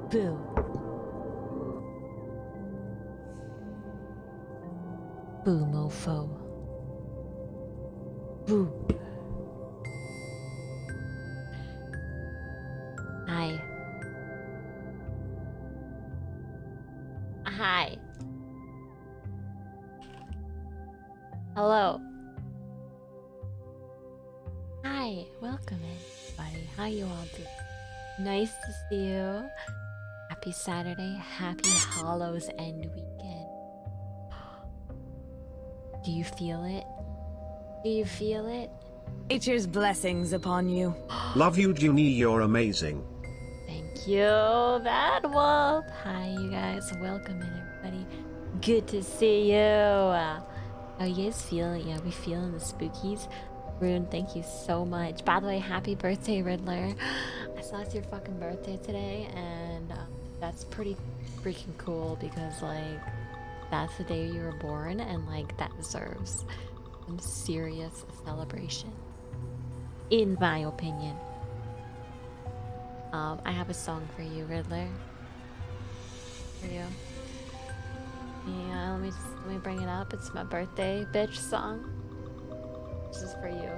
Boo. Boo, mofo. Boo. Hi. Hi. Hello. Hi. Welcome in, buddy. How you all doing? Nice to see you. Happy Saturday. Happy Hallows End weekend. Do you feel it? Do you feel it? Nature's blessings upon you. Love you, Juni. You're amazing. Thank you, Bad Wolf. Hi, you guys. Welcome in, everybody. Good to see you. How you guys feeling? Yeah, we feeling the spookies. Rune, thank you so much. By the way, happy birthday, Riddler. I saw it's your fucking birthday today, and that's pretty freaking cool because, like, that's the day you were born, and, like, that deserves some serious celebration, in my opinion. I have a song for you, Riddler. For you. Yeah, let me bring it up. It's my birthday bitch song. This is for you.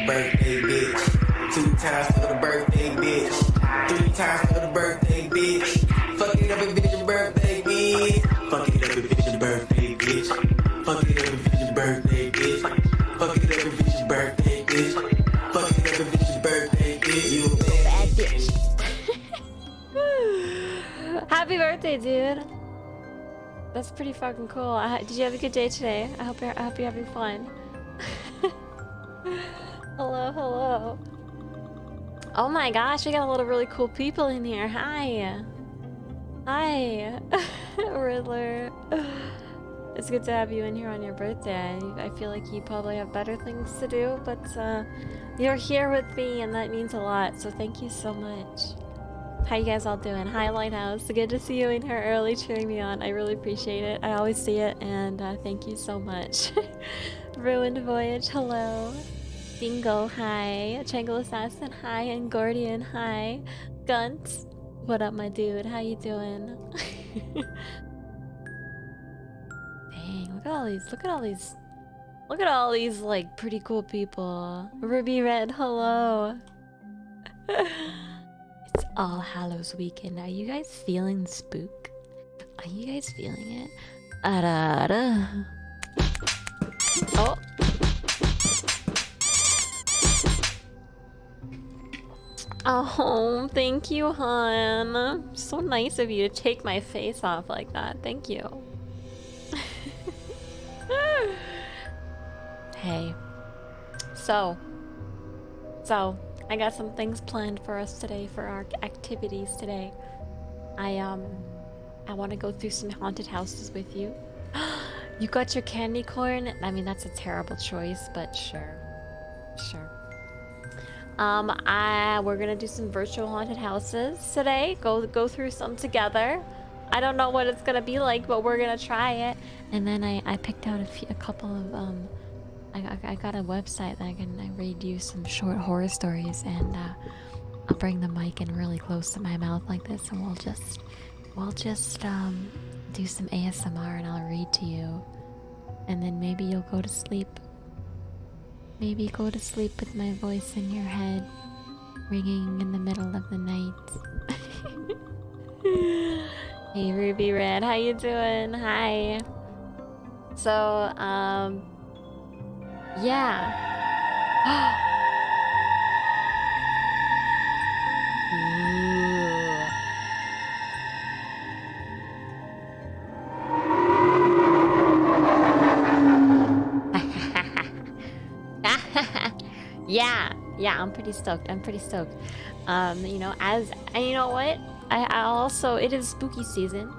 Birthday bitch. 2 times for the birthday bitch. 3 times for the birthday bitch. Fuck it up if it's your birthday bitch. Fuck it up if it's your birthday bitch. Fuck it up if it's your birthday bitch. Fuck it up if it's your birthday bitch. Fuck it up if it's your birthday bitch. You a bad bitch. Happy birthday, dude. That's pretty fucking cool. Did you have a good day today? I hope you're having fun. Hello, hello. Oh my gosh, we got a lot of really cool people in here. Hi. Hi, Riddler. It's good to have you in here on your birthday. I feel like you probably have better things to do, but you're here with me and that means a lot, so thank you so much. How you guys all doing? Hi, Lighthouse. Good to see you in here early cheering me on. I really appreciate it. I always see it, and thank you so much. Ruined Voyage, hello. Dingo, hi. Triangle Assassin, hi. And Gordian, hi. Gunt, what up, my dude? How you doing? Dang, look at all these, like, pretty cool people. Ruby Red, hello. It's All Hallows weekend. Are you guys feeling the spook? Are you guys feeling it? Ara. Oh. Oh, thank you, hon. So nice of you to take my face off like that. Thank you. Hey. So, I got some things planned for us today, for our activities today. I want to go through some haunted houses with you. You got your candy corn? I mean, that's a terrible choice, but sure. Sure. We're gonna do some virtual haunted houses today. Go through some together. I don't know what it's gonna be like, but we're gonna try it. And then I picked out a couple of I got a website that I read you some short horror stories, and I'll bring the mic in really close to my mouth like this, and we'll just do some ASMR, and I'll read to you, and then maybe you'll go to sleep. Maybe go to sleep with my voice in your head, ringing in the middle of the night. Hey, Ruby Red, how you doing? Hi. So, yeah. Yeah, I'm pretty stoked. You know, and you know what? I also, it is spooky season,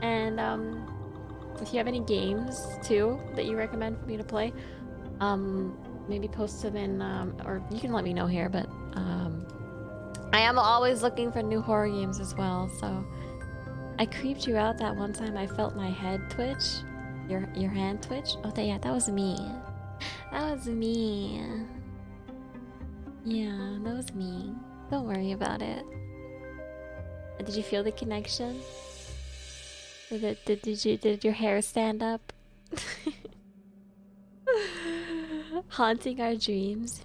and if you have any games too that you recommend for me to play, maybe post them in, or you can let me know here, but I am always looking for new horror games as well. So I creeped you out that one time. I felt my head twitch, your hand twitch. Oh, yeah, that was me. That was me. Yeah, that was me. Don't worry about it. Did you feel the connection? Did your hair stand up? Haunting our dreams.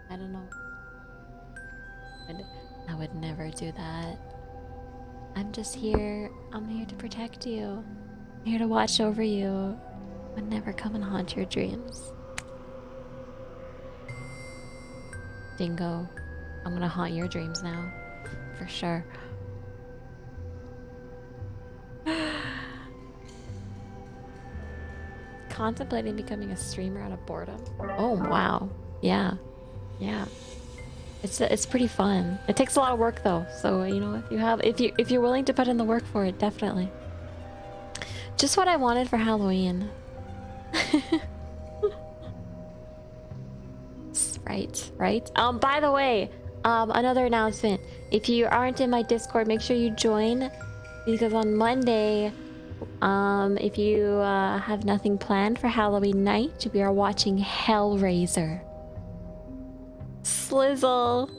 I don't know. I would never do that. I'm just here. I'm here to protect you. I'm here to watch over you. I would never come and haunt your dreams. Dingo. I'm gonna haunt your dreams now. For sure. Contemplating becoming a streamer out of boredom. Oh wow. Yeah. Yeah. It's pretty fun. It takes a lot of work though. So, you know, if you're willing to put in the work for it, definitely. Just what I wanted for Halloween. Right. By the way, another announcement. If you aren't in my Discord, make sure you join, because on Monday, if you have nothing planned for Halloween night, we are watching Hellraiser. Slizzle.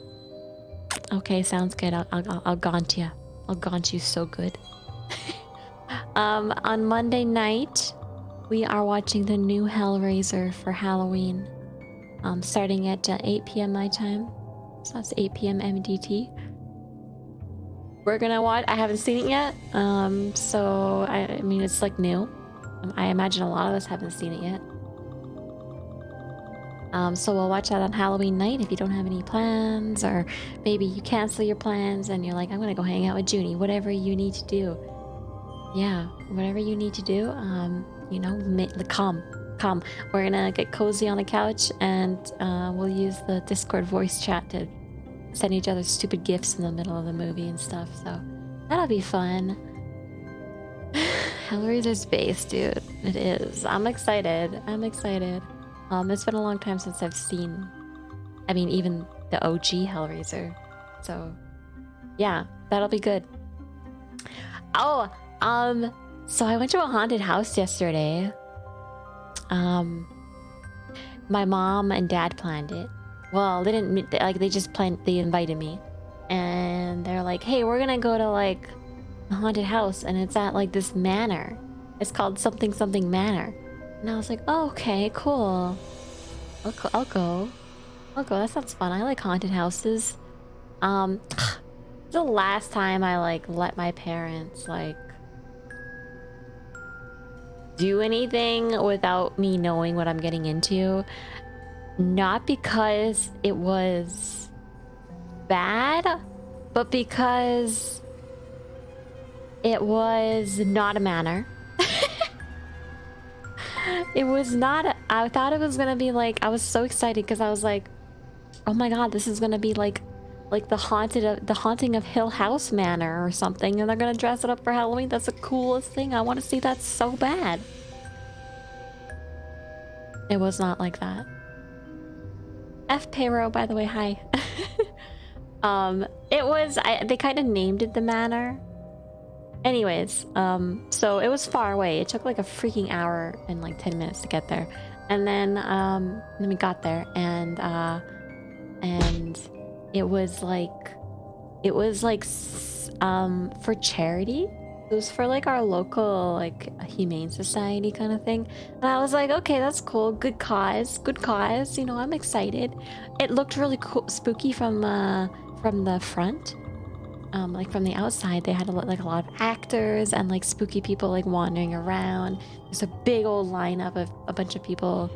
Okay, sounds good. I'll gaunt you. I'll gaunt you so good. On Monday night, we are watching the new Hellraiser for Halloween. Starting at 8 p.m. my time. So that's 8 p.m. MDT. We're gonna watch. I haven't seen it yet. So I mean, it's like new. I imagine a lot of us haven't seen it yet. So we'll watch that on Halloween night if you don't have any plans, or maybe you cancel your plans and you're like, I'm gonna go hang out with Juni. Whatever you need to do. Yeah, whatever you need to do. You know, come. We're gonna get cozy on the couch and we'll use the Discord voice chat to send each other stupid gifts in the middle of the movie and stuff. So that'll be fun. Hellraiser's base, dude. It is. I'm excited. It's been a long time since I've seen, I mean, even the OG Hellraiser. So yeah, that'll be good. Oh, so I went to a haunted house yesterday. My mom and dad planned it. Well, they didn't, like, they just planned, they invited me. And they're like, hey, we're gonna go to, like, a haunted house, and it's at, like, this manor. It's called something manor. And I was like, oh, okay, cool. I'll go. That sounds fun. I like haunted houses. The last time I, like, let my parents, like, do anything without me knowing what I'm getting into. Not because it was bad, but because it was not a manor. It was not. I thought it was gonna be like, I was so excited because I was like, oh my god, this is gonna be like the haunting of Hill House Manor or something, and they're gonna dress it up for Halloween. That's the coolest thing. I want to see that so bad. It was not like that. F Payro, by the way, hi. It was, they kind of named it the manor. Anyways, so it was far away. It took like a freaking hour and like 10 minutes to get there. And then we got there, and it was like for charity. It was for like our local like humane society kind of thing. And I was like, okay, that's cool. Good cause. You know, I'm excited. It looked really cool, spooky from the front. Like from the outside, they had a lot of actors and like spooky people like wandering around. There's a big old lineup of a bunch of people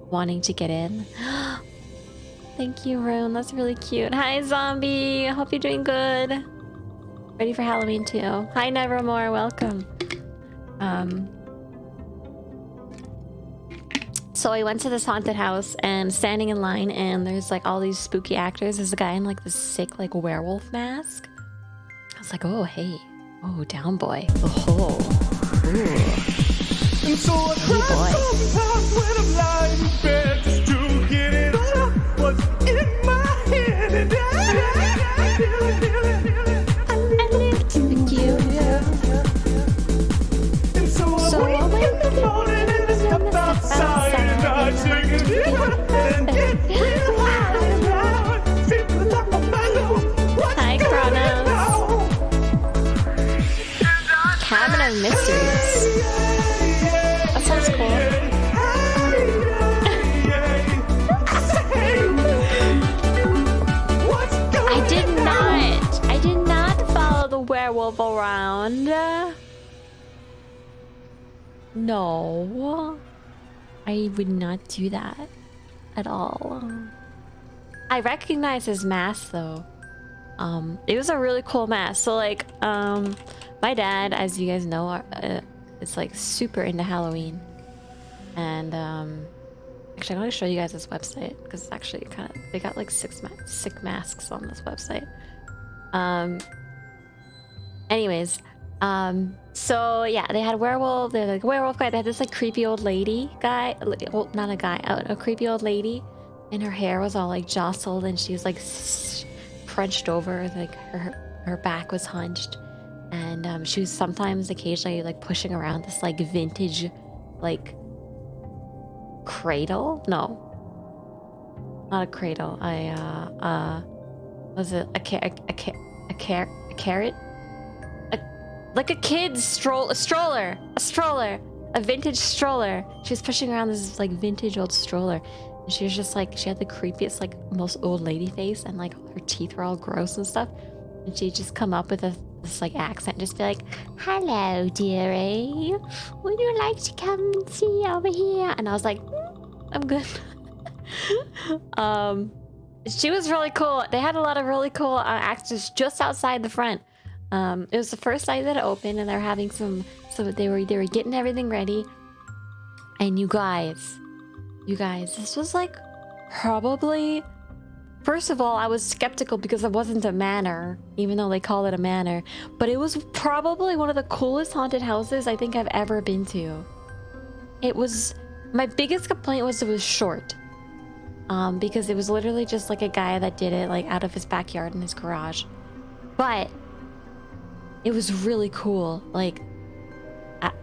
wanting to get in. Thank you, Rune. That's really cute. Hi, Zombie. I hope you're doing good. Ready for Halloween too. Hi, Nevermore. Welcome. So I went to this haunted house and standing in line, and there's like all these spooky actors. There's a guy in like this sick like werewolf mask. I was like, oh hey, oh down boy, oh, ooh. And so I cried sometimes when I'm lying in bed just to get it all what's in my head, and I feel it. Thank you. And so I wake in the morning and I step outside and I take a deep breath and get real high and loud. People talk about what's going on. Hi, Chrono. Unsolved mysteries. That sounds cool. I did not follow the werewolf around. No. I would not do that at all. I recognize his mask though. It was a really cool mask. So like, my dad, as you guys know, is like super into Halloween. And actually, I'm gonna show you guys this website because it's actually kind of, they got like sick masks on this website. Anyways, so yeah, they had werewolf. They had like a werewolf guy. They had this like creepy old lady guy. Well, not a guy, a creepy old lady, and her hair was all like jostled, and she was like crunched over, like her back was hunched, and she was sometimes occasionally like pushing around this like vintage like cradle. No, not a cradle. Was it a carrot? Like a kid's stroller, a vintage stroller. She was pushing around this like vintage old stroller, and she was just like, she had the creepiest like most old lady face, and like her teeth were all gross and stuff, and she'd just come up with this like accent, just be like, "Hello, dearie, would you like to come and see over here?" And I was like, I'm good. She was really cool. They had a lot of really cool actors just outside the front. It was the first night that it opened, and they're having so they were getting everything ready. And you guys, this was like probably, first of all, I was skeptical because it wasn't a manor, even though they call it a manor, but it was probably one of the coolest haunted houses I think I've ever been to. It was, my biggest complaint was it was short. Because it was literally just like a guy that did it like out of his backyard in his garage. But it was really cool. Like,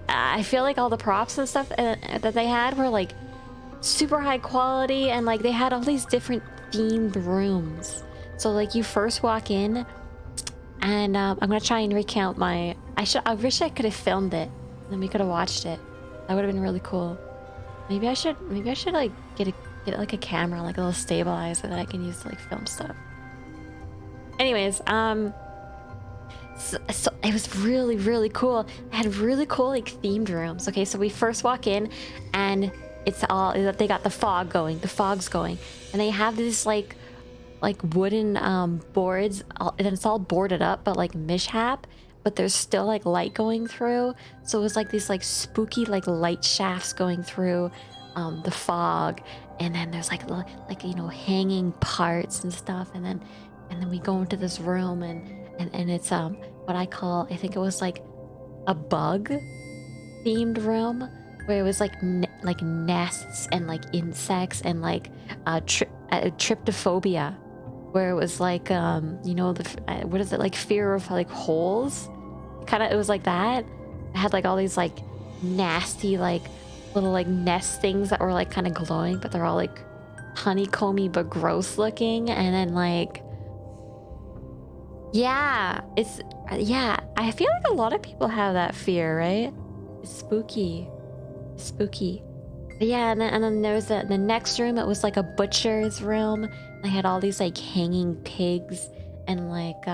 I feel like all the props and stuff that they had were like super high quality, and like they had all these different themed rooms. So like you first walk in, and I'm gonna try and recount my. I wish I could have filmed it, and then we could have watched it. That would have been really cool. Maybe I should like get like a camera, like a little stabilizer that I can use to like film stuff. Anyways, so it was really, really cool. It had really cool like themed rooms. Okay, so we first walk in, and it's all, they got the fog's going, and they have this like wooden boards, and it's all boarded up, but like mishap, but there's still like light going through. So it was like these like spooky like light shafts going through the fog, and then there's like you know, hanging parts and stuff, and then we go into this room, and it's what I call, I think it was like a bug themed room, where it was like like nests and like insects and like tryptophobia, where it was like you know, what is it, like fear of like holes, kind of, it was like that. It had like all these like nasty like little like nest things that were like kind of glowing, but they're all like honeycomby but gross looking. And then like, yeah, I feel like a lot of people have that fear, right? It's spooky. But yeah, and then there was the next room. It was like a butcher's room. They had all these like hanging pigs, and like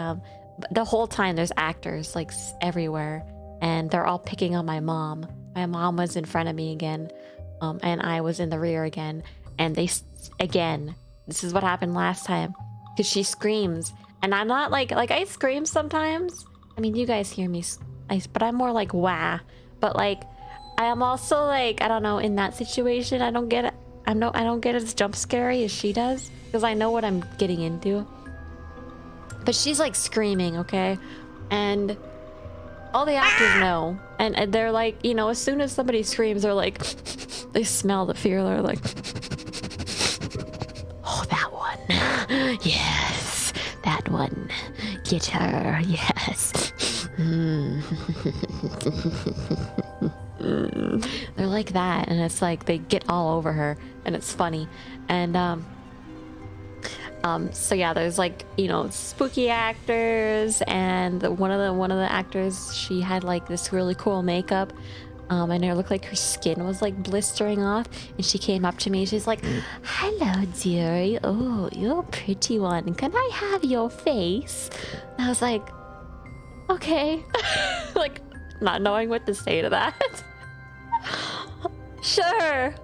the whole time there's actors like everywhere, and they're all picking on my mom. My mom was in front of me again, and I was in the rear again. And again, this is what happened last time, because she screams, and I'm not like I scream sometimes. I mean, you guys hear me, but I'm more like wah. But like, I am also like, I don't know, in that situation, I don't get it. I don't get as jump scary as she does, because I know what I'm getting into. But she's like screaming, okay, and all the actors know, and they're like, you know, as soon as somebody screams, they're like, they smell the fear. They're like, oh, that one, yes, that one, get her, yes. They're like that, and it's like they get all over her, and it's funny. And So yeah, there's like, you know, spooky actors, and one of the actors, she had like this really cool makeup. And it looked like her skin was like blistering off, and she came up to me. She's like, "Hello, dearie. Oh, you're a pretty one. Can I have your face?" And I was like, "Okay," like not knowing what to say to that. Sure.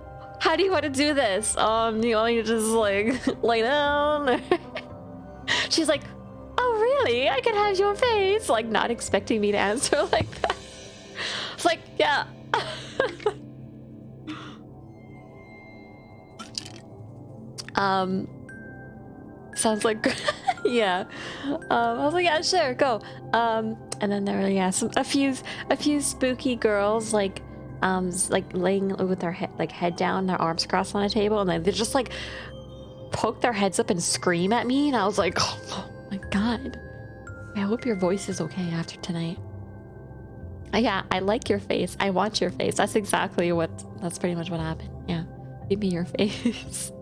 How do you want to do this? You want me to just like lay down? She's like, "Oh, really? I can have your face." Like not expecting me to answer like that. It's like, yeah. Sounds like yeah. I was like, yeah, sure, go. And then there were a few spooky girls like laying with their head down, their arms crossed on a table, and then they just like poke their heads up and scream at me, and I was like, oh my god. I hope your voice is okay after tonight. Yeah, I like your face. I want your face. That's exactly that's pretty much what happened. Yeah. Give me your face.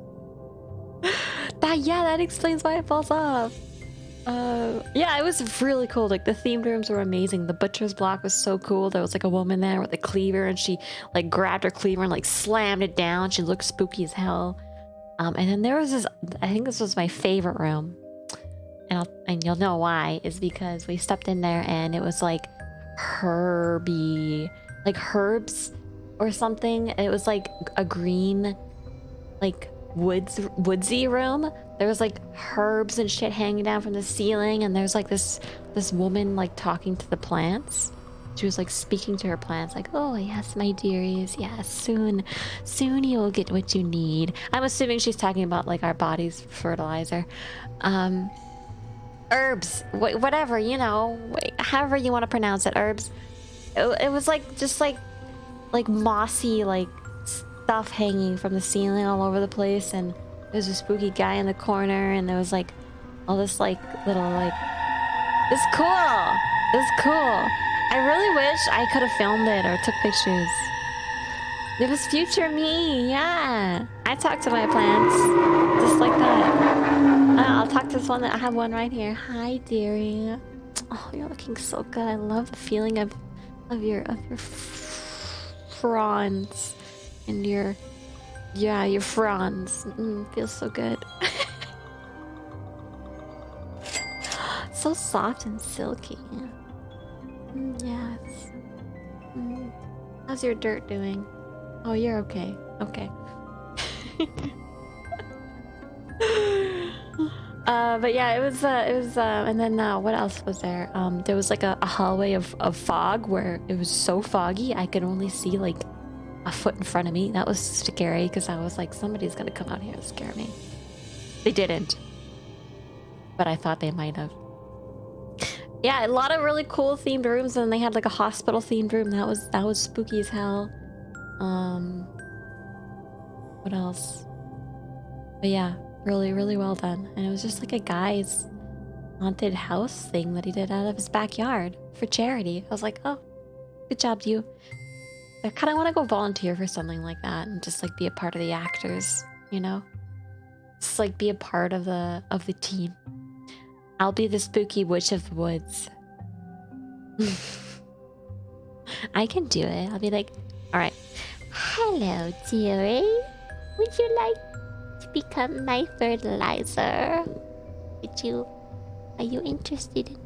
That explains why it falls off. Yeah, it was really cool. Like the themed rooms were amazing. The butcher's block was so cool. There was like a woman there with a cleaver, and she like grabbed her cleaver and like slammed it down. She looked spooky as hell. And then there was this, I think this was my favorite room. And you'll know why, is because we stepped in there and it was like herby, like herbs or something. It was like a green, like woodsy room. There was like herbs and shit hanging down from the ceiling, and there's like this woman like talking to the plants. She was like speaking to her plants, like, "Oh yes, my dearies, yes, soon you will get what you need." I'm assuming she's talking about like our body's fertilizer. Herbs, whatever, you know, however you want to pronounce it, herbs. It was like just like mossy like stuff hanging from the ceiling all over the place, and there's a spooky guy in the corner, and there was like all this like little like, it's cool. It's cool. I really wish I could have filmed it or took pictures. It was future me, yeah. I talk to my plants just like that. I'll talk to this one. I have one right here. Hi, dearie. Oh, you're looking so good. I love the feeling of your fronds and your fronds. Feels so good. So soft and silky. Yes. How's your dirt doing? Oh, you're okay. Okay. But yeah, it was, and then what else was there? There was like a hallway of fog where it was so foggy I could only see like a foot in front of me. That was scary because I was like, somebody's gonna come out here and scare me. They didn't, but I thought they might have. Yeah, a lot of really cool themed rooms, and they had like a hospital themed room. That was spooky as hell. What else? But yeah, really, really well done. And it was just like a guy's haunted house thing that he did out of his backyard for charity. I was like, oh, good job, you. I kind of want to go volunteer for something like that and just like be a part of the actors, you know? Just like be a part of the team. I'll be the spooky witch of the woods. I can do it. I'll be like, all right. Hello, dearie. Would you like to become my fertilizer? Are you interested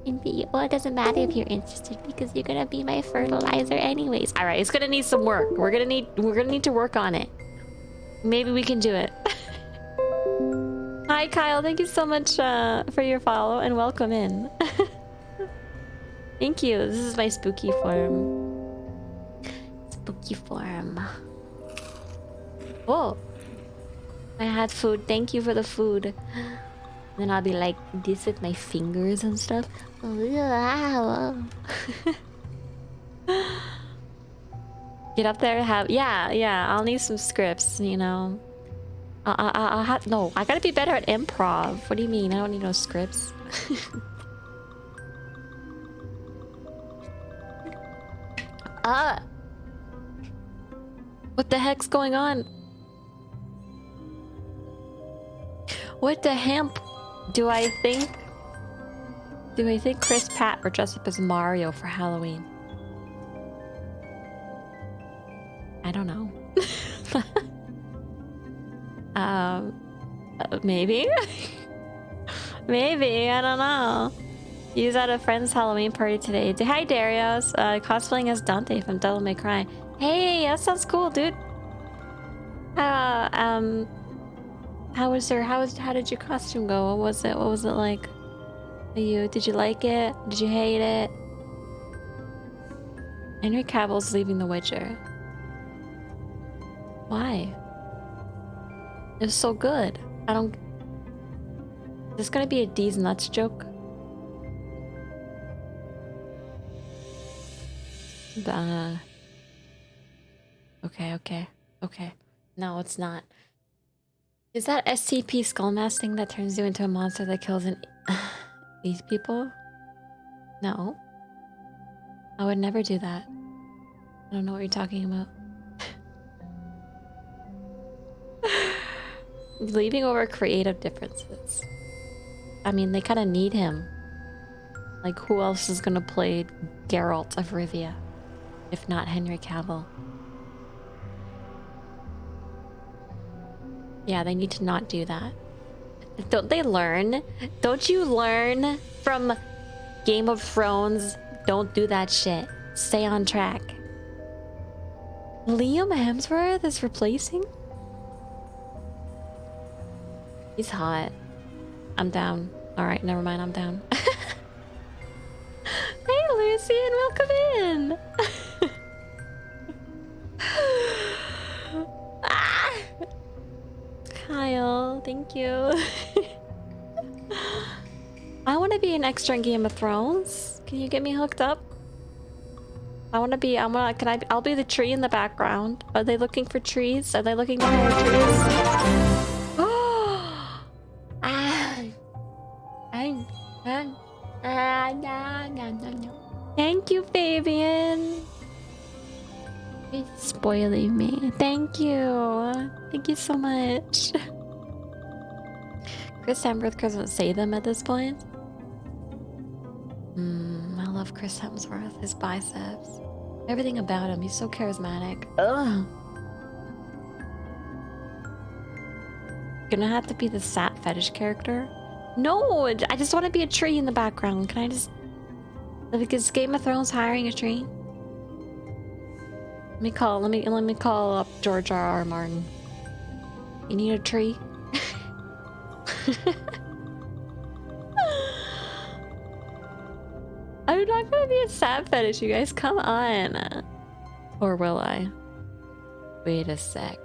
in being? Well, it doesn't matter if you're interested because you're gonna be my fertilizer anyways. All right, it's gonna need some work. We're gonna need to work on it. Maybe we can do it. Hi, Kyle. Thank you so much for your follow and welcome in. Thank you. This is my spooky form. Spooky form. Oh, I had food. Thank you for the food. Then I'll be like this with my fingers and stuff. Get up there and have, yeah, I'll need some scripts, you know. I'll have, no, I gotta be better at improv. What do you mean? I don't need no scripts. What the heck's going on? What the hemp do I think? Do I think Chris Pratt were dressed up as Mario for Halloween? I don't know. Maybe? Maybe, I don't know. He was at a friend's Halloween party today. Hi, Darius. Cosplaying as Dante from Devil May Cry. Hey, that sounds cool, dude. How did your costume go? What was it like? Did you like it? Did you hate it? Henry Cavill's leaving The Witcher. Why? It was so good. I don't... Is this gonna be a D's nuts joke? Okay. No, it's not. Is that SCP Skullmask thing that turns you into a monster that kills and eats people? No. I would never do that. I don't know what you're talking about. Leaving over creative differences. I mean, they kind of need him. Like, who else is gonna play Geralt of Rivia? If not Henry Cavill. Yeah, they need to not do that. Don't they learn? Don't you learn from Game of Thrones? Don't do that shit. Stay on track. Liam Hemsworth is replacing? He's hot. I'm down. Alright, never mind, I'm down. Hey, Lucian, welcome in! Ah! Kyle, thank you. I want to be an extra in Game of Thrones. Can you get me hooked up? I'll be the tree in the background. Are they looking for trees? Are they looking to hire trees? Thank you, Fabian. You're spoiling me. Thank you. Thank you so much. Chris Hemsworth doesn't say them at this point. I love Chris Hemsworth. His biceps. Everything about him. He's so charismatic. Ugh. Gonna have to be the sap fetish character. No, I just want to be a tree in the background. Can I just... Because Game of Thrones hiring a tree? Let me call up George R.R. Martin. You need a tree? I'm not gonna be a sap fetish, you guys. Come on. Or will I? Wait a sec.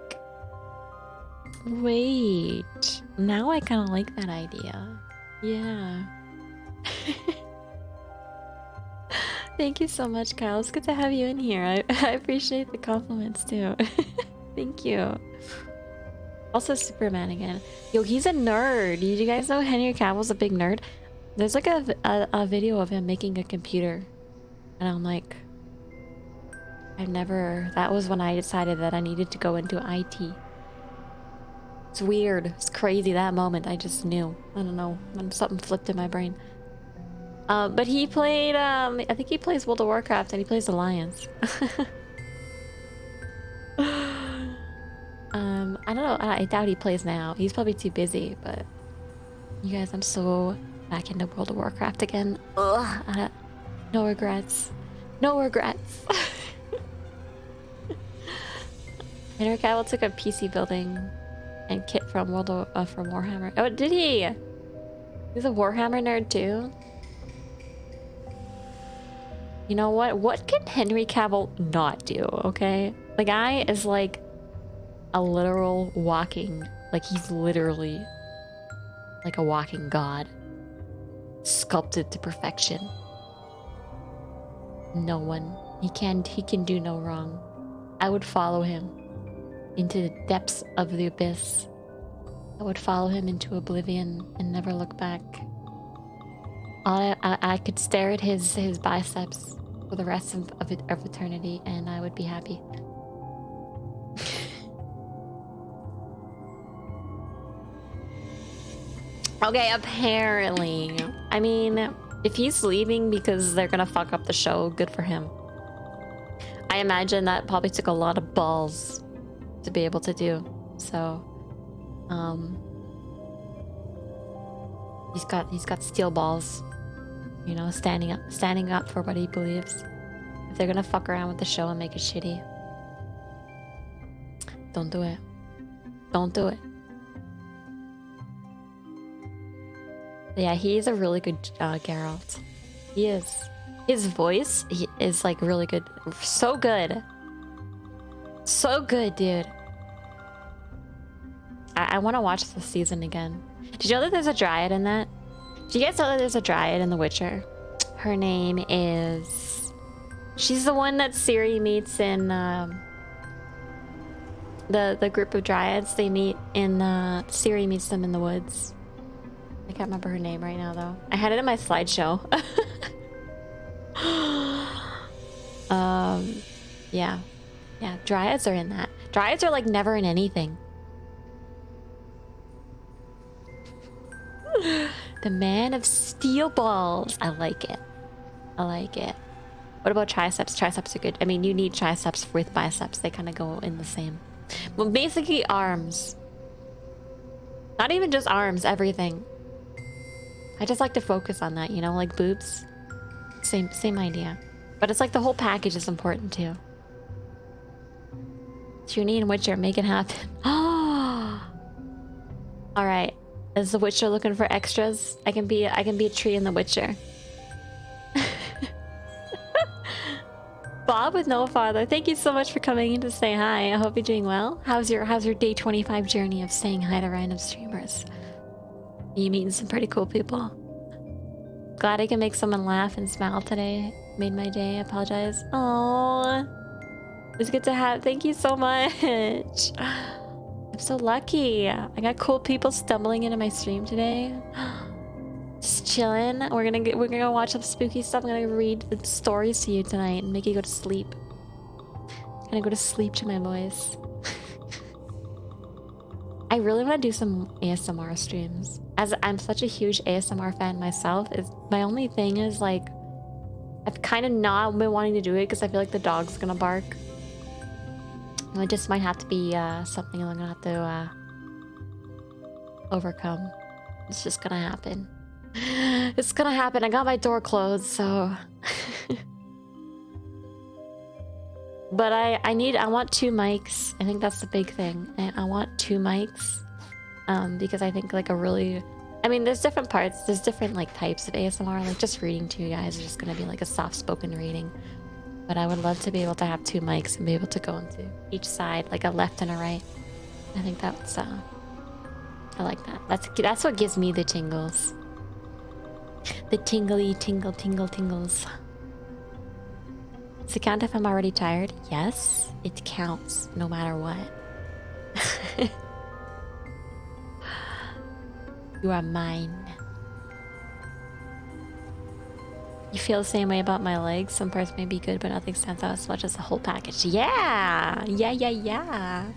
Wait. Now I kind of like that idea. Yeah. Thank you so much, Kyle. It's good to have you in here. I appreciate the compliments too. Thank you. Also Superman again. Yo, he's a nerd. Did you guys know Henry Cavill's a big nerd? There's like a video of him making a computer. And I'm like... That was when I decided that I needed to go into IT. It's weird. It's crazy, that moment. I just knew. I don't know. Something flipped in my brain. But he played, I think he plays World of Warcraft and he plays Alliance. I don't know. I doubt he plays now. He's probably too busy, but... You guys, I'm so back into World of Warcraft again. Ugh. No regrets. No regrets. Henry Cavill took a PC building and kit from from Warhammer. Oh, did he? He's a Warhammer nerd too. You know what? What can Henry Cavill not do? Okay, the guy is like a literal walking, like he's literally like a walking god, sculpted to perfection. No one, he can do no wrong. I would follow him into the depths of the abyss. I would follow him into oblivion and never look back. I could stare at his biceps for the rest of eternity and I would be happy. Okay, apparently. I mean, if he's leaving because they're gonna fuck up the show, good for him. I imagine that probably took a lot of balls to be able to do. So, he's got steel balls. You know, standing up for what he believes. If they're gonna fuck around with the show and make it shitty, don't do it. Don't do it. But yeah, he's a really good Geralt. He is. His voice is like really good. So good. So good, dude. I want to watch the season again. Did you know that there's a dryad in that? Do you guys know that there's a dryad in The Witcher? Her name is... She's the one that Ciri meets in the group of dryads. They meet in... Ciri meets them in the woods. I can't remember her name right now, though. I had it in my slideshow. Yeah. Yeah, dryads are in that. Dryads are like never in anything. The man of steel balls. I like it. I like it. What about triceps? Triceps are good. I mean, you need triceps with biceps. They kind of go in the same. Well, basically arms. Not even just arms, everything. I just like to focus on that, you know, like boobs. Same idea. But it's like the whole package is important too. Juni and Witcher, make it happen. Oh! Alright. Is the Witcher looking for extras? I can be a tree in The Witcher. Bob with no father, thank you so much for coming in to say hi. I hope you're doing well. How's your day 25 journey of saying hi to random streamers? Are you meeting some pretty cool people? Glad I can make someone laugh and smile today. Made my day. I apologize. Oh, it's good to have. Thank you so much. I'm so lucky. I got cool people stumbling into my stream today. Just chilling. We're gonna watch some spooky stuff. I'm gonna read the stories to you tonight and make you go to sleep. I'm gonna go to sleep to my voice. I really want to do some ASMR streams. As I'm such a huge ASMR fan myself, my only thing is like I've kind of not been wanting to do it because I feel like the dog's gonna bark. And it just might have to be something I'm gonna have to overcome. It's just gonna happen. It's gonna happen. I got my door closed, so. But I want 2 mics. I think that's the big thing. I want 2 mics. Because I think like I mean, there's different parts. There's different like types of ASMR. Like just reading to you guys is just gonna be like a soft-spoken reading. But I would love to be able to have 2 mics and be able to go into each side, like a left and a right. I think that's I like that. That's what gives me the tingles. The tingly tingles. Does it count if I'm already tired? Yes, it counts no matter what. You are mine. You feel the same way about my legs? Some parts may be good, but nothing stands out as much as the whole package. Yeah! Yeah.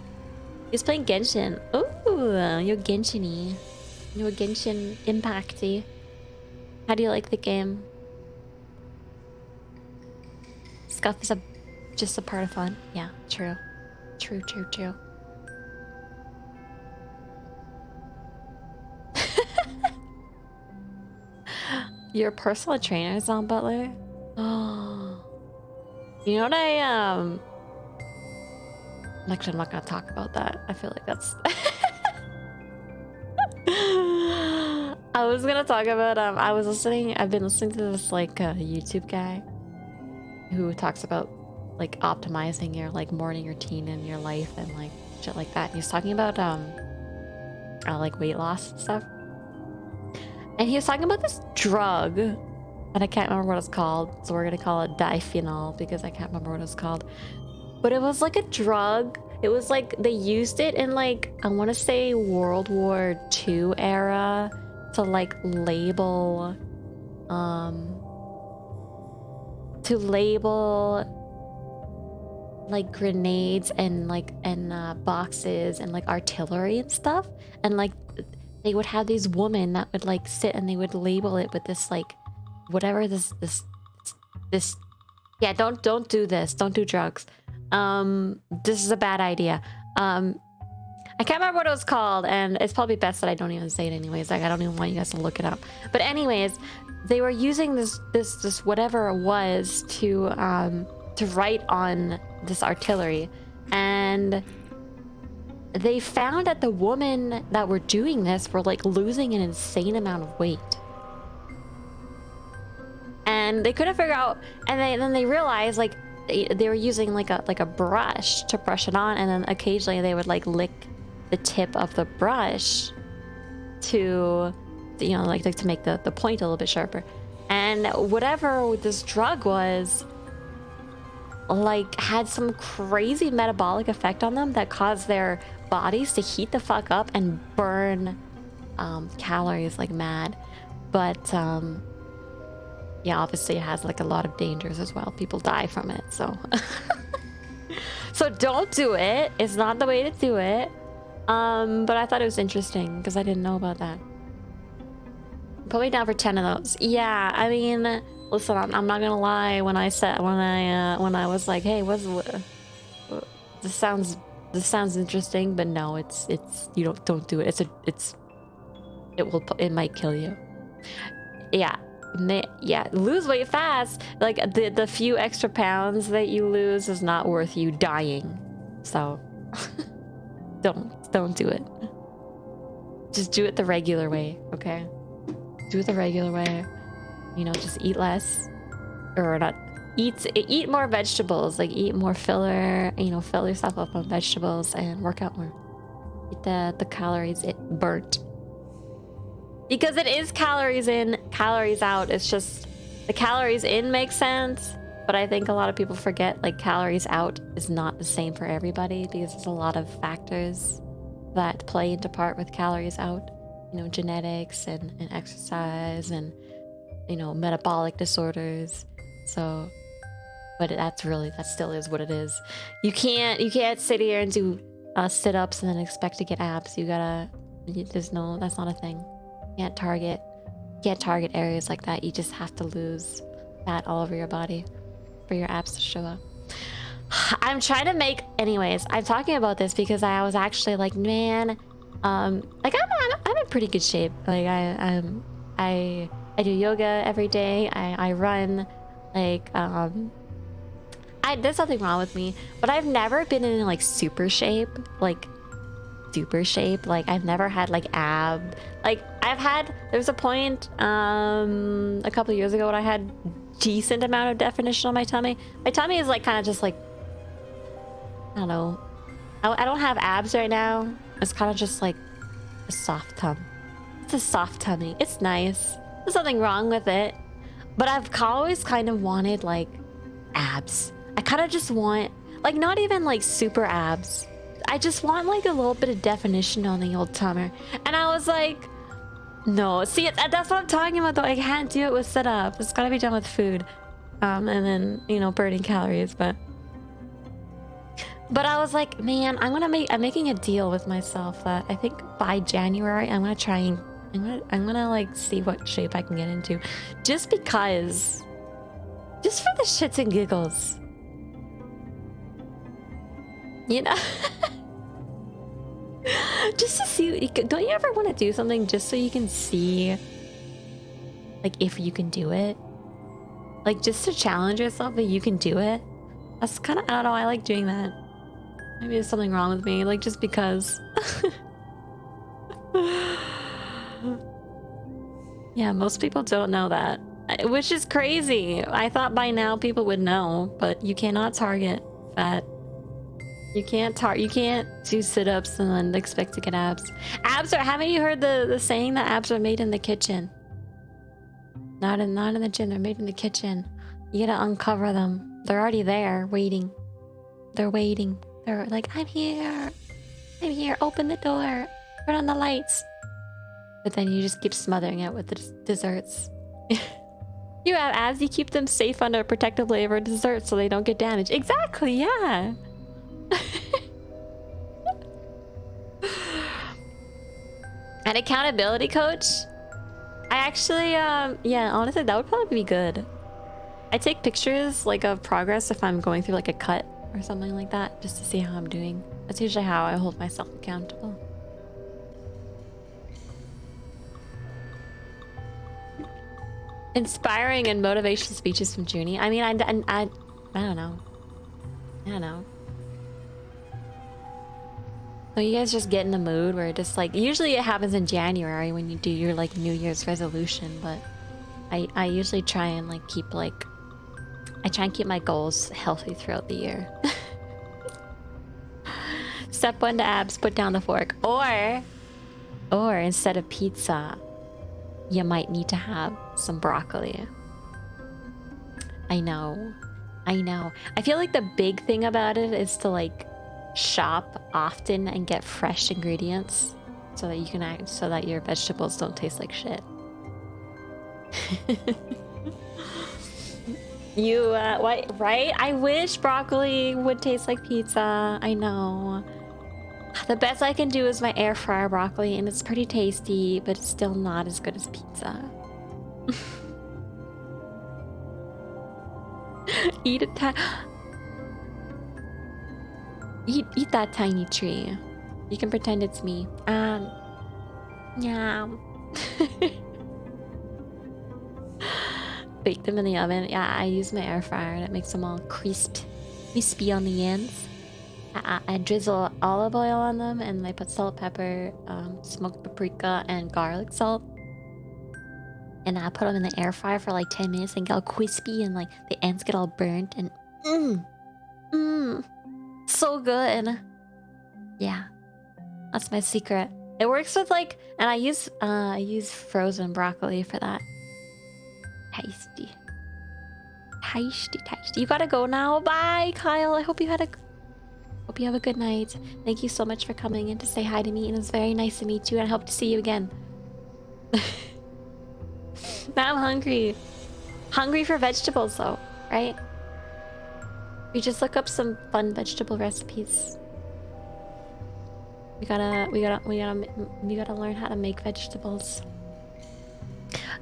He's playing Genshin. Ooh, you're Genshin-y. You're Genshin Impacty. How do you like the game? Scuff is just a part of fun. Yeah, true. True. Your personal trainer is on Butler? Oh. You know what actually, I'm not gonna talk about that. I feel like that's... I was gonna talk about, I've been listening to this, like, YouTube guy who talks about, like, optimizing your, like, morning routine in your life and, like, shit like that. And he was talking about, like, weight loss and stuff. And he was talking about this drug, and I can't remember what it's called, so we're gonna call it diphenol because I can't remember what it's called. But it was like a drug. It was like they used it in like, I want to say World War II era to like label like grenades and like boxes and like artillery and stuff. And like they would have these women that would like sit and they would label it with this like whatever this yeah, don't do this, don't do drugs, this is a bad idea. I can't remember what it was called, and it's probably best that I don't even say it anyways. Like, I don't even want you guys to look it up. But anyways, they were using this whatever it was to write on this artillery, and they found that the women that were doing this were like losing an insane amount of weight. And they couldn't figure out, and then they realized like they were using like a brush to brush it on, and then occasionally they would like lick the tip of the brush to, you know, like to make the point a little bit sharper. And whatever this drug was, like, had some crazy metabolic effect on them that caused their bodies to heat the fuck up and burn calories like mad. But yeah, obviously it has like a lot of dangers as well. People die from it, so so don't do it. It's not the way to do it. But I thought it was interesting because I didn't know about that. Put me down for 10 of those. Yeah, I mean, listen, I'm not gonna lie. When I was like, hey, this sounds interesting, but no, it's you don't do it. It might kill you. Yeah. Yeah, lose weight fast. Like the few extra pounds that you lose is not worth you dying. So don't do it. Just do it the regular way, okay? Do it the regular way. You know, just eat less, or not. Eat more vegetables. Like eat more filler. You know, fill yourself up on vegetables and work out more. Eat the calories it burnt. Because it is calories in, calories out. It's just the calories in makes sense, but I think a lot of people forget like calories out is not the same for everybody because there's a lot of factors that play into part with calories out. You know, genetics and exercise and, you know, metabolic disorders. So, but that still is what it is. You can't sit here and do sit-ups and then expect to get abs. That's not a thing. You can't target areas like that. You just have to lose fat all over your body for your abs to show up. I'm trying to make, anyways, I'm talking about this because I was actually like, man, like I'm in pretty good shape. Like I do yoga every day. I run. Like there's nothing wrong with me, but I've never been in like super shape. Like I've never had like ab. Like there's a point a couple of years ago when I had decent amount of definition on my tummy. My tummy is like kind of just like, I don't know. I don't have abs right now. It's kind of just like a soft tum. It's a soft tummy. It's nice. There's nothing wrong with it. But I've always kind of wanted like abs. I kind of just want, like, not even like super abs. I just want like a little bit of definition on the old tummy. And I was like, no. See, that's what I'm talking about though. I can't do it with sit-up. It's gotta be done with food. And then, you know, burning calories, but I was like, man, I'm making a deal with myself that I think by January I'm gonna like see what shape I can get into. Just because. Just for the shits and giggles. You know? Just to see, don't you ever want to do something just so you can see like if you can do it? Like just to challenge yourself that you can do it? That's kind of, I don't know, I like doing that. Maybe there's something wrong with me, like just because. Yeah, most people don't know that, which is crazy. I thought by now people would know, but you cannot target fat. You can't do sit-ups and then expect to get abs. Abs are, haven't you heard the saying that abs are made in the kitchen? Not in the gym, they're made in the kitchen. You gotta uncover them. They're already there, waiting. They're waiting. They're like, I'm here, open the door, turn on the lights. But then you just keep smothering it with the desserts. You have abs, you keep them safe under a protective layer of desserts so they don't get damaged. Exactly, yeah. An accountability coach? I actually, yeah, honestly, that would probably be good. I take pictures, like, of progress if I'm going through, like, a cut or something like that, just to see how I'm doing. That's usually how I hold myself accountable. Inspiring and motivation speeches from Juni. I mean, I don't know. I don't know. So you guys just get in the mood where just like, usually it happens in January when you do your like New Year's resolution, but I usually try and like keep like, I try and keep my goals healthy throughout the year. Step 1 to abs, put down the fork. Or instead of pizza, you might need to have some broccoli. I know. I know. I feel like the big thing about it is to like shop often and get fresh ingredients so that you can act, so that your vegetables don't taste like shit. You what, right? I wish broccoli would taste like pizza. I know. The best I can do is my air fryer broccoli, and it's pretty tasty, but it's still not as good as pizza. Eat a eat that tiny tree. You can pretend it's me. Yeah. Bake them in the oven. Yeah, I use my air fryer and it makes them all crispy on the ends. I drizzle olive oil on them and I put salt, pepper, smoked paprika, and garlic salt. And I put them in the air fryer for like 10 minutes and get all crispy and like the ends get all burnt and so good. Yeah, that's my secret. It works with like, and I use frozen broccoli for that. Tasty. Tasty. You gotta go now. Bye, Kyle. I hope you have a good night. Thank you so much for coming in to say hi to me, and it's very nice to meet you, and I hope to see you again. Now I'm hungry. Hungry for vegetables though, right? We just look up some fun vegetable recipes. We gotta learn how to make vegetables.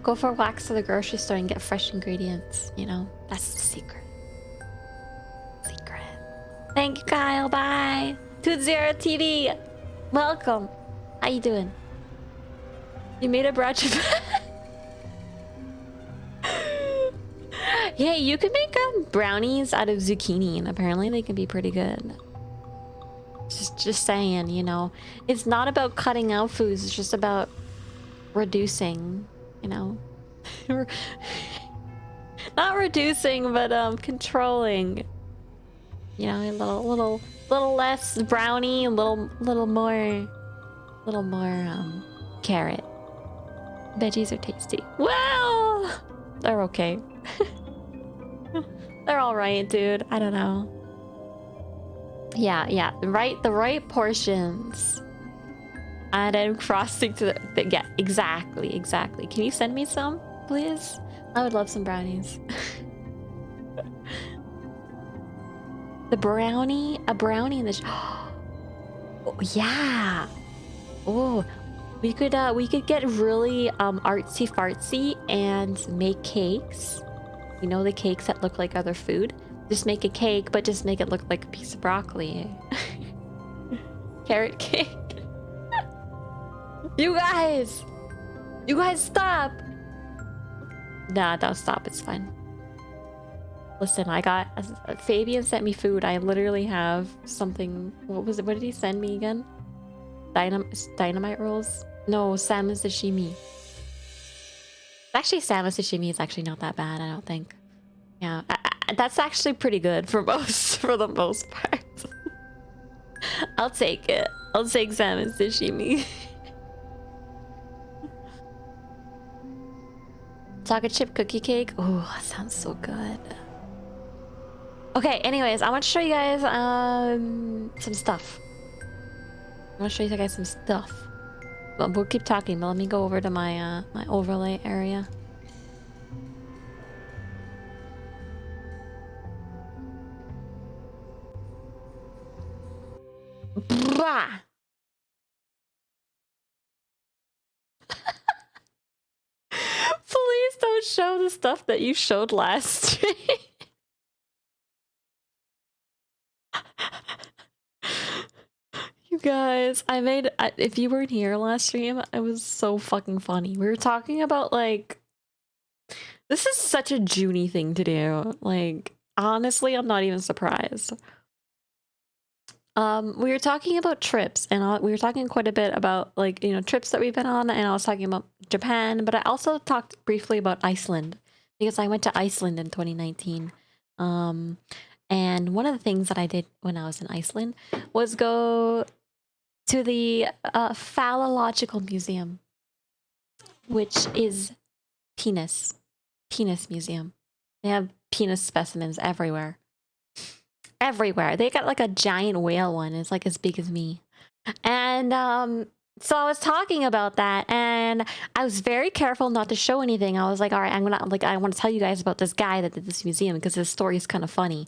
Go for walks to the grocery store and get fresh ingredients, you know? That's the secret. Thank you, Kyle. Bye. 20 TV. Welcome. How you doing? You made a brunch. Yeah, you can make brownies out of zucchini, and apparently they can be pretty good. Just saying, you know, it's not about cutting out foods. It's just about reducing, you know. Not reducing, but controlling. You know, a little less brownie, a little more carrot. Veggies are tasty. Well, they're okay. They're all right, dude. I don't know. Yeah, the right portions. And then frosting to the yeah, exactly. Can you send me some, please? I would love some brownies. A brownie in the oh, yeah. Oh, we could get really artsy fartsy and make cakes. You know, the cakes that look like other food. Just make a cake, but just make it look like a piece of broccoli. Carrot cake. You guys stop. Nah, don't stop. It's fine. Listen, I got Fabian sent me food. I literally have something. What was it? What did he send me again? Dynamite rolls? No, salmon sashimi. Actually, salmon sashimi is actually not that bad. I don't think. Yeah, that's actually pretty good for the most part. I'll take it. I'll take salmon sashimi. Chocolate chip cookie cake. Oh, that sounds so good. Okay, anyways, I want to show you guys some stuff. But we'll keep talking, but let me go over to my my overlay area. Blah! show the stuff that you showed last stream? You guys, if you weren't here last stream, it was so fucking funny. We were talking about, like, this is such a Juni thing to do. Like, honestly, I'm not even surprised. We were talking about trips, and we were talking quite a bit about, like, you know, trips that we've been on, and I was talking about Japan, but I also talked briefly about Iceland, because I went to Iceland in 2019. And one of the things that I did when I was in Iceland was go to the Phallological Museum, which is penis museum. They have penis specimens everywhere. Everywhere. They got like a giant whale one. It's like as big as me. And so I was talking about that, and I was very careful not to show anything. I was like, all right, I want to tell you guys about this guy that did this museum because his story is kind of funny.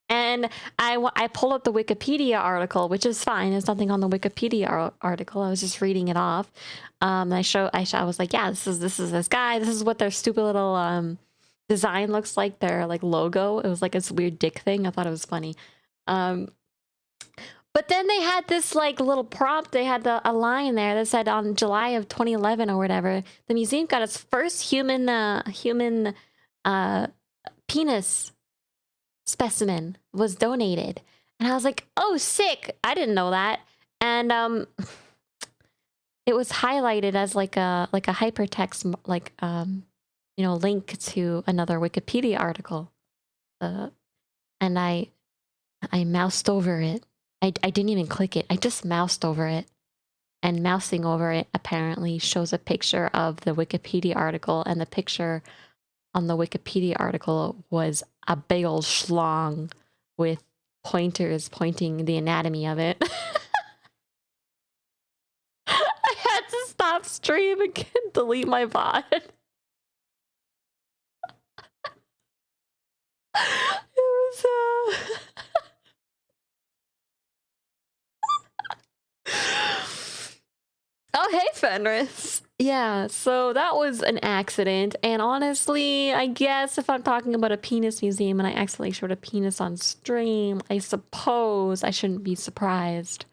And I pulled up the Wikipedia article, which is fine. There's nothing on the Wikipedia article. I was just reading it off. I was like, yeah, this is this guy. This is what their stupid little design looks like. Their like logo. It was like this weird dick thing. I thought it was funny. But then they had this like little prompt. They had a line there that said on July of 2011 or whatever, the museum got its first human penis specimen was donated. And I was like, oh, sick. I didn't know that. And it was highlighted as like a hypertext, like you know, link to another Wikipedia article. And I moused over it. I didn't even click it. I just moused over it. And mousing over it apparently shows a picture of the Wikipedia article, and the picture on the Wikipedia article was a big old schlong with pointers pointing the anatomy of it. I had to stop stream and delete my VOD. It was Oh, hey, Fenris. Yeah, so that was an accident. And honestly, I guess if I'm talking about a penis museum and I accidentally showed a penis on stream, I suppose I shouldn't be surprised.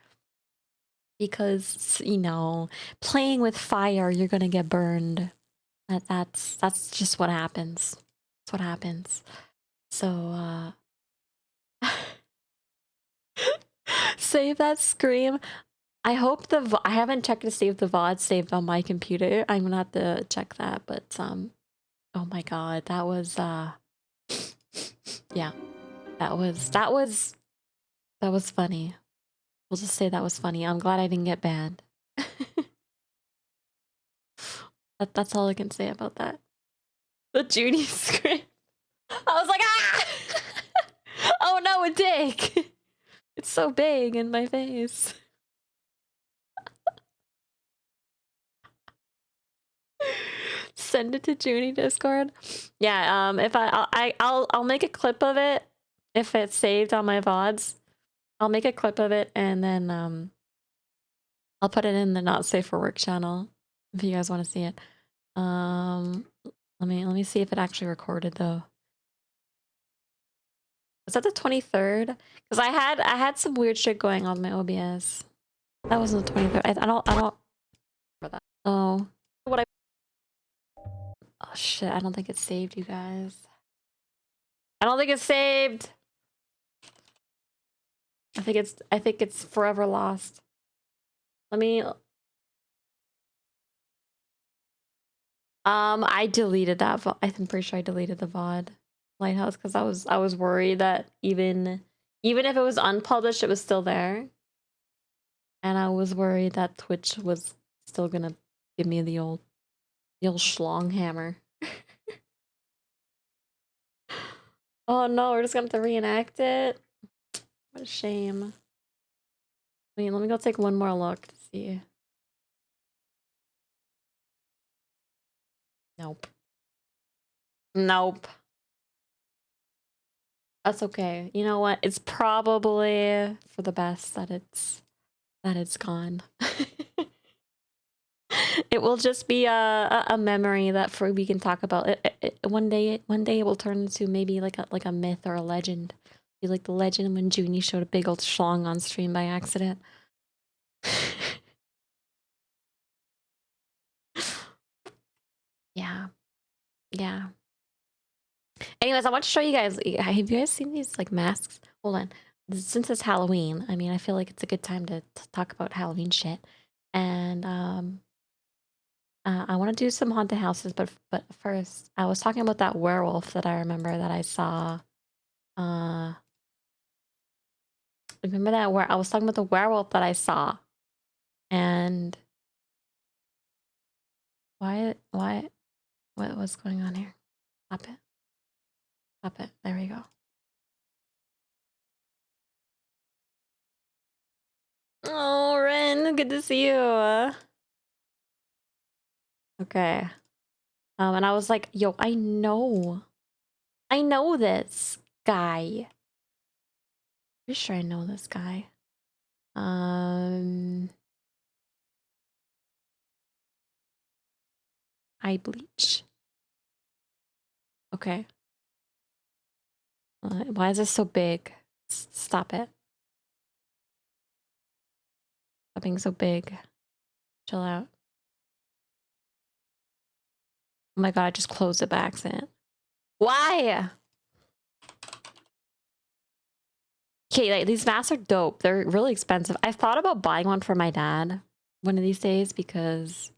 Because, you know, playing with fire, you're gonna get burned. That's just what happens. That's what happens. So, save that scream. I hope I haven't checked to see if the VOD saved on my computer. I'm gonna have to check that, but oh my god, that was yeah. That was funny. We'll just say that was funny. I'm glad I didn't get banned. That's all I can say about that. The Judy scream. I was like, ah! Oh no, a dick! It's so big in my face. Send it to Juni Discord. Yeah, if I'll make a clip of it if it's saved on my VODs. I'll make a clip of it and then I'll put it in the not safe for work channel if you guys want to see it. Let me see if it actually recorded though. Was that the 23rd? Because I had some weird shit going on my OBS. That wasn't the 23rd. I don't for that. Oh. What I Oh shit, I don't think it's saved, you guys. I don't think it's saved. I think it's forever lost. Let me I deleted that I'm pretty sure I deleted the VOD Lighthouse because I was worried that even if it was unpublished, it was still there. And I was worried that Twitch was still gonna give me the old schlong hammer. Oh no, we're just gonna have to reenact it. What a shame. I mean, let me go take one more look to see. Nope. Nope. That's okay. You know what? It's probably for the best that it's gone. It will just be a memory that we can talk about. One day it will turn into maybe like a myth or a legend. Be like the legend when Juni showed a big old schlong on stream by accident. Yeah. Yeah. Anyways, I want to show you guys. Have you guys seen these like masks? Hold on. Since it's Halloween, I mean, I feel like it's a good time to talk about Halloween shit. And I want to do some haunted houses, but first, I was talking about that werewolf that I remember that I saw. Remember that where I was talking about the werewolf that I saw, and what's going on here? Stop it! Stop it! There we go. Oh, Ren, good to see you. Okay. And I was like, yo, I know this guy. Pretty sure I know this guy. Eye bleach. Okay. Why is this so big? Stop it. Stop being so big. Chill out. Oh my god, I just closed it by accident. Why? Okay, like these masks are dope. They're really expensive. I thought about buying one for my dad one of these days because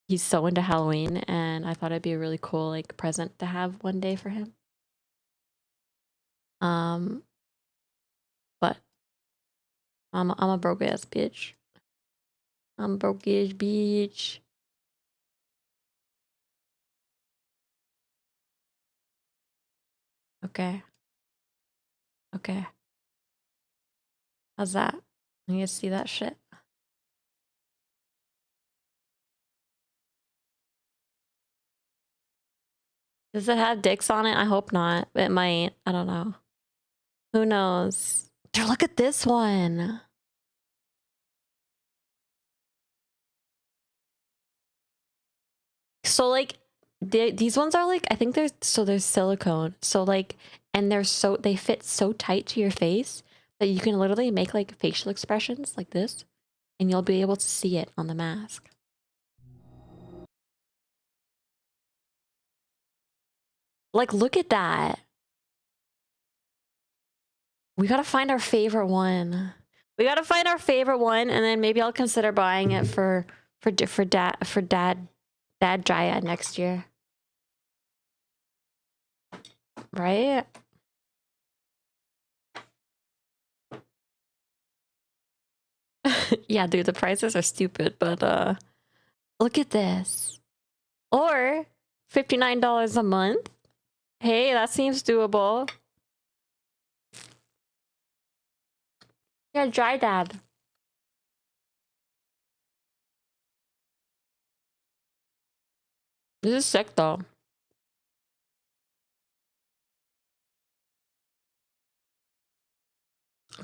he's so into Halloween, and I thought it'd be a really cool like present to have one day for him. But I'm a broke ass bitch. I'm a broke ass bitch. Okay. Okay. How's that? You guys see that shit? Does it have dicks on it? I hope not. It might. I don't know. Who knows? Dude, look at this one. So like these ones are like, I think there's silicone. So like, and they fit so tight to your face that you can literally make like facial expressions like this and you'll be able to see it on the mask. Like, look at that. We gotta find our favorite one. We gotta find our favorite one, and then maybe I'll consider buying it for dad dryad next year. Right? Yeah, dude, the prices are stupid, but look at this. Or $59 a month. Hey, that seems doable. Yeah, dry dad. This is sick though.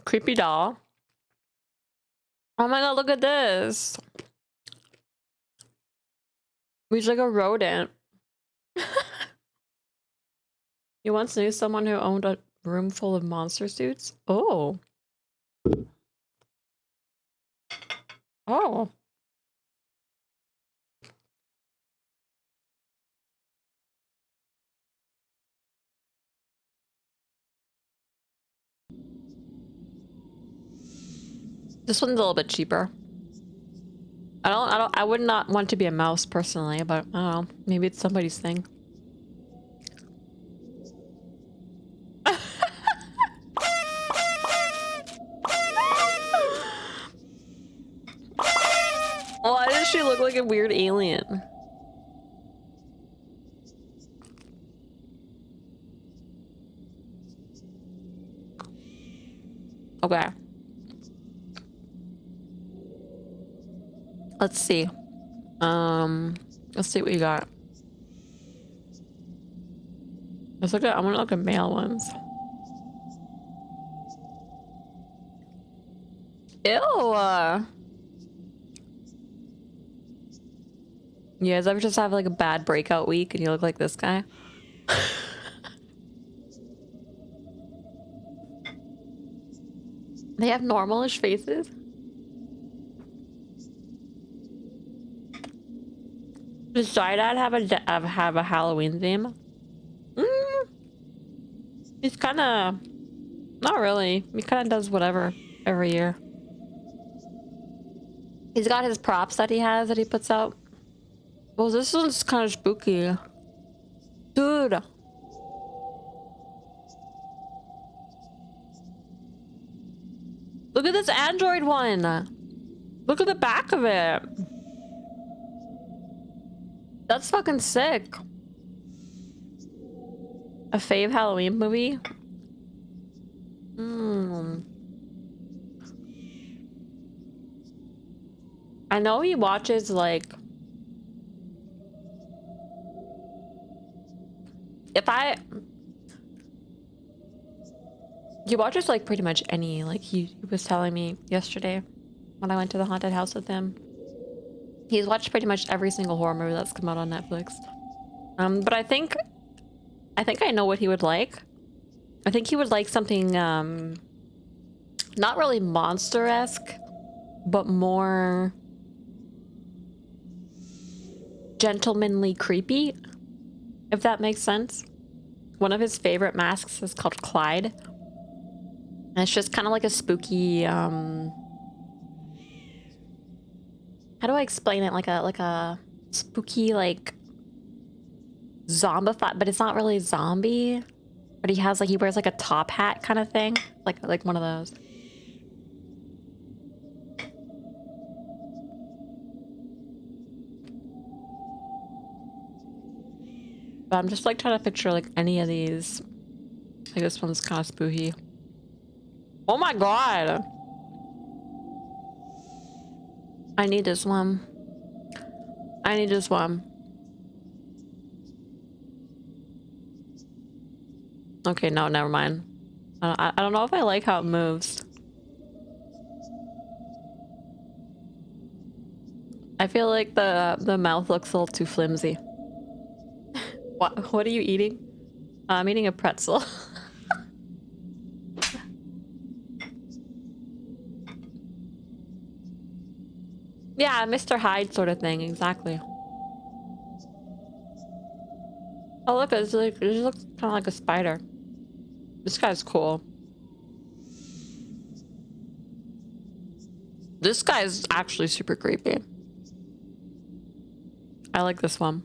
Creepy doll. Oh my god, look at this. He's like a rodent. You once knew someone who owned a room full of monster suits? Oh. Oh. This one's a little bit cheaper. I would not want to be a mouse personally, but I don't know. Maybe it's somebody's thing. Why does she look like a weird alien? Okay. Let's see. Let's see what you got. I want to look at male ones. Ew. You guys ever just have like a bad breakout week and you look like this guy? They have normalish faces. Does Dad have a Halloween theme? He's kind of not really. He kind of does whatever every year. He's got his props that he has that he puts out. Well, this one's kind of spooky, dude. Look at this Android one. Look at the back of it. That's fucking sick. A fave Halloween movie? I know he watches like... He watches like pretty much any, like he was telling me yesterday when I went to the haunted house with him. He's watched pretty much every single horror movie that's come out on Netflix. But I think I know what he would like. I think he would like something, not really monster-esque, but more gentlemanly creepy, if that makes sense. One of his favorite masks is called Clyde. And it's just kind of like a spooky, how do I explain it? Like a spooky, like zombified, but it's not really zombie. But he has like, he wears like a top hat kind of thing. Like one of those. But I'm just like trying to picture like any of these. Like this one's kind of spooky. Oh my god! I need this one. I need this one. Okay, no, never mind. I don't know if I like how it moves. I feel like the mouth looks a little too flimsy. What are you eating? I'm eating a pretzel. Yeah, Mr. Hyde sort of thing, exactly. Oh look, it looks kind of like a spider. This guy's cool. This guy's actually super creepy. I like this one.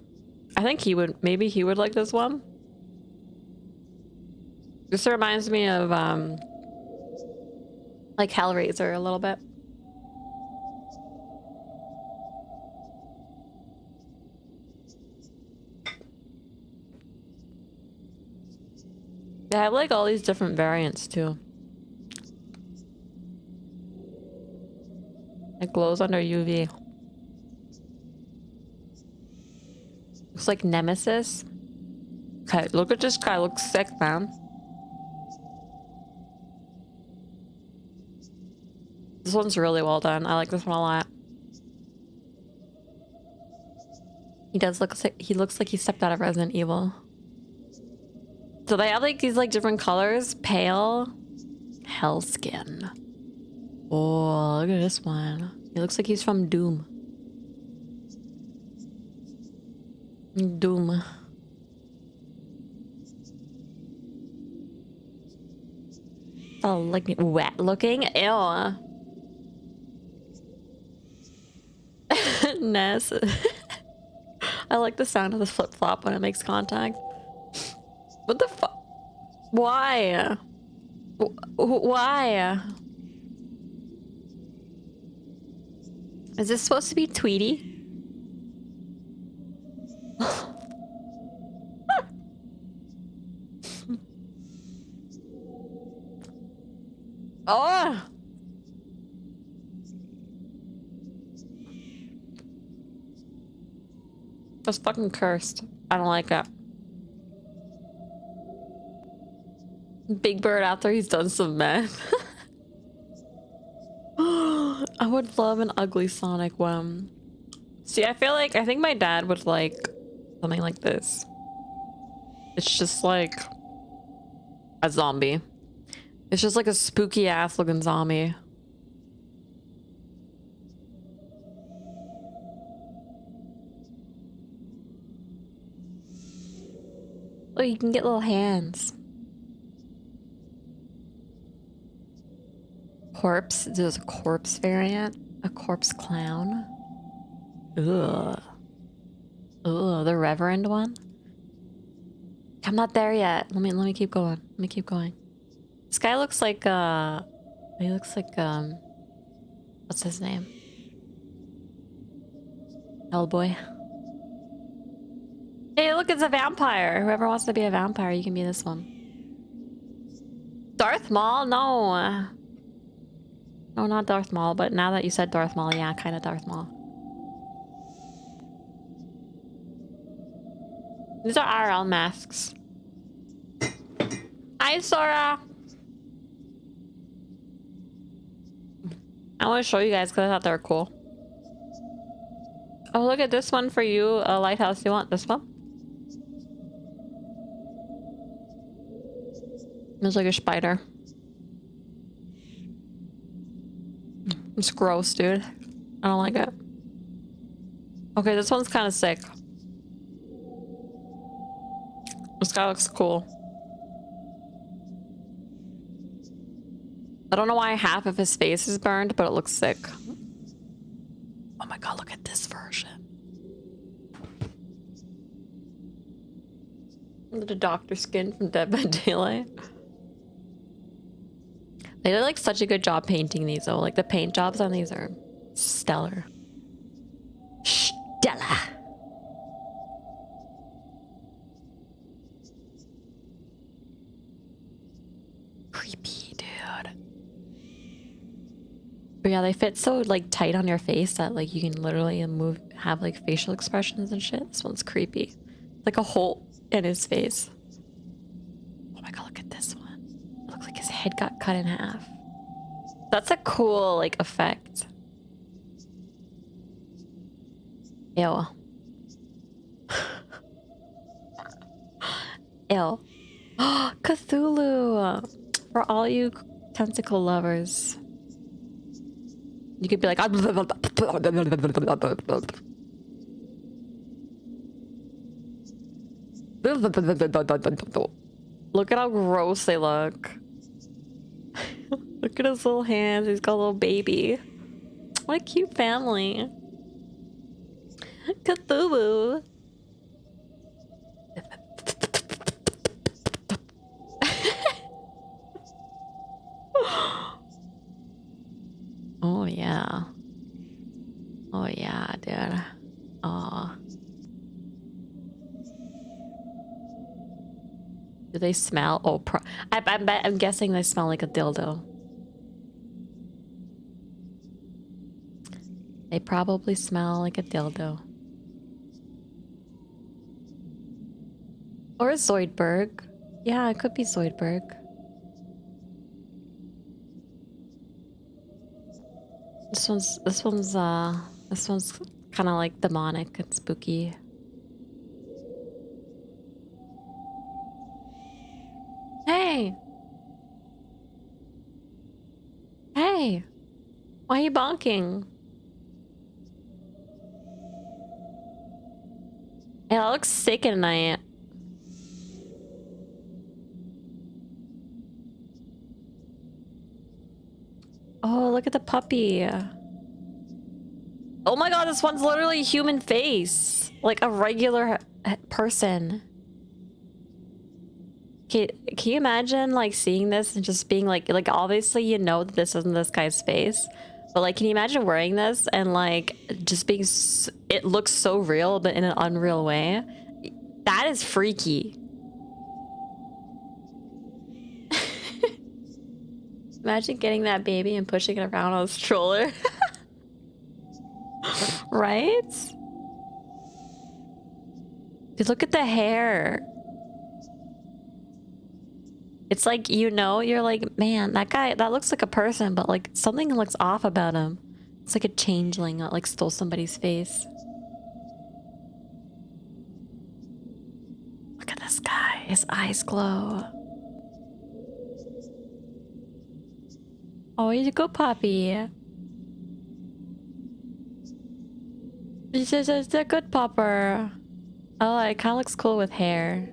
I think maybe he would like this one. This reminds me of like Hellraiser a little bit. They have like all these different variants too. It glows under UV. Looks like Nemesis. Okay, look at this guy. Looks sick, man. This one's really well done. I like this one a lot. He looks like he stepped out of Resident Evil. So they have like these like different colors. Pale. Hellskin. Oh, look at this one. He looks like he's from Doom. Doom. Oh, like wet looking. Ew. Ness. I like the sound of the flip flop when it makes contact. What the fuck? Why? Why? Is this supposed to be Tweety? Oh! That's fucking cursed. I don't like it. Big Bird after he's done some meth. I would love an ugly Sonic one. See, I think my dad would like something like this. It's just like a zombie. It's just like a spooky ass looking zombie. Oh, you can get little hands. Corpse. There's a corpse variant. A corpse clown. Ugh. Ugh, the reverend one. I'm not there yet. Let me keep going. Let me keep going. This guy looks like he looks like what's his name? Hellboy. Hey, look, it's a vampire. Whoever wants to be a vampire, you can be this one. Darth Maul? No. No, not Darth Maul, but now that you said Darth Maul, yeah, kind of Darth Maul. These are IRL masks. Hi, Sora. I want to show you guys because I thought they were cool. Oh, look at this one for you, a lighthouse. You want this one? It's like a spider. It's gross, dude. I don't like it. Okay, this one's kind of sick. This guy looks cool. I don't know why half of his face is burned, but it looks sick. Oh my god, look at this version. The doctor skin from Dead by Daylight. They did like such a good job painting these though. Like the paint jobs on these are stellar. Stella. Creepy, dude. But yeah, they fit so like tight on your face that like you can literally have like facial expressions and shit. This one's creepy. Like a hole in his face. Oh my god, look at this one. It looks like his head got cut in half. That's a cool like effect. Ew. Ew. Cthulhu! For all you tentacle lovers. You could be like... Look at how gross they look. Look at his little hands. He's got a little baby. What a cute family. Cthulhu. Oh yeah. Oh yeah, dude. Oh. Do they smell? Oh, I'm guessing they smell like a dildo. They probably smell like a dildo. Or a Zoidberg. Yeah, it could be Zoidberg. This one's kind of like demonic and spooky. Hey! Hey! Why are you bonking? Hey, that looks sick at night. Oh, look at the puppy. Oh my god, this one's literally a human face. Like a regular person. Can you imagine like seeing this and just being like obviously you know that this isn't this guy's face, but like can you imagine wearing this and like just being it looks so real but in an unreal way? That is freaky. Imagine getting that baby and pushing it around on a stroller. Right? Dude, look at the hair. It's like, you know, you're like, man, that guy, that looks like a person, but like something looks off about him. It's like a changeling that like stole somebody's face. His eyes glow. Oh, he's a good puppy. He's just a good pupper. Oh, it kind of looks cool with hair.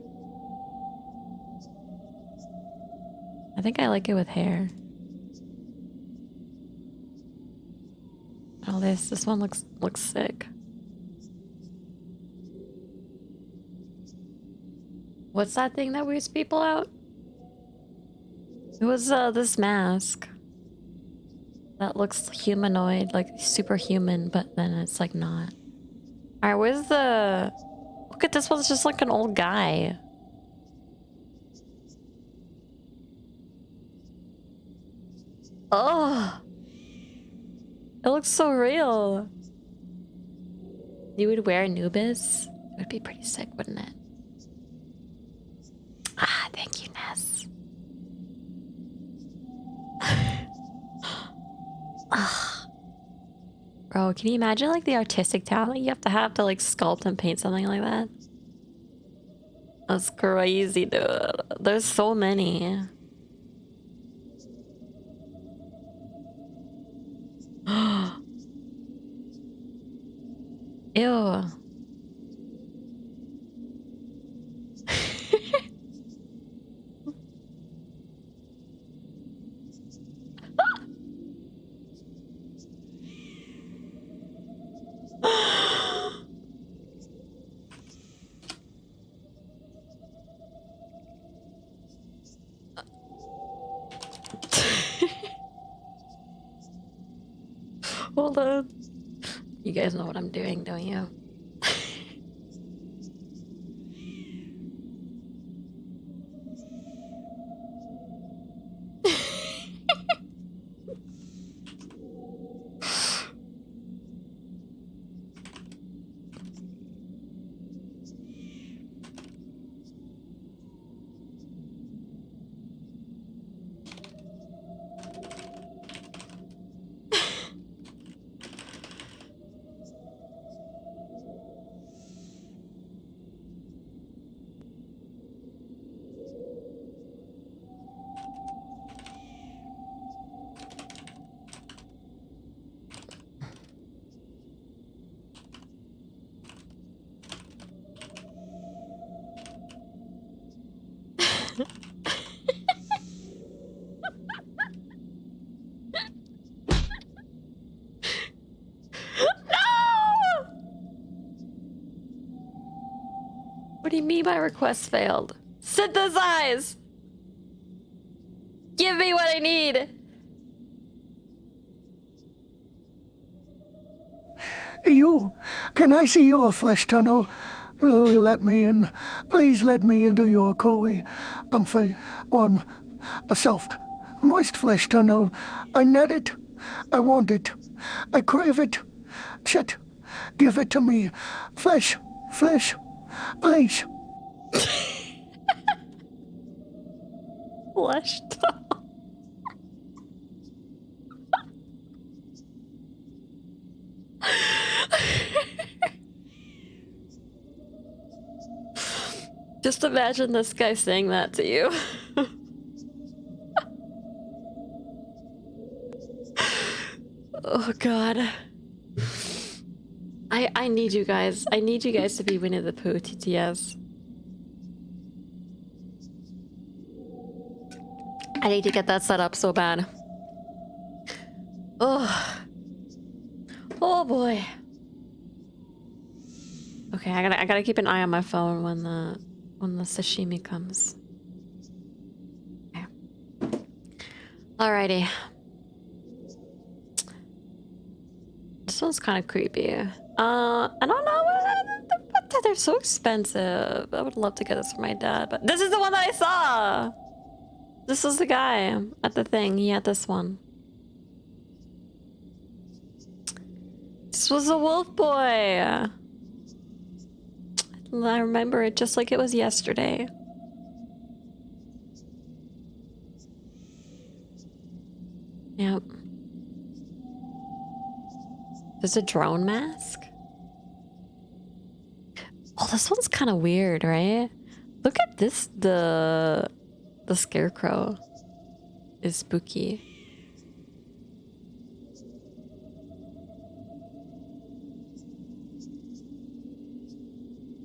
I think I like it with hair. Oh, this one looks sick. What's that thing that weirds people out? It was this mask that looks humanoid, like superhuman, but then it's like not. All right, where's the? Look at this one's just like an old guy. Oh, it looks so real. You would wear Anubis? It would be pretty sick, wouldn't it? Ah, thank you, Ness. Bro, can you imagine like the artistic talent you have to like sculpt and paint something like that? That's crazy, dude. There's so many. Ew. Hold on. You guys know what I'm doing, don't you? What do you mean my request failed? Synthesize! Give me what I need! You, can I see your flesh tunnel? Will you let me in? Please let me into your cozy, comfy, warm, a soft, moist flesh tunnel. I need it. I want it. I crave it. Shit, give it to me. Flesh, please. Flesh tunnel. Just imagine this guy saying that to you. Oh god. I need you guys. I need you guys to be Winnie the Pooh TTS. I need to get that set up so bad. Oh. Oh boy. Okay, I gotta keep an eye on my phone when the sashimi comes. Okay. Alrighty. This one's kind of creepy. I don't know. They're so expensive. I would love to get this for my dad, but this is the one that I saw. This is the guy at the thing. He had this one. This was a wolf boy. I remember it just like it was yesterday. Yep. There's a drone mask. Oh, this one's kind of weird, right? Look at this. The scarecrow is spooky.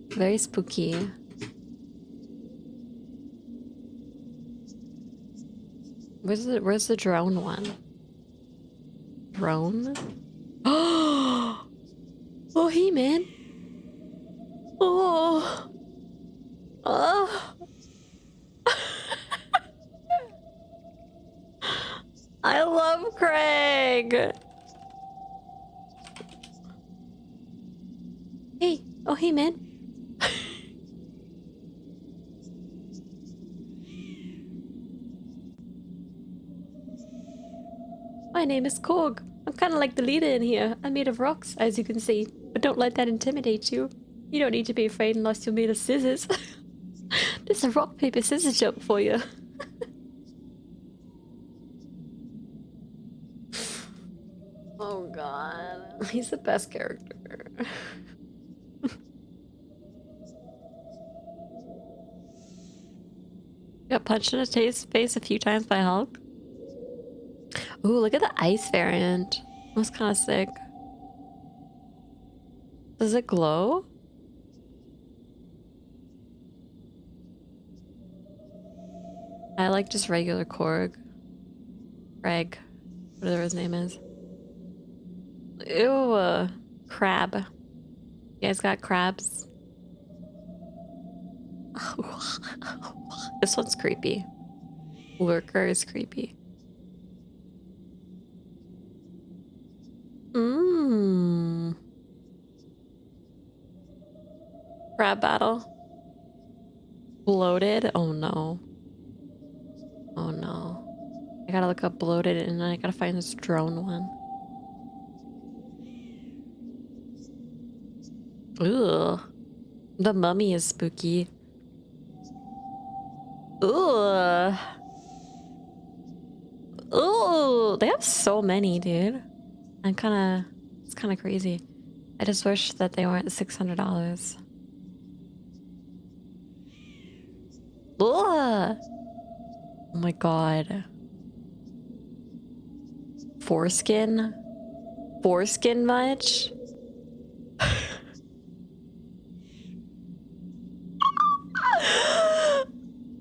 Very spooky. Where's the drone one? Drone? Oh, hey man. Oh. Oh. I love Craig. Hey. Oh, hey man. My name is Korg. I'm kind of like the leader in here. I'm made of rocks, as you can see. But don't let that intimidate you. You don't need to be afraid unless you're made of scissors. There's a rock, paper, scissors jump for you. Oh god. He's the best character. Got punched in the face a few times by Hulk. Ooh, look at the ice variant. That's kind of sick. Does it glow? I like just regular Korg. Greg. Whatever his name is. Ew. Crab. You guys got crabs? This one's creepy. Lurker is creepy. Mmm. Crab battle. Bloated? Oh no. Oh no. I gotta look up bloated and then I gotta find this drone one. Ugh. The mummy is spooky. Ugh. Ooh, they have so many, dude. It's kind of crazy. I just wish that they weren't $600. Ugh. Oh my god. Foreskin? Foreskin much?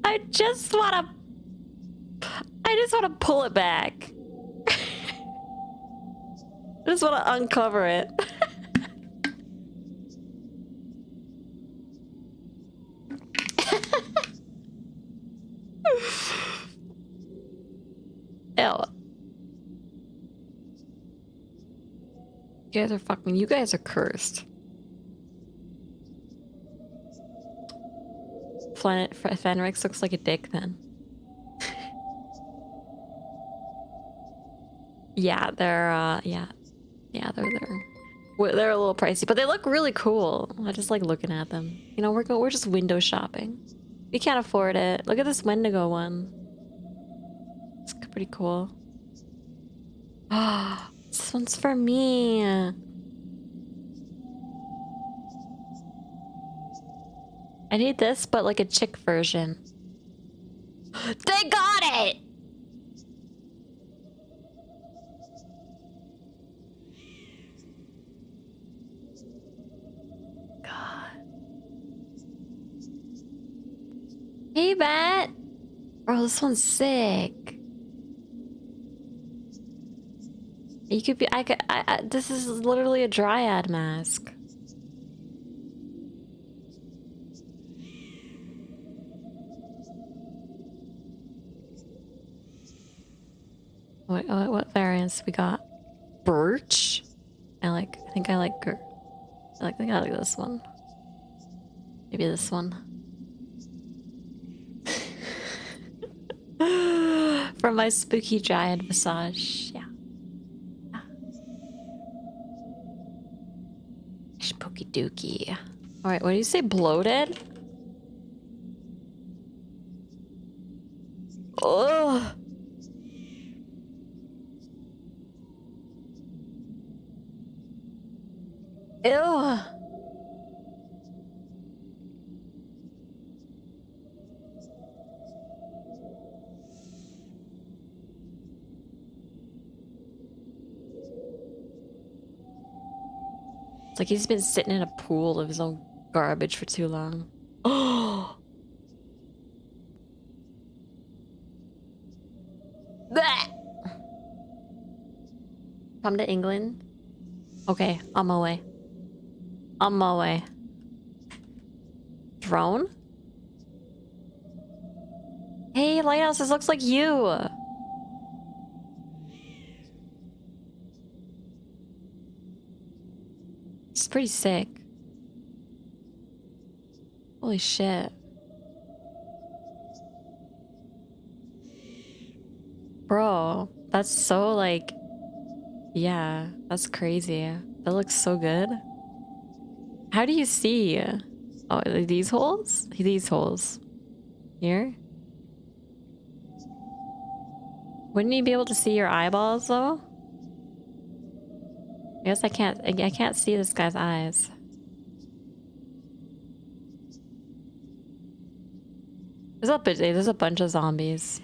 I just wanna pull it back. I just wanna uncover it. Ew. You guys are cursed. Fenrix looks like a dick then. Yeah, they're they're a little pricey, but they look really cool. I just like looking at them. You know, we're just window shopping. We can't afford it. Look at this Wendigo one. It's pretty cool. Ah, this one's for me. I need this, but like a chick version. They got it! God. Hey, Matt! Bro, this one's sick. You could be, this is literally a dryad mask. What variants we got? Birch? I think I like this one. Maybe this one. From my spooky giant massage. Yeah. Spooky dookie. Alright, what do you say? Bloated? Ugh. Ew. It's like he's been sitting in a pool of his own garbage for too long. Oh! Come to England? Okay, on my way. On my way. Drone? Hey, Lighthouse, this looks like you! It's pretty sick. Holy shit. Bro, that's so like... Yeah, that's crazy. That looks so good. How do you see? Oh, these holes? These holes. Here? Wouldn't you be able to see your eyeballs though? I guess I can't see this guy's eyes. There's a bunch of zombies.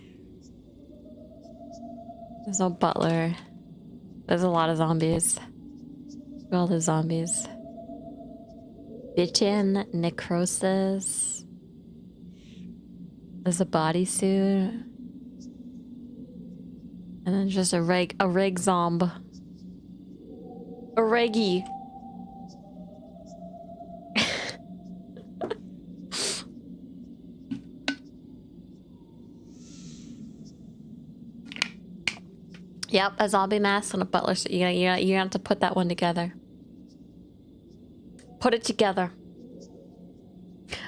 There's no butler. There's a lot of zombies. Look at all the zombies. Bitchin' necrosis. There's a bodysuit. And then just a reg zomb. A reggie. Yep, a zombie mask and a butler suit. You have to put that one together. Put it together.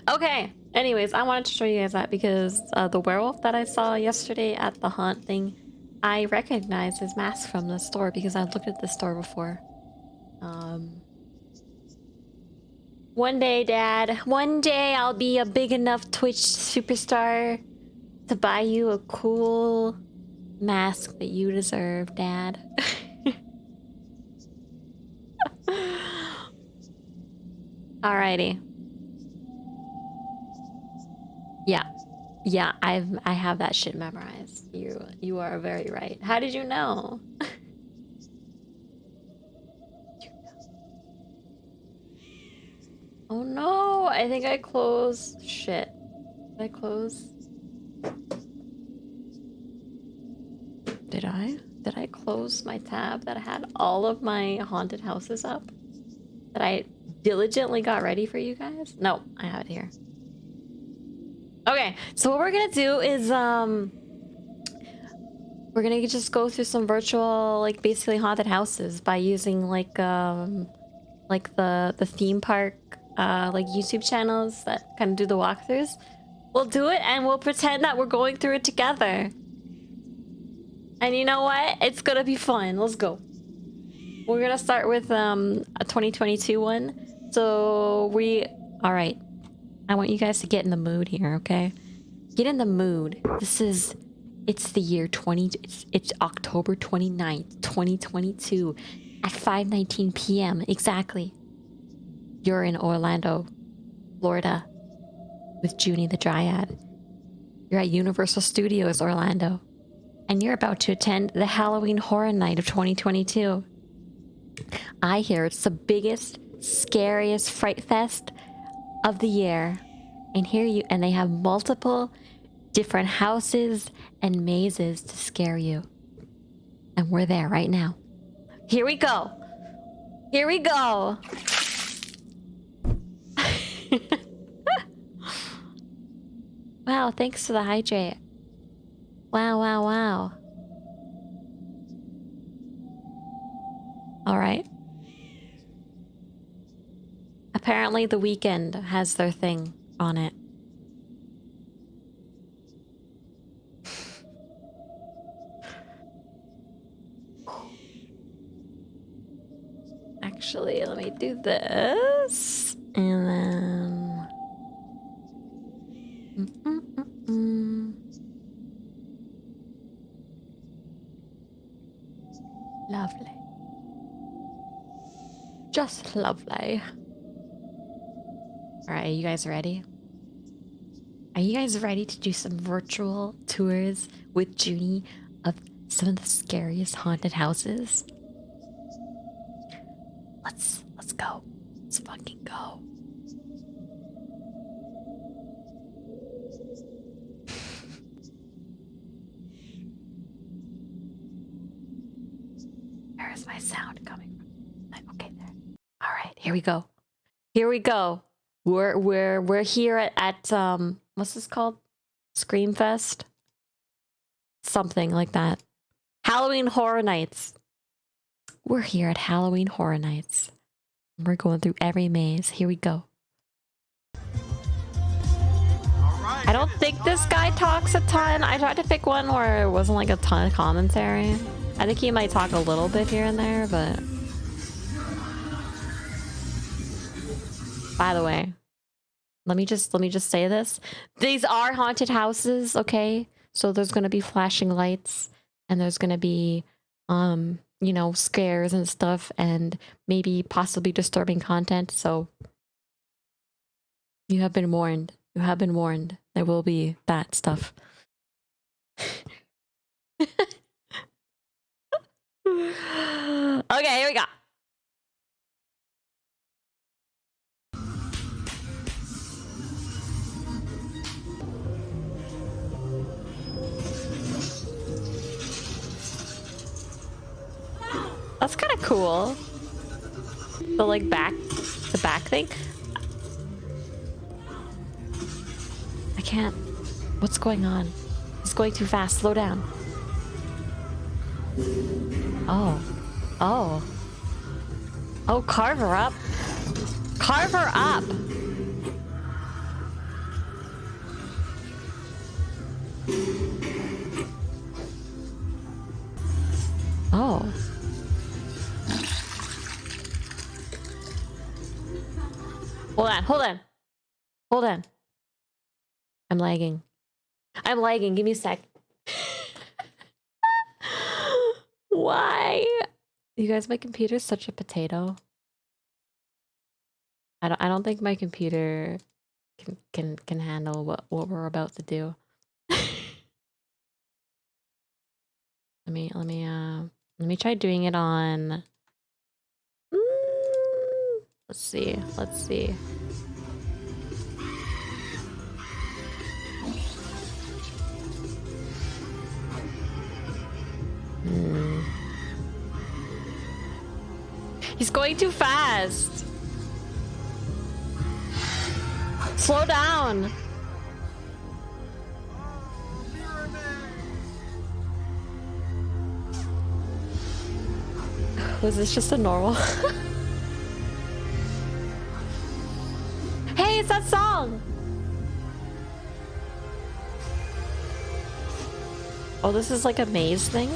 Okay. Anyways, I wanted to show you guys that because the werewolf that I saw yesterday at the haunt thing, I recognized his mask from the store because I looked at the store before. One day, Dad. One day I'll be a big enough Twitch superstar to buy you a cool mask that you deserve, Dad. Alrighty. Yeah, I have that shit memorized. You are very right. How did you know? Oh no, I think I closed shit. Did I close? Did I? Did I close my tab that had all of my haunted houses up? That I diligently got ready for you guys? No, I have it here. Okay, so what we're gonna do is we're gonna just go through some virtual, like, basically haunted houses by using like the theme park like YouTube channels that kind of do the walkthroughs. We'll do it and we'll pretend that we're going through it together. And you know what? It's gonna be fun. Let's go. We're gonna start with a 2022 one. So all right. I want you guys to get in the mood here, okay? Get in the mood. It's the year it's October 29th, 2022 at 5:19 p.m. exactly. You're in Orlando, Florida with Juni the Dryad. You're at Universal Studios Orlando. And you're about to attend the Halloween Horror Night of 2022. I hear it's the biggest, scariest fright fest of the year. And they have multiple different houses and mazes to scare you. And we're there right now. Here we go. Here we go. Wow, thanks for the hydrate. Wow, wow, wow. All right. Apparently The Weeknd has their thing on it. Actually, let me do this. And then... Lovely. Just lovely. Alright, are you guys ready? Are you guys ready to do some virtual tours with Juni of some of the scariest haunted houses? Let's go. Let's fucking go. Where is my sound coming from? Okay, there. All right, here we go. Here we go. We're here at what's this called? Screamfest? Something like that. Halloween Horror Nights. We're here at Halloween Horror Nights. We're going through every maze. Here we go. I don't think this guy talks a ton. I tried to pick one where it wasn't like a ton of commentary. I think he might talk a little bit here and there, but... By the way, let me just say this. These are haunted houses, okay? So there's gonna be flashing lights, and there's gonna be, you know, scares and stuff, and maybe possibly disturbing content. So you have been warned. You have been warned. There will be that stuff. Okay, here we go. That's kind of cool. The like the back thing. I can't. What's going on? It's going too fast. Slow down. Oh. Oh. Oh, carve her up. Carve her up. Oh. Hold on, hold on. Hold on. I'm lagging. I'm lagging. Give me a sec. Why? You guys, my computer's such a potato. I don't think my computer can handle what we're about to do. Let me try doing it on. Let's see. Let's see. He's going too fast. Slow down. Was this just a normal? Hey, it's that song. Oh, this is like a maze thing?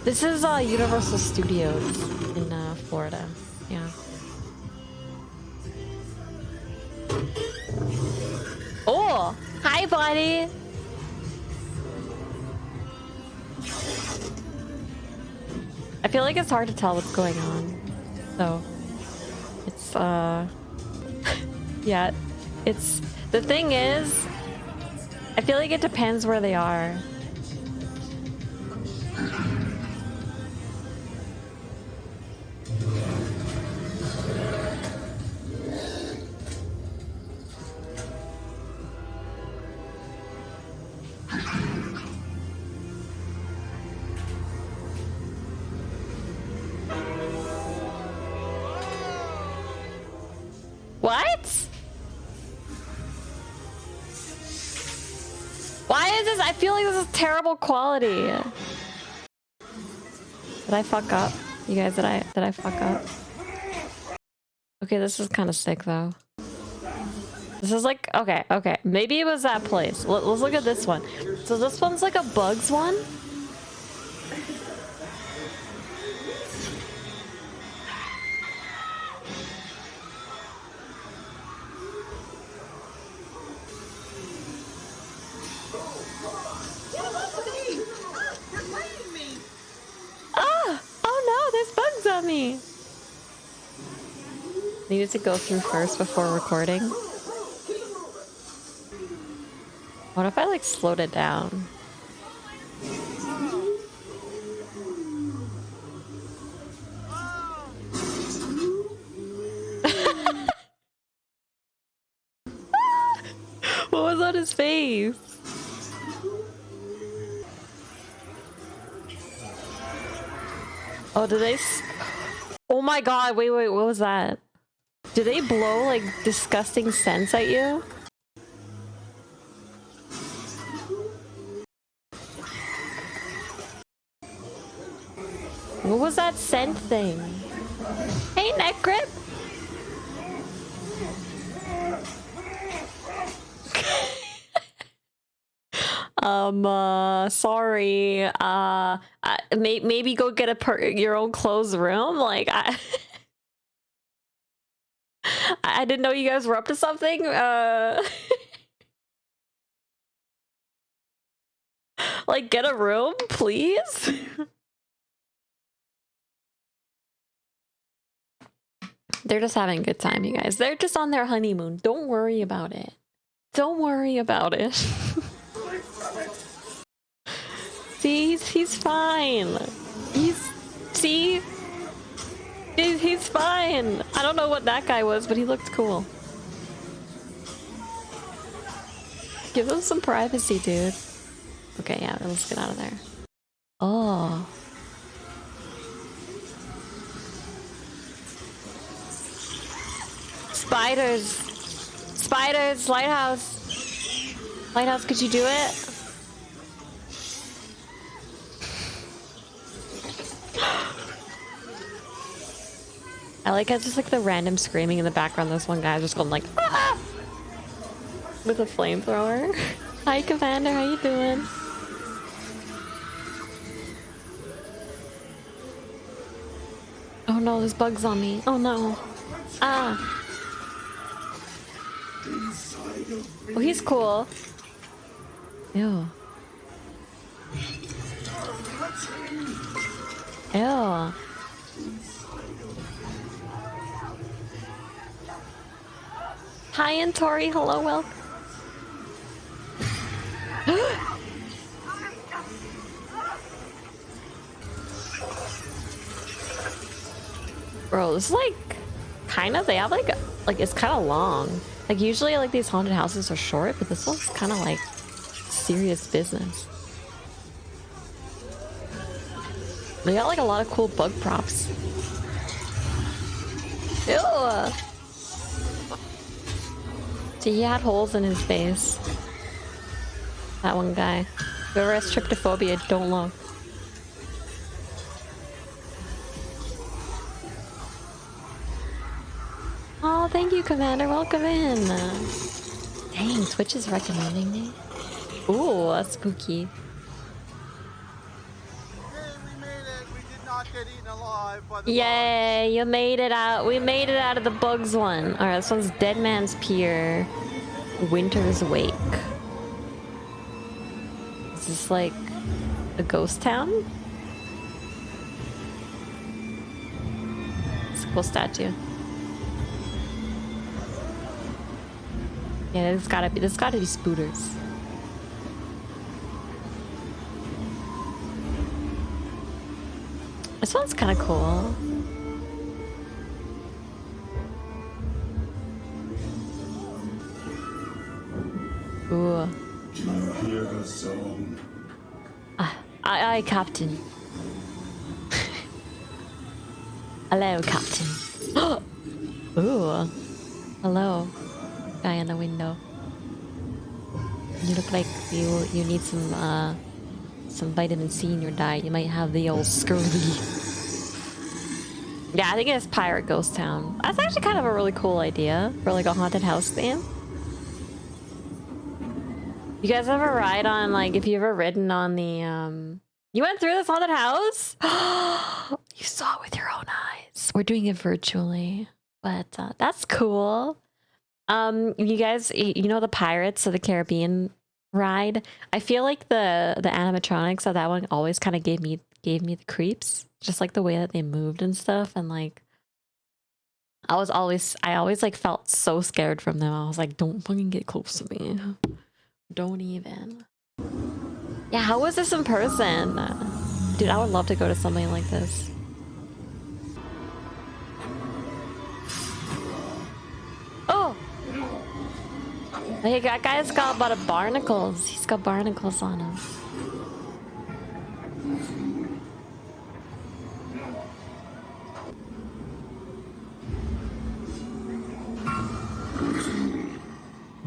This is Universal Studios in Florida. Yeah. Oh, hi, buddy. I feel like it's hard to tell what's going on. So, it's yeah, it's the thing is, I feel like it depends where they are. What? Why is this? I feel like this is terrible quality. Did I fuck up? You guys, did I fuck up? Okay, this is kind of sick though. This is like, okay. Maybe it was that place. Let's look at this one. So this one's like a bugs one. funny. Needed to go through first before recording. What if I like slowed it down? What was on his face? Oh, did they? Oh my god, wait, what was that? Did they blow like disgusting scents at you? What was that scent thing? Hey, neck grip! Sorry. Maybe go get your own clothes room. Like, I didn't know you guys were up to something. Like, get a room, please. They're just having a good time, you guys. They're just on their honeymoon. Don't worry about it. Don't worry about it. See, he's fine. See? He's fine. I don't know what that guy was, but he looked cool. Give him some privacy, dude. Okay, yeah, let's get out of there. Oh. Spiders. Spiders, lighthouse. Lighthouse, could you do it? I like how it's just like the random screaming in the background. There's one guy just going like, ah! With a flamethrower. Hi, Commander, how you doing? Oh no, there's bugs on me. Oh no. Ah. Oh, he's cool. Ew. Ew. Hi, and Tori. Hello, welcome. Bro, this is like kind of, they have like it's kind of long. Like usually like these haunted houses are short, but this one's kind of like serious business. They got like a lot of cool bug props. Ew. So he had holes in his face. That one guy. Whoever has tryptophobia, don't look. Oh, thank you, Commander. Welcome in. Dang, Twitch is recommending me. Ooh, that's spooky. Yay, you made it out. We made it out of the bugs one. Alright, this one's Dead Man's Pier. Winter's Wake. Is this like a ghost town? It's a cool statue. Yeah, there's gotta be spooters. This one's kind of cool. Ooh. Do you hear the song? Aye, Captain. Hello, Captain. Ooh. Hello, guy in the window. You look like you need some vitamin C in your diet. You might have the old scurvy. Yeah, I think it's Pirate Ghost Town. That's actually kind of a really cool idea for like a haunted house theme. You guys ever ride on, like, if you ever ridden on the, you went through this haunted house? You saw it with your own eyes. We're doing it virtually, but that's cool. You guys, you know the Pirates of the Caribbean ride? I feel like the animatronics of that one always kind of gave me gave me the creeps. Just like the way that they moved and stuff, and like I always like felt so scared from them. I was like, don't fucking get close to me. Don't even. Yeah, how was this in person? Dude, I would love to go to something like this. Oh! Hey, that guy's got a lot of barnacles. He's got barnacles on him.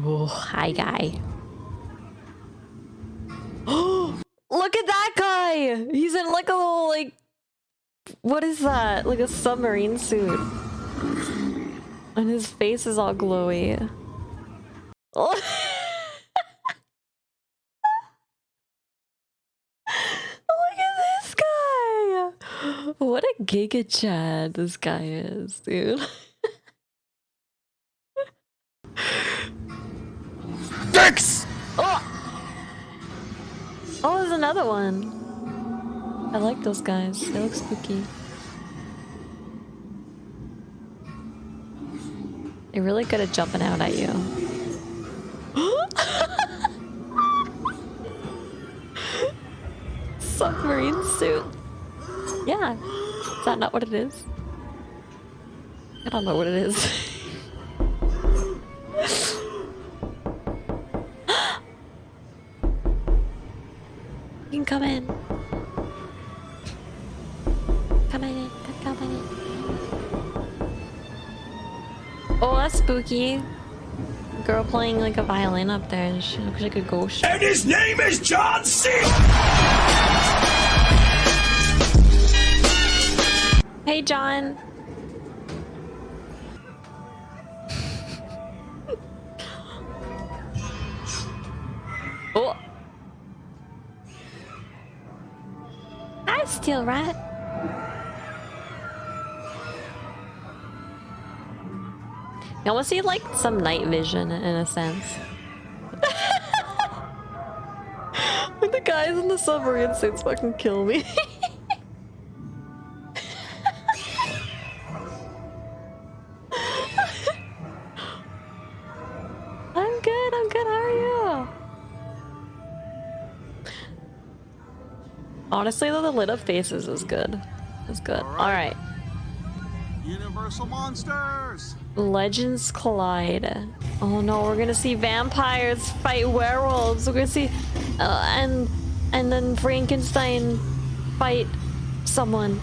Oh, hi, guy. Oh, look at that guy! He's in like a little, like... What is that? Like a submarine suit. And his face is all glowy. Oh. Look at this guy! What a giga chad this guy is, dude. Thanks! Oh! Oh, there's another one. I like those guys. They look spooky. They're really good at jumping out at you. Submarine suit. Yeah. Is that not what it is? I don't know what it is. You can come in. Come in. Come in. Oh, that's spooky. Girl playing like a violin up there. She looks like a ghost. And his name is John C. Hey, John. Oh. Hi, Steel Rat. You almost see like some night vision in a sense. Like the guys in the submarine suits fucking kill me. I'm good, how are you? Honestly though, the lit up faces is good. It's good. Alright. Universal monsters! Legends collide. Oh no, we're gonna see vampires fight werewolves. We're gonna see, and then Frankenstein fight someone.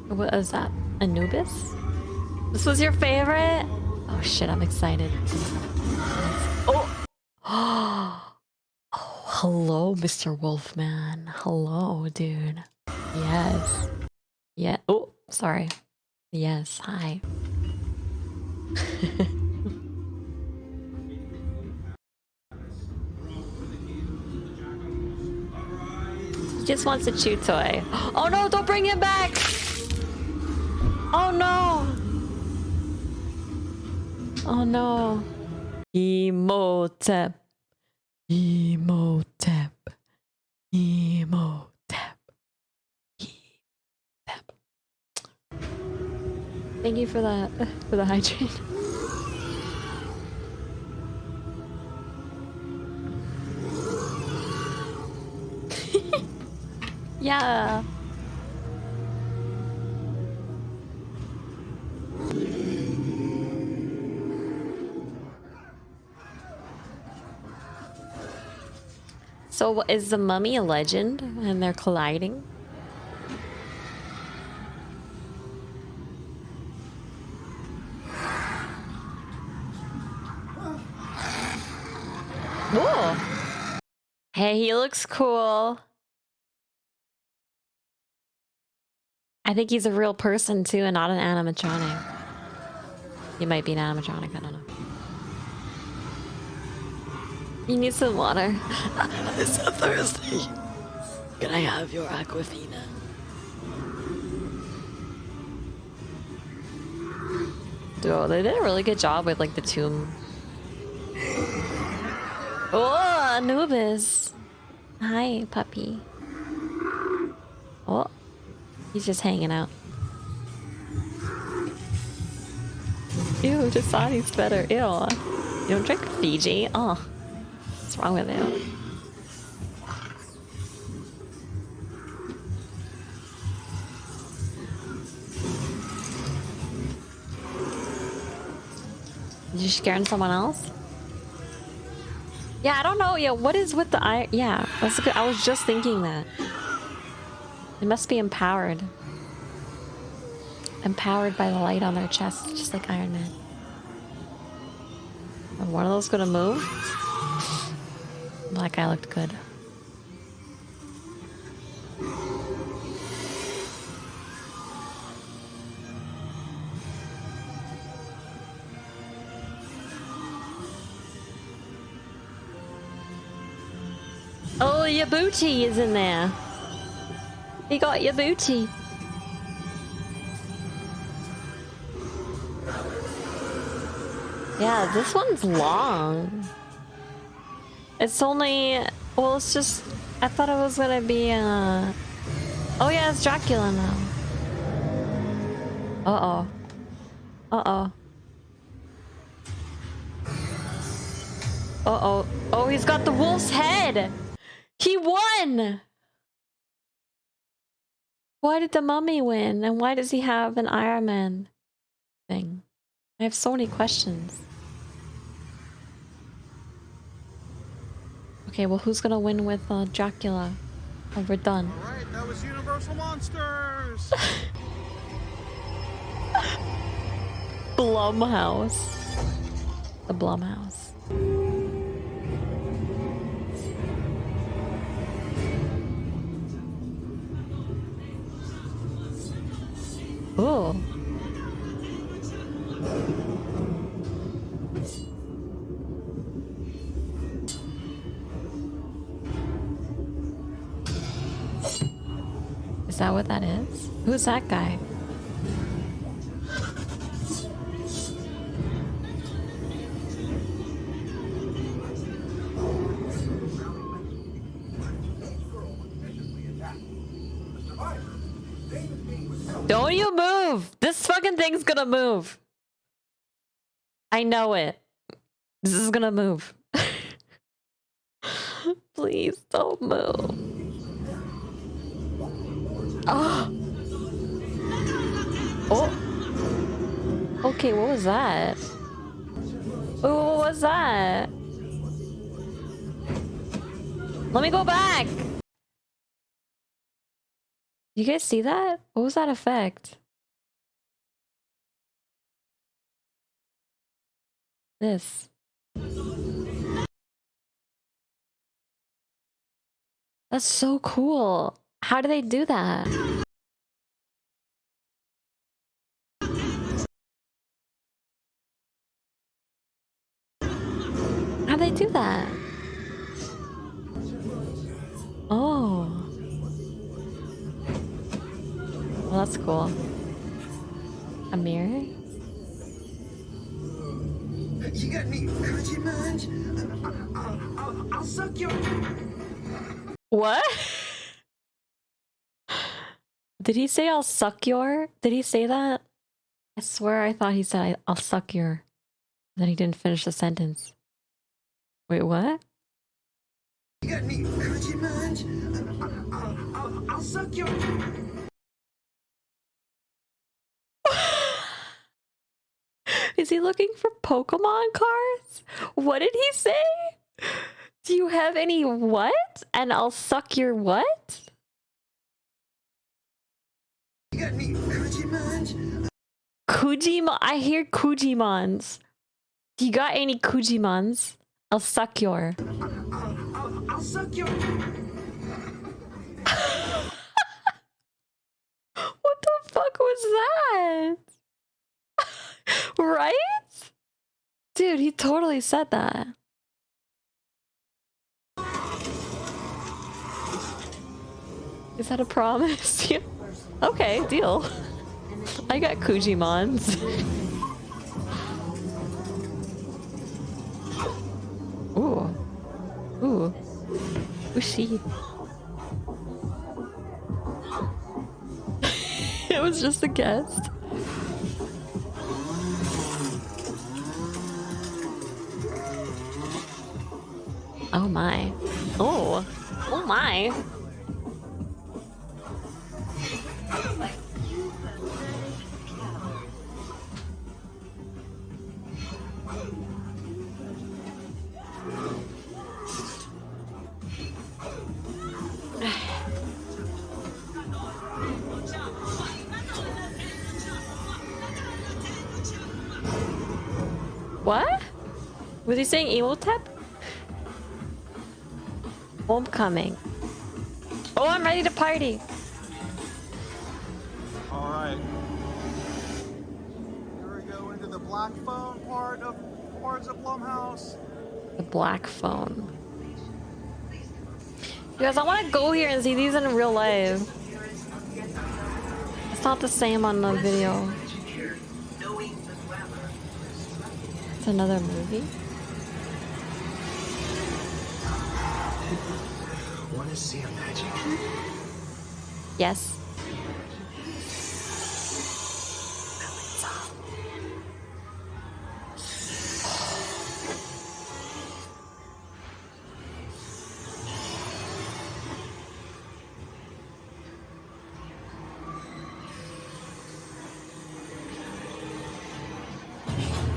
What is that? Anubis? This was your favorite? Oh shit, I'm excited. Oh! Oh, hello, Mr. Wolfman. Hello, dude. Yes. Yeah. Oh, sorry. Yes, hi. He just wants a chew toy. Oh no, don't bring him back! Oh no! Oh no. Emotep. Emotep. Emotep. Emotep. Thank you for that. For the hydrate. Yeah. So is the mummy a legend and they're colliding? Whoa. Hey, he looks cool. I think he's a real person too and not an animatronic. He might be an animatronic, I don't know. You need some water. I'm so thirsty. Can I have your Aquafina? Dude, they did a really good job with like the tomb Oh, Anubis. Hi, puppy. Oh, he's just hanging out. Ew, Jasani's better. Ew. You don't drink Fiji? Oh, what's wrong with you? Did you scaring someone else? Yeah, I don't know. Yeah, what is with the eye? Yeah, that's good. I was just thinking that. They must be empowered. Empowered by the light on their chest, just like Iron Man. Are one of those gonna move? Black guy looked good. Oh, your booty is in there. You got your booty. Yeah, this one's long. It's only... Well, it's just... I thought it was gonna be, Oh yeah, it's Dracula now. Uh-oh. Uh-oh. Uh-oh. Oh, he's got the wolf's head! He won! Why did the mummy win? And why does he have an Iron Man thing? I have so many questions. Okay, well, who's gonna win with Dracula? Oh, we're done. Alright, that was Universal Monsters! Blumhouse. The Blumhouse. Ooh. Is that what that is? Who's that guy? Don't you move! This fucking thing's gonna move. I know it. This is gonna move. Please don't move. Oh. Oh. Okay, what was that? Oh, what was that? Let me go back. You guys see that? What was that effect? This. That's so cool. How do they do that? How do they do that? Oh. Well, that's cool. A mirror? You got any coochie munch? I'll suck your... What? Did he say I'll suck your? Did he say that? I swear I thought he said I'll suck your. Then he didn't finish the sentence. Wait, what? You got any coochie munch? I'll suck your... Is he looking for Pokemon cards? What did he say? Do you have any what? And I'll suck your what? You got any coochie munch? Kujimon. I hear Kujimons. Do you got any Kujimons? I'll suck your. I'll suck your... What the fuck was that? Right? Dude, he totally said that. Is that a promise? Yeah. Okay, deal. I got Kujimons. Ooh. Ooh. Who's she? It was just a guest. Oh my. Oh. Oh my. What? Was he saying Emotep? Homecoming. Oh, I'm ready to party. All right. Here we go into the black phone parts of Blumhouse. The black phone. You guys, I want to go here and see these in real life. It's not the same on the video. It's another movie? Want to see a magic? Yes.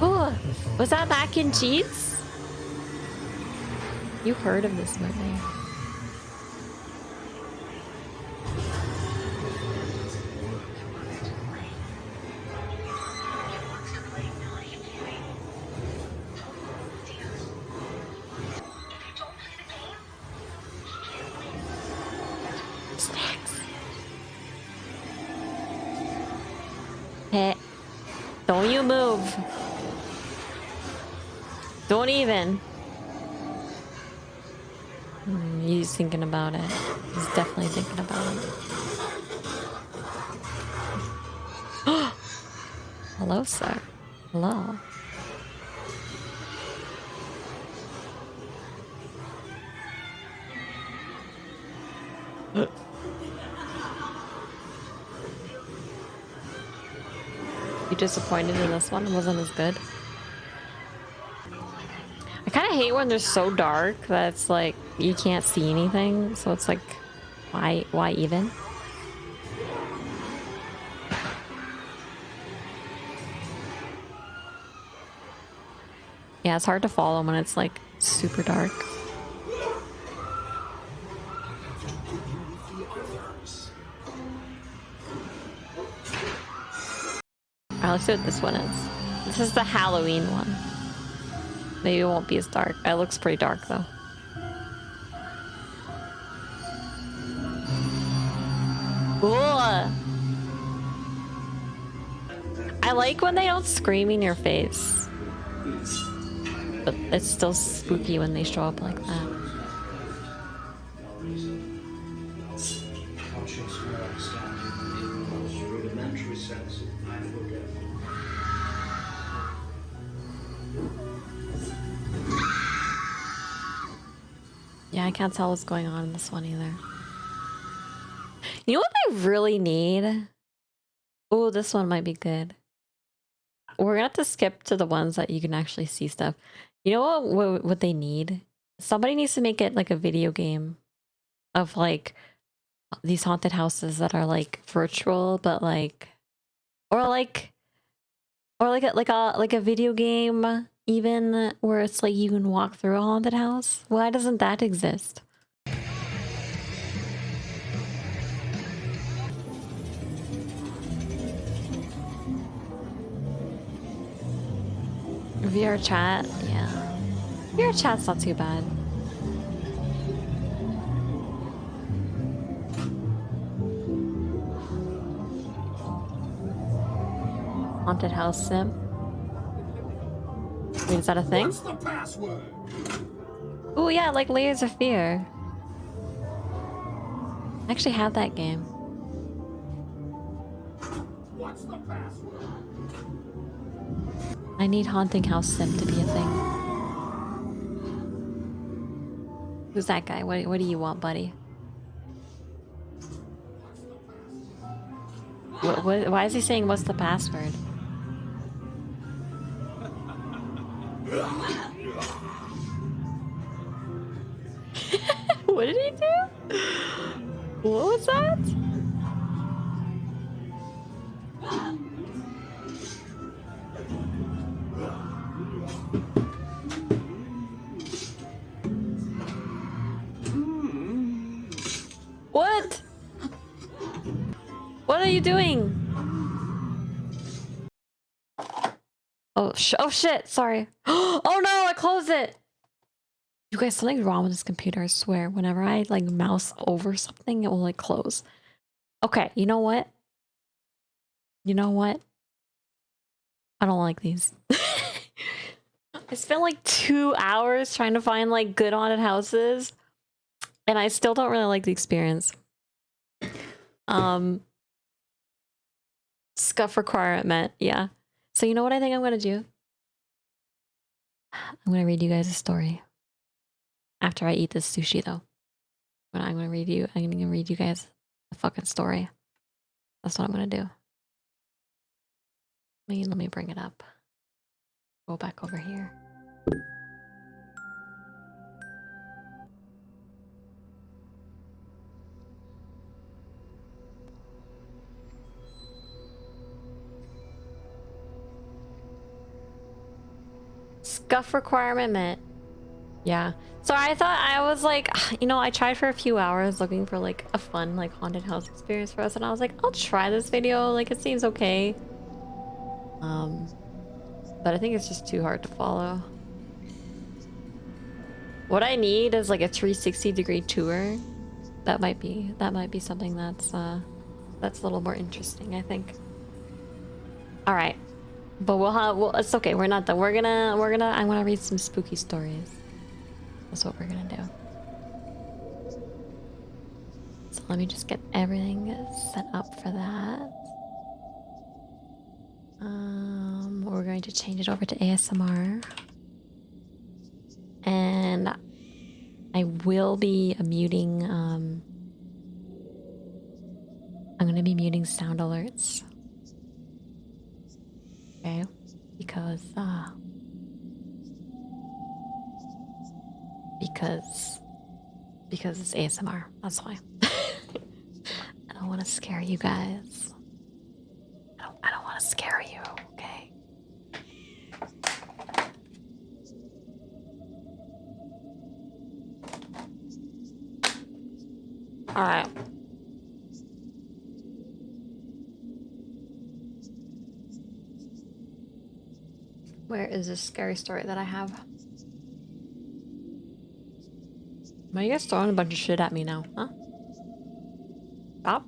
Ooh, was that mac and cheese? You heard of this movie? Snacks. Hey, don't you move. Don't even. He's thinking about it. He's definitely thinking about it. Hello, sir. Hello. You disappointed in this one? It wasn't as good? I kind of hate when they're so dark that it's like you can't see anything, so it's like why even? Yeah, it's hard to follow when it's like super dark. Alright, let's see what this one is. This is the Halloween one. Maybe it won't be as dark. It looks pretty dark though. Ooh. I like when they don't scream in your face. But it's still spooky when they show up like that. Yeah, I can't tell what's going on in this one either. You know what they really need? Oh, this one might be good. We're gonna have to skip to the ones that you can actually see stuff. You know what they need? Somebody needs to make it like a video game of like these haunted houses that are like virtual, but like, or like a video game even where it's like you can walk through a haunted house. Why doesn't that exist? VR chat, yeah. VR chat's not too bad. Haunted house sim. Wait, is that a thing? What's the password? Oh yeah, like Layers of Fear. I actually had that game. What's the password? I need Haunting House Sim to be a thing. Who's that guy? What do you want, buddy? Why is he saying what's the password? What did he do? What was that? What? What are you doing? Oh, oh shit, sorry. Oh no, I closed it! You guys, something's wrong with this computer, I swear. Whenever I like mouse over something, it will like close. Okay, you know what? You know what? I don't like these. I spent like 2 hours trying to find like good haunted houses, and I still don't really like the experience. Scuff requirement, yeah. So you know what I think I'm gonna do? I'm gonna read you guys a story. After I eat this sushi though. I'm gonna read you guys a fucking story. That's what I'm gonna do. Let me bring it up. Go back over here. Scuff requirement met. Yeah. So I thought I was like, you know, I tried for a few hours looking for like a fun like haunted house experience for us, and I was like, I'll try this video. Like it seems okay. But I think it's just too hard to follow. What I need is like a 360-degree tour. That might be something that's a little more interesting, I think. All right. But it's okay. We're not done. I'm gonna read some spooky stories. That's what we're gonna do. So let me just get everything set up for that. We're going to change it over to ASMR. And I will be muting, I'm gonna be muting sound alerts. Okay? Because it's ASMR. That's why. I don't want to scare you guys. I don't want to scare you, okay? All right. Where is this scary story that I have? Why are you guys throwing a bunch of shit at me now, huh? Stop.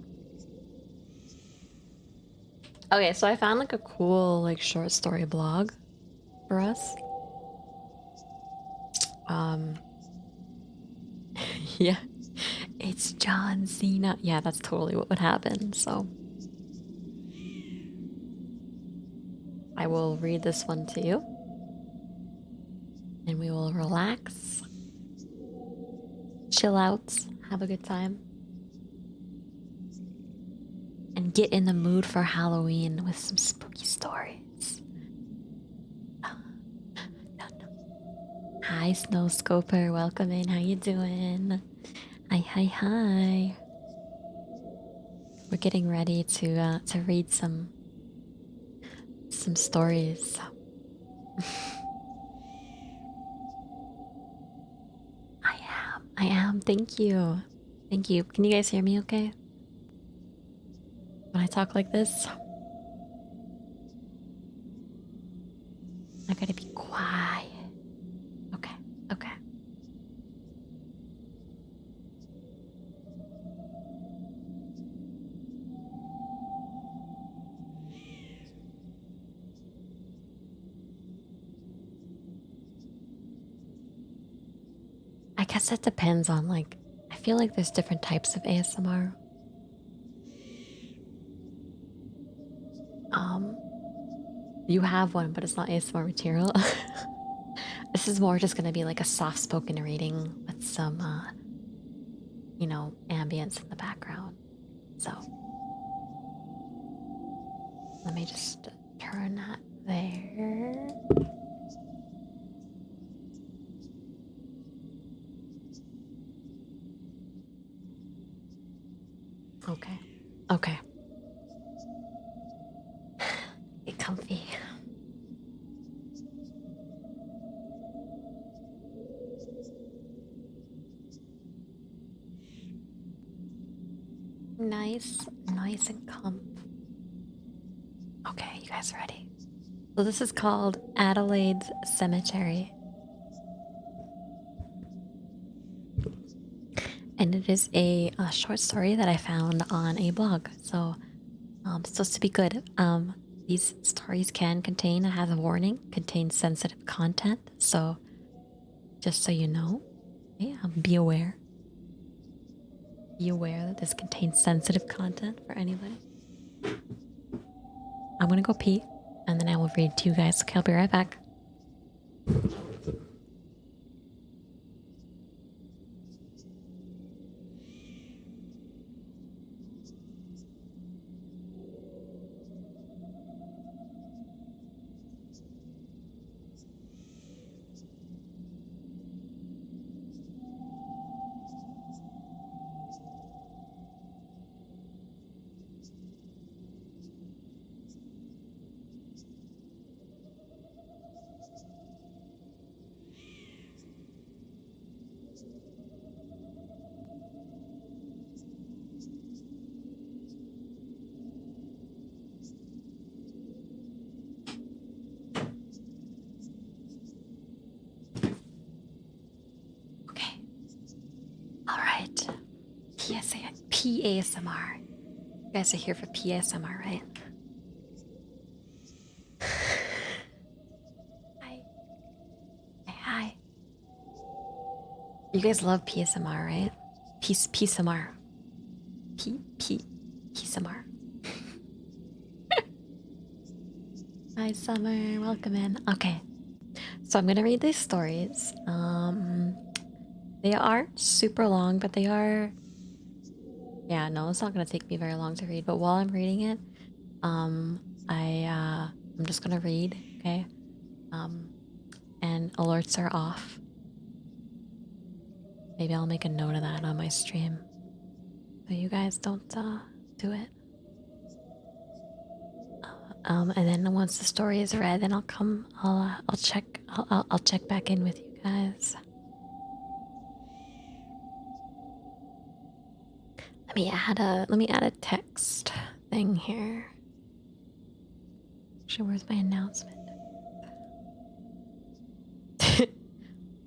Okay, so I found like a cool like short story blog for us. Yeah. It's John Cena. Yeah, that's totally what would happen, so I will read this one to you. And we will relax. Chill out. Have a good time. And get in the mood for Halloween with some spooky stories. Hi, Snowscoper. Welcome in. How you doing? Hi. We're getting ready to read some stories. I am. Thank you. Thank you. Can you guys hear me okay? When I talk like this? I gotta be quiet. Okay. I guess it depends on like, I feel like there's different types of ASMR. You have one, but it's not ASMR material. This is more just gonna be like a soft-spoken reading with with some, you know, ambience in the background. So let me just turn that there. Okay. Okay. Get comfy. Nice and comfy. Okay, you guys ready? So this is called Adelaide's Cemetery. And it is a short story that I found on a blog. So it's supposed to be good. These stories can contain, it has a warning, contains sensitive content. So just so you know, yeah, be aware. Be aware that this contains sensitive content for anybody. I'm gonna go pee and then I will read to you guys. Okay, I'll be right back. Okay. All right. PASMR. You guys are here for PASMR, right? Hi. Hi. You guys love PSMR, right? PSMR. PSMR. Hi, Summer. Welcome in. Okay. So I'm gonna read these stories. They aren't super long, but they are. Yeah, no, it's not gonna take me very long to read. But while I'm reading it, I'm just gonna read, okay? And alerts are off. Maybe I'll make a note of that on my stream, so you guys don't do it. And then once the story is read, then I'll check back in with you guys. Let me add a text thing here. Actually, where's my announcement?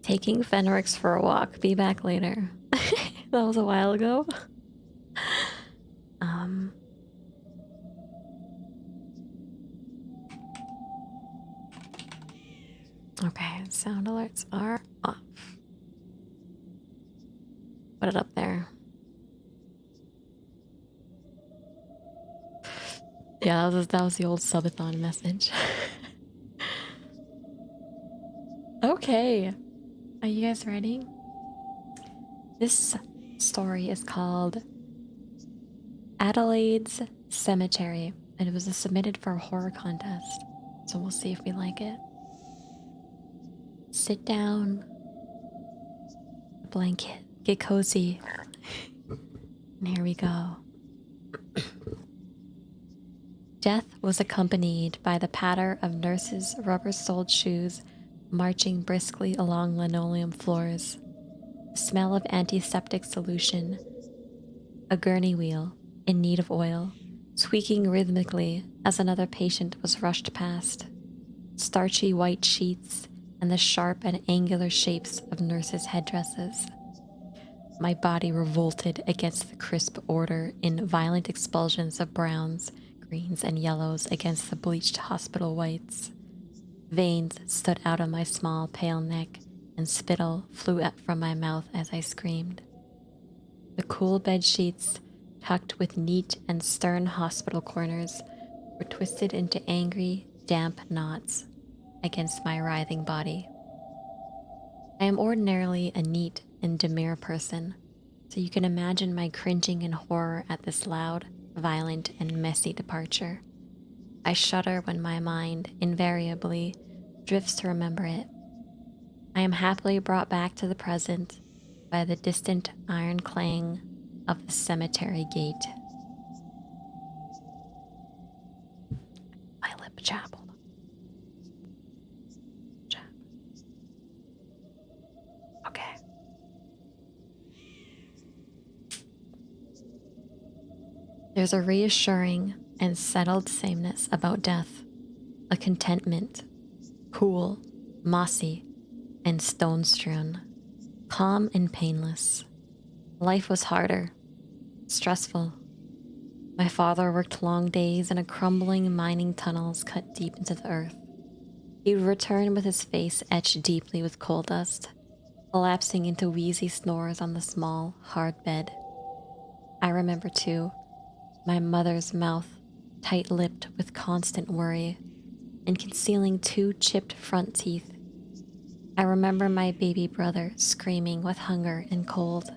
Taking Fenrix for a walk. Be back later. That was a while ago. Okay, sound alerts are off. Put it up there. Yeah, that was the old subathon message. Okay. Are you guys ready? This story is called Adelaide's Cemetery, and it was submitted for a horror contest. So we'll see if we like it. Sit down, a blanket, get cozy. And here we go. Death was accompanied by the patter of nurses' rubber-soled shoes marching briskly along linoleum floors, the smell of antiseptic solution, a gurney wheel in need of oil, squeaking rhythmically as another patient was rushed past, starchy white sheets, and the sharp and angular shapes of nurses' headdresses. My body revolted against the crisp order in violent expulsions of browns, greens, and yellows against the bleached hospital whites. Veins stood out on my small, pale neck, and spittle flew out from my mouth as I screamed. The cool bed sheets, tucked with neat and stern hospital corners, were twisted into angry, damp knots against my writhing body. I am ordinarily a neat, and demure person, so you can imagine my cringing in horror at this loud, violent, and messy departure. I shudder when my mind, invariably, drifts to remember it. I am happily brought back to the present by the distant iron clang of the cemetery gate. My lip chapel. Chap. Okay. There's a reassuring and settled sameness about death, a contentment, cool, mossy, and stone-strewn, calm and painless. Life was harder, stressful. My father worked long days in a crumbling mining tunnels cut deep into the earth. He would return with his face etched deeply with coal dust, collapsing into wheezy snores on the small, hard bed. I remember, too, my mother's mouth tight-lipped with constant worry and concealing 2 chipped front teeth. I remember my baby brother screaming with hunger and cold.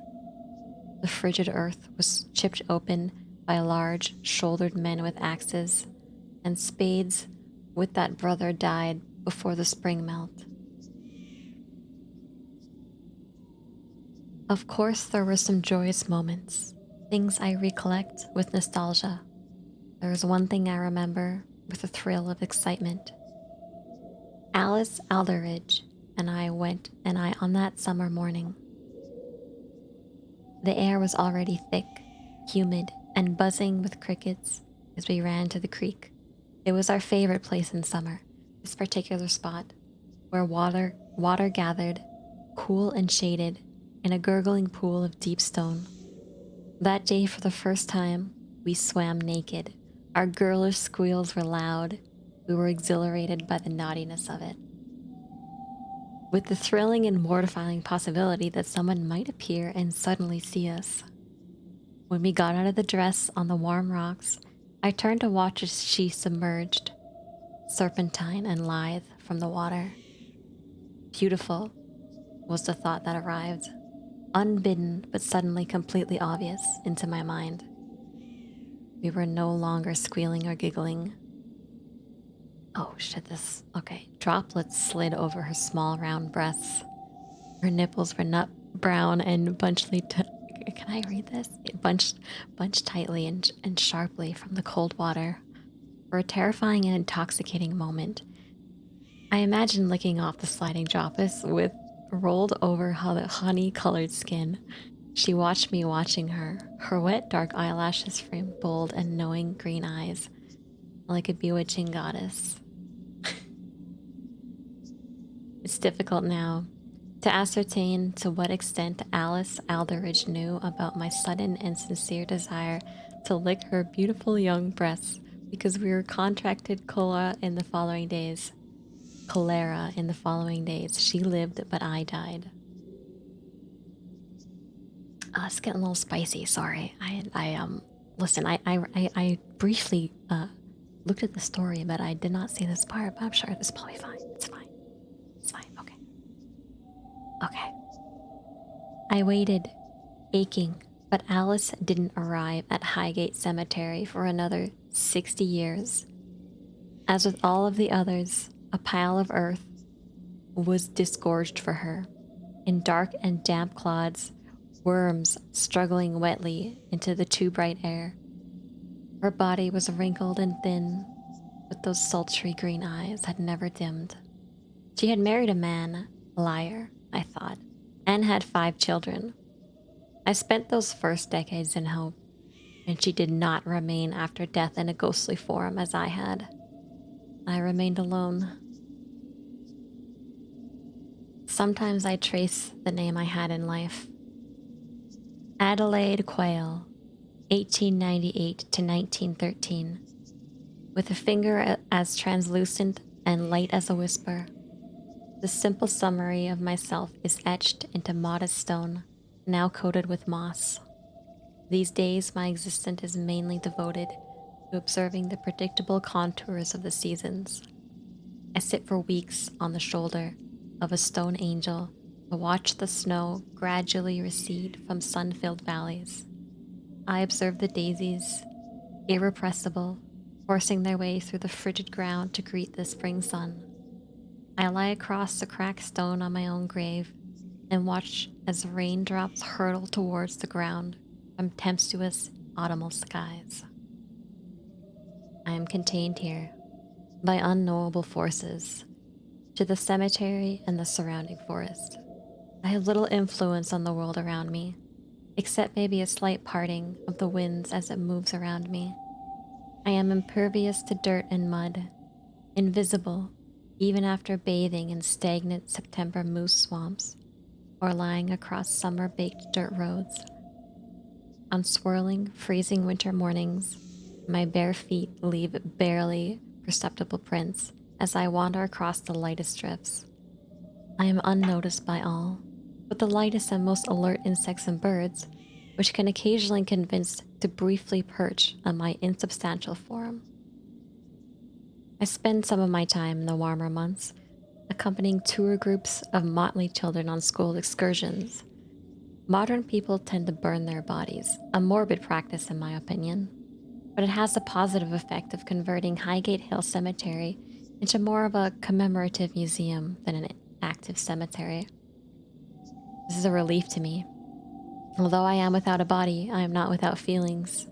The frigid earth was chipped open by large, shouldered men with axes, and spades with that brother died before the spring melt. Of course, there were some joyous moments, things I recollect with nostalgia. There is one thing I remember with a thrill of excitement. Alice Alderidge and I went on that summer morning. The air was already thick, humid, and buzzing with crickets as we ran to the creek. It was our favorite place in summer, this particular spot, where water gathered, cool and shaded, in a gurgling pool of deep stone. That day, for the first time, we swam naked. Our girlish squeals were loud. We were exhilarated by the naughtiness of it, with the thrilling and mortifying possibility that someone might appear and suddenly see us. When we got out of the dress on the warm rocks, I turned to watch as she submerged, serpentine and lithe from the water. Beautiful was the thought that arrived, unbidden but suddenly completely obvious into my mind. We were no longer squealing or giggling. Oh shit, okay. Droplets slid over her small round breasts. Her nipples were nut brown and can I read this? Bunched tightly and sharply from the cold water. For a terrifying and intoxicating moment, I imagined licking off the sliding droplets with rolled over honey-colored skin. She watched me watching her, her wet dark eyelashes framed bold and knowing green eyes, like a bewitching goddess. It's difficult now to ascertain to what extent Alice Alderidge knew about my sudden and sincere desire to lick her beautiful young breasts, because we were contracted cholera in the following days. She lived, but I died. It's getting a little spicy. Sorry. Listen. I briefly looked at the story, but I did not see this part. But I'm sure this is probably fine. It's fine. It's fine. Okay. Okay. I waited, aching, but Alice didn't arrive at Highgate Cemetery for another 60 years. As with all of the others, a pile of earth was disgorged for her. In dark and damp clods, worms struggling wetly into the too bright air. Her body was wrinkled and thin, but those sultry green eyes had never dimmed. She had married a man, liar, I thought, and had 5 children. I spent those first decades in hope, and she did not remain after death in a ghostly form as I had. I remained alone. Sometimes I trace the name I had in life. Adelaide Quayle, 1898 to 1913. With a finger as translucent and light as a whisper, the simple summary of myself is etched into modest stone, now coated with moss. These days, my existence is mainly devoted to observing the predictable contours of the seasons. I sit for weeks on the shoulder of a stone angel to watch the snow gradually recede from sun-filled valleys. I observe the daisies, irrepressible, forcing their way through the frigid ground to greet the spring sun. I lie across the cracked stone on my own grave and watch as raindrops hurtle towards the ground from tempestuous autumnal skies. I am contained here by unknowable forces to the cemetery and the surrounding forest. I have little influence on the world around me, except maybe a slight parting of the winds as it moves around me. I am impervious to dirt and mud, invisible even after bathing in stagnant September moose swamps or lying across summer-baked dirt roads. On swirling, freezing winter mornings, my bare feet leave barely perceptible prints as I wander across the lightest drifts. I am unnoticed by all, but the lightest and most alert insects and birds, which can occasionally convince to briefly perch on my insubstantial form. I spend some of my time in the warmer months accompanying tour groups of motley children on school excursions. Modern people tend to burn their bodies, a morbid practice in my opinion, but it has the positive effect of converting Highgate Hill Cemetery into more of a commemorative museum than an active cemetery. This is a relief to me. Although I am without a body, I am not without feelings.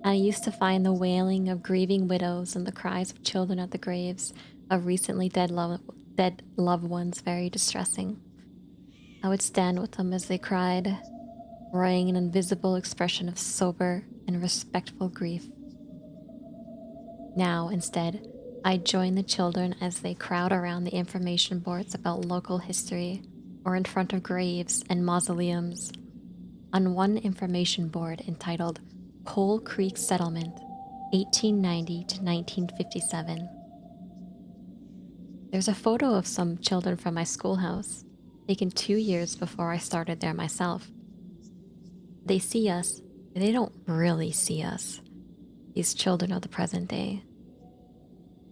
I used to find the wailing of grieving widows and the cries of children at the graves of recently dead loved ones very distressing. I would stand with them as they cried, writing an invisible expression of sober and respectful grief. Now, instead, I join the children as they crowd around the information boards about local history or in front of graves and mausoleums. On one information board entitled Coal Creek Settlement, 1890 to 1957, there's a photo of some children from my schoolhouse, taken 2 years before I started there myself. They see us, but they don't really see us, these children of the present day.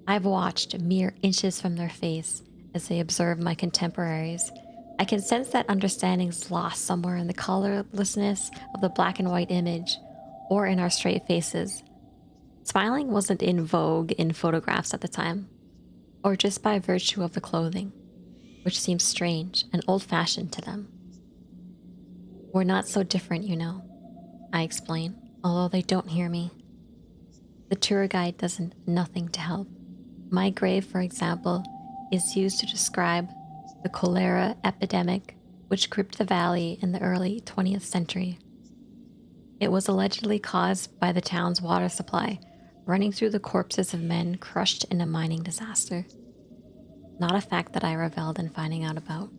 I've watched mere inches from their face as they observe my contemporaries. I can sense that understanding's lost somewhere in the colorlessness of the black and white image, or in our straight faces. Smiling wasn't in vogue in photographs at the time, or just by virtue of the clothing, which seems strange and old-fashioned to them. We're not so different, you know, I explain, although they don't hear me. The tour guide does nothing to help. My grave, for example, is used to describe the cholera epidemic which gripped the valley in the early 20th century. It was allegedly caused by the town's water supply running through the corpses of men crushed in a mining disaster. Not a fact that I reveled in finding out about.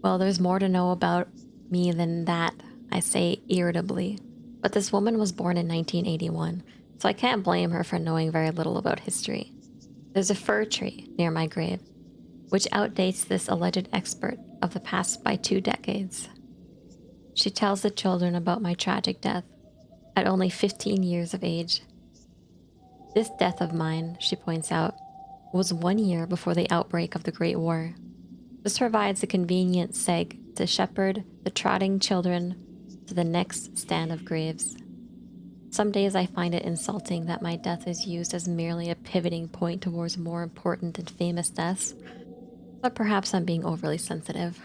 Well, there's more to know about me than that, I say irritably. But this woman was born in 1981, so I can't blame her for knowing very little about history. There's a fir tree near my grave, which outdates this alleged expert of the past by 2 decades. She tells the children about my tragic death at only 15 years of age. This death of mine, she points out, was 1 year before the outbreak of the Great War. This provides a convenient seg to shepherd the trotting children to the next stand of graves. Some days I find it insulting that my death is used as merely a pivoting point towards more important and famous deaths, but perhaps I'm being overly sensitive.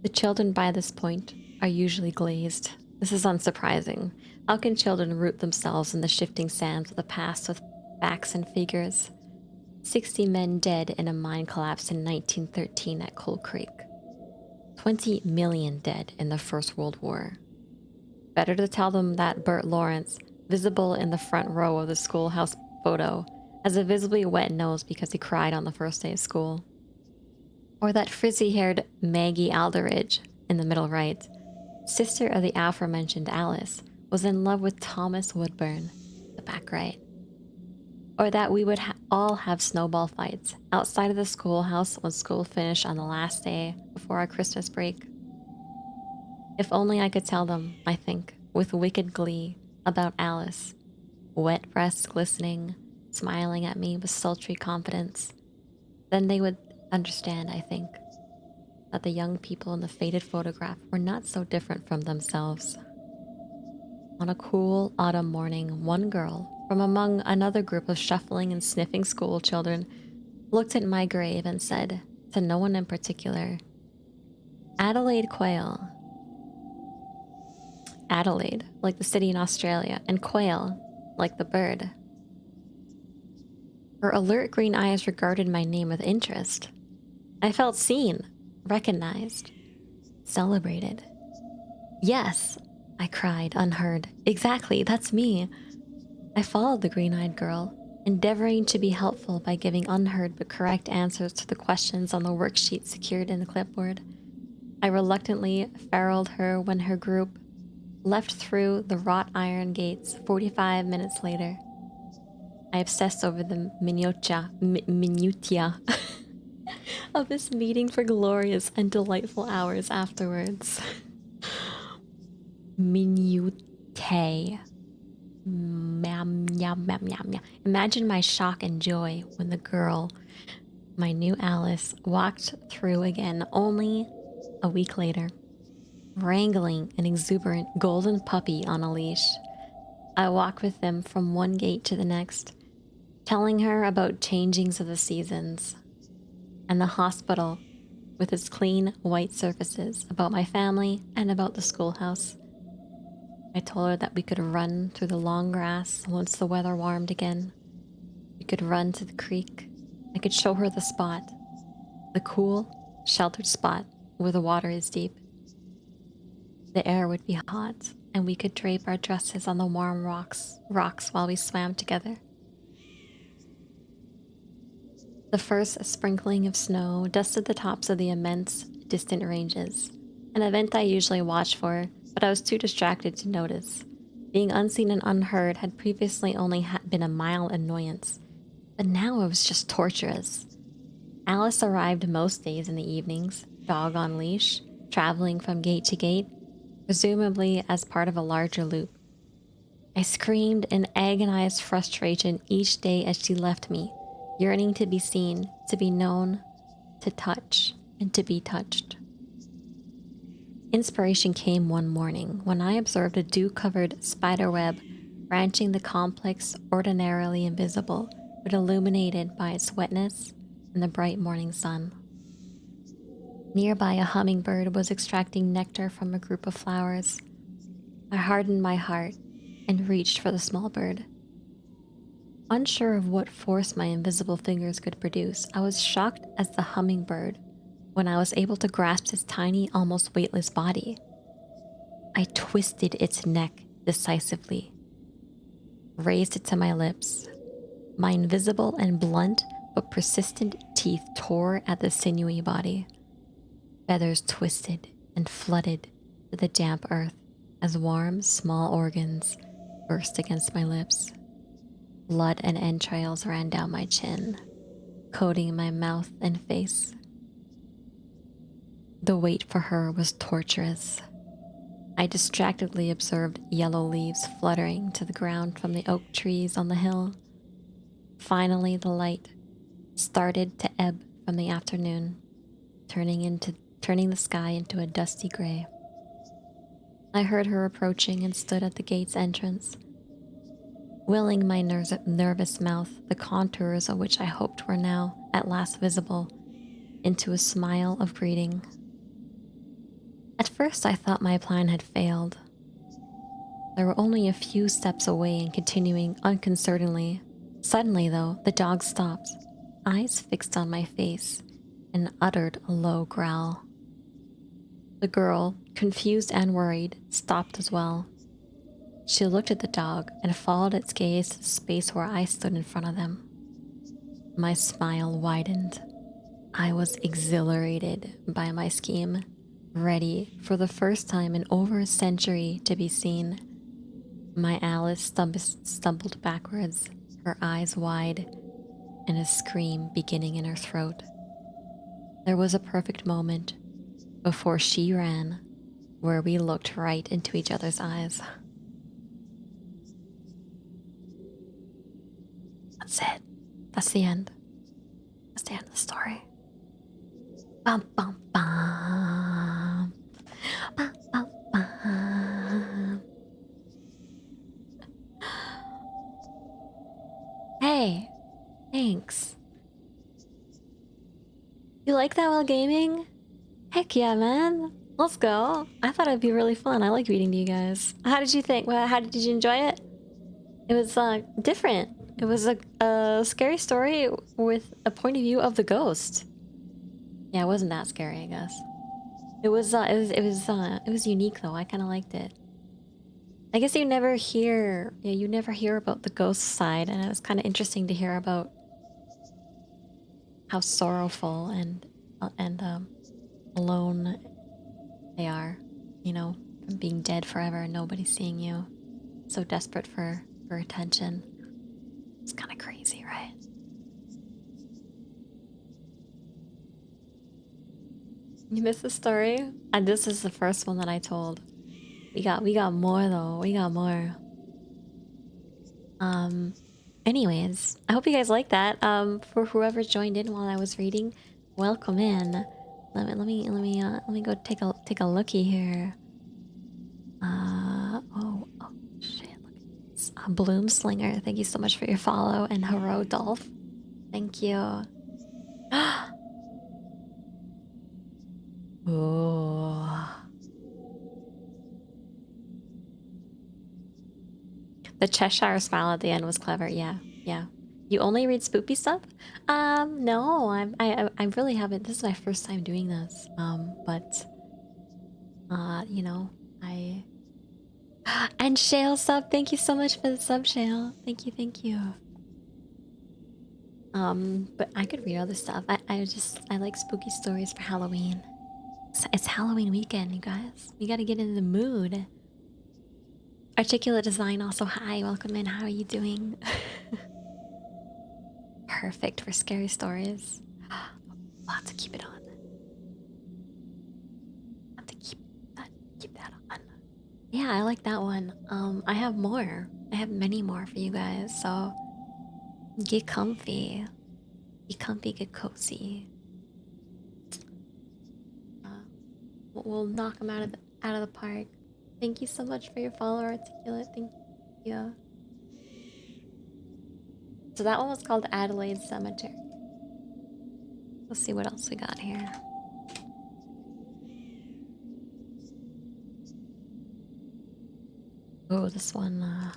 The children by this point are usually glazed. This is unsurprising. How can children root themselves in the shifting sands of the past with facts and figures? 60 men dead in a mine collapse in 1913 at Coal Creek. 20 million dead in the First World War. Better to tell them that Bert Lawrence, visible in the front row of the schoolhouse photo, has a visibly wet nose because he cried on the first day of school. Or that frizzy-haired Maggie Alderidge, in the middle right, sister of the aforementioned Alice, was in love with Thomas Woodburn, the back right. Or that we would all have snowball fights outside of the schoolhouse when school finished on the last day before our Christmas break. If only I could tell them, I think, with wicked glee, about Alice, wet breasts glistening, smiling at me with sultry confidence. Then they would understand, I think, that the young people in the faded photograph were not so different from themselves. On a cool autumn morning, one girl, from among another group of shuffling and sniffing school children, looked at my grave and said, to no one in particular, Adelaide Quayle. Adelaide, like the city in Australia, and quail, like the bird. Her alert green eyes regarded my name with interest. I felt seen, recognized, celebrated. Yes, I cried, unheard. Exactly, that's me. I followed the green-eyed girl, endeavoring to be helpful by giving unheard but correct answers to the questions on the worksheet secured in the clipboard. I reluctantly feraled her when her group left through the wrought iron gates 45 minutes later. I obsessed over the minutia of this meeting for glorious and delightful hours afterwards. Minutiae. Imagine my shock and joy when the girl, my new Alice, walked through again only a week later, wrangling an exuberant golden puppy on a leash. I walked with them from one gate to the next, telling her about changings of the seasons and the hospital with its clean white surfaces, about my family and about the schoolhouse. I told her that we could run through the long grass once the weather warmed again. We could run to the creek. I could show her the spot, the cool, sheltered spot where the water is deep. The air would be hot, and we could drape our dresses on the warm rocks while we swam together. The first sprinkling of snow dusted the tops of the immense, distant ranges, an event I usually watched for, but I was too distracted to notice. Being unseen and unheard had previously only been a mild annoyance, but now it was just torturous. Alice arrived most days in the evenings, dog on leash, traveling from gate to gate, presumably as part of a larger loop. I screamed in agonized frustration each day as she left me, yearning to be seen, to be known, to touch, and to be touched. Inspiration came one morning when I observed a dew-covered spiderweb branching the complex ordinarily invisible, but illuminated by its wetness and the bright morning sun. Nearby, a hummingbird was extracting nectar from a group of flowers. I hardened my heart and reached for the small bird. Unsure of what force my invisible fingers could produce, I was shocked as the hummingbird when I was able to grasp its tiny, almost weightless body. I twisted its neck decisively, raised it to my lips. My invisible and blunt but persistent teeth tore at the sinewy body. Feathers twisted and flooded to the damp earth as warm, small organs burst against my lips. Blood and entrails ran down my chin, coating my mouth and face. The wait for her was torturous. I distractedly observed yellow leaves fluttering to the ground from the oak trees on the hill. Finally, the light started to ebb from the afternoon, turning the sky into a dusty gray. I heard her approaching and stood at the gate's entrance, willing my nervous mouth, the contours of which I hoped were now at last visible, into a smile of greeting. At first, I thought my plan had failed. There were only a few steps away and continuing unconcernedly. Suddenly, though, the dog stopped, eyes fixed on my face, and uttered a low growl. The girl, confused and worried, stopped as well. She looked at the dog and followed its gaze to the space where I stood in front of them. My smile widened. I was exhilarated by my scheme, ready for the first time in over a century to be seen. My Alice stumbled backwards, her eyes wide, and a scream beginning in her throat. There was a perfect moment before she ran, where we looked right into each other's eyes. That's it. That's the end. That's the end of the story. Bum, bum, bum. Bum, bum, bum. Hey, thanks. You like that while gaming? Heck yeah, man. Let's go. I thought it'd be really fun. I like reading to you guys. How did you think? Well, how did you enjoy it? It was different. It was a scary story with a point of view of the ghost. Yeah, it wasn't that scary, I guess. It was unique though. I kind of liked it. I guess you never hear about the ghost side, and it was kind of interesting to hear about how sorrowful and alone they are, you know, from being dead forever and nobody seeing you. So desperate for attention. It's kind of crazy, right? You missed the story? And this is the first one that I told. We got more though. We got more. Anyways, I hope you guys like that. For whoever joined in while I was reading, welcome in. Let me go take a looky here. Oh shit, look at this. Bloom Slinger, thank you so much for your follow, and Hero Dolph. Thank you. Oh. The Cheshire smile at the end was clever. Yeah, yeah. You only read spoopy stuff? No, I really haven't. This is my first time doing this. But you know, I and Shale sub. Thank you so much for the sub, Shale. Thank you, thank you. But I could read other stuff. I like spooky stories for Halloween. It's Halloween weekend, you guys. We gotta get in the mood. Articulate Design also, hi, welcome in. How are you doing? Perfect for scary stories. I'll have to keep it on. Have to keep that on. Yeah, I like that one. I have more. I have many more for you guys. So get comfy. Be comfy, get cozy. We'll knock them out of the park. Thank you so much for your follow, Articulate. Thank you. So that one was called Adelaide Cemetery. Let's see what else we got here. Oh, this one.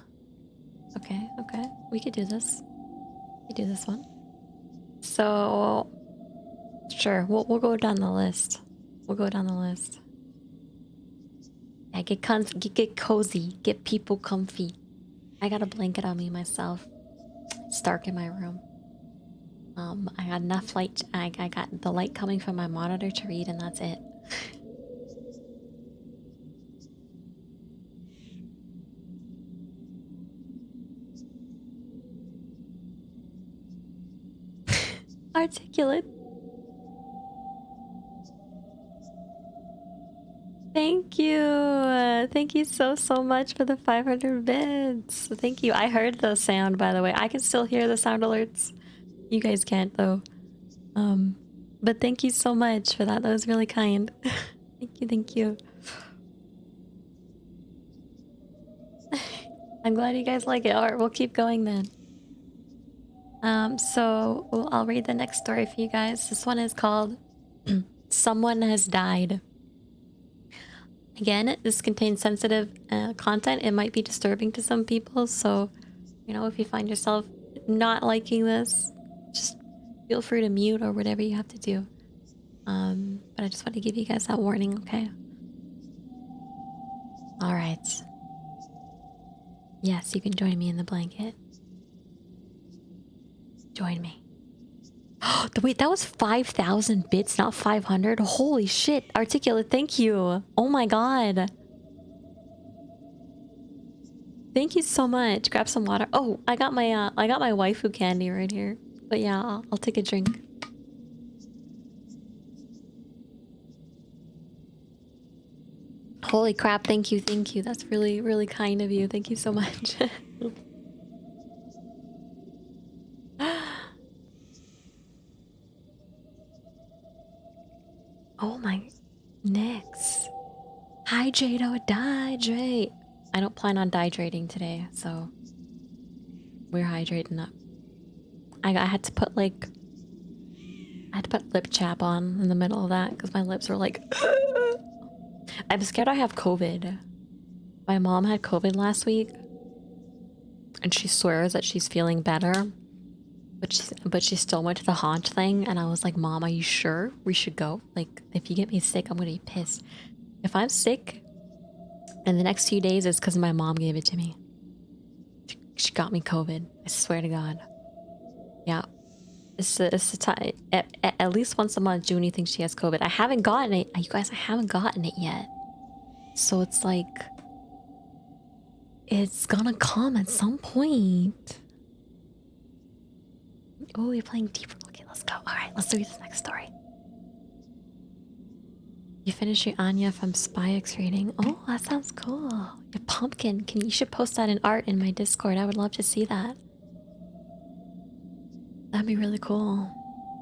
Okay. We could do this. We could do this one. So, sure. We'll go down the list. We'll go down the list. Yeah, get cozy. Get people comfy. I got a blanket on me myself. It's dark in my room. I got enough light. I got the light coming from my monitor to read, and that's it. Articulate. Thank you. Thank you so much for the 500 bits. Thank you. I heard the sound, by the way. I can still hear the sound alerts. You guys can't, though. But thank you so much for that. That was really kind. Thank you. I'm glad you guys like it. Alright, we'll keep going then. I'll read the next story for you guys. This one is called Someone Has Died. Again, this contains sensitive content. It might be disturbing to some people, so, you know, if you find yourself not liking this, just feel free to mute or whatever you have to do. But I just want to give you guys that warning, okay? Alright. Yes, you can join me in the blanket. Join me. Wait, that was 5,000 bits, not 500? Holy shit. Articulate, thank you. Oh my god. Thank you so much. Grab some water. Oh, I got my waifu candy right here. But yeah, I'll take a drink. Holy crap, thank you. That's really, really kind of you. Thank you so much. Oh my, Nyx. Hydrate, oh, hydrate. I don't plan on dehydrating today, so we're hydrating up. I had to put like, I had to put lip chap on in the middle of that because my lips were like, I'm scared I have COVID. My mom had COVID last week and she swears that she's feeling better, but she still went to the haunt thing, and I was like, Mom, are you sure we should go? Like, if you get me sick, I'm gonna be pissed. If I'm sick and the next few days, it's because my mom gave it to me. She got me COVID. I swear to God. Yeah. It's a time. At least once a month, Juni thinks she has COVID. I haven't gotten it. You guys, I haven't gotten it yet. So it's like, it's gonna come at some point. Oh, you're playing deeper. Okay, let's go. All right, let's do this next story. You finished your Anya from Spy X reading. Oh, that sounds cool. Your pumpkin. You should post that in art in my Discord. I would love to see that. That'd be really cool.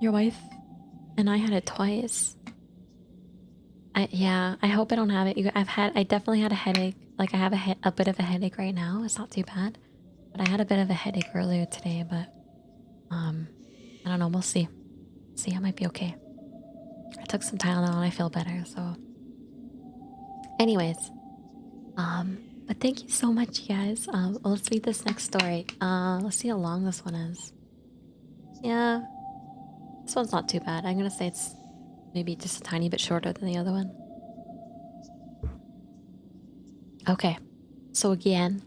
Your wife and I had it twice. Yeah, I hope I don't have it. I definitely had a headache. Like, I have a bit of a headache right now. It's not too bad. But I had a bit of a headache earlier today, but I don't know, we'll see. See, I might be okay. I took some Tylenol and I feel better, so. Anyways, but thank you so much, you guys. Let's read this next story. Let's see how long this one is. Yeah, this one's not too bad. I'm gonna say it's maybe just a tiny bit shorter than the other one. Okay, so again,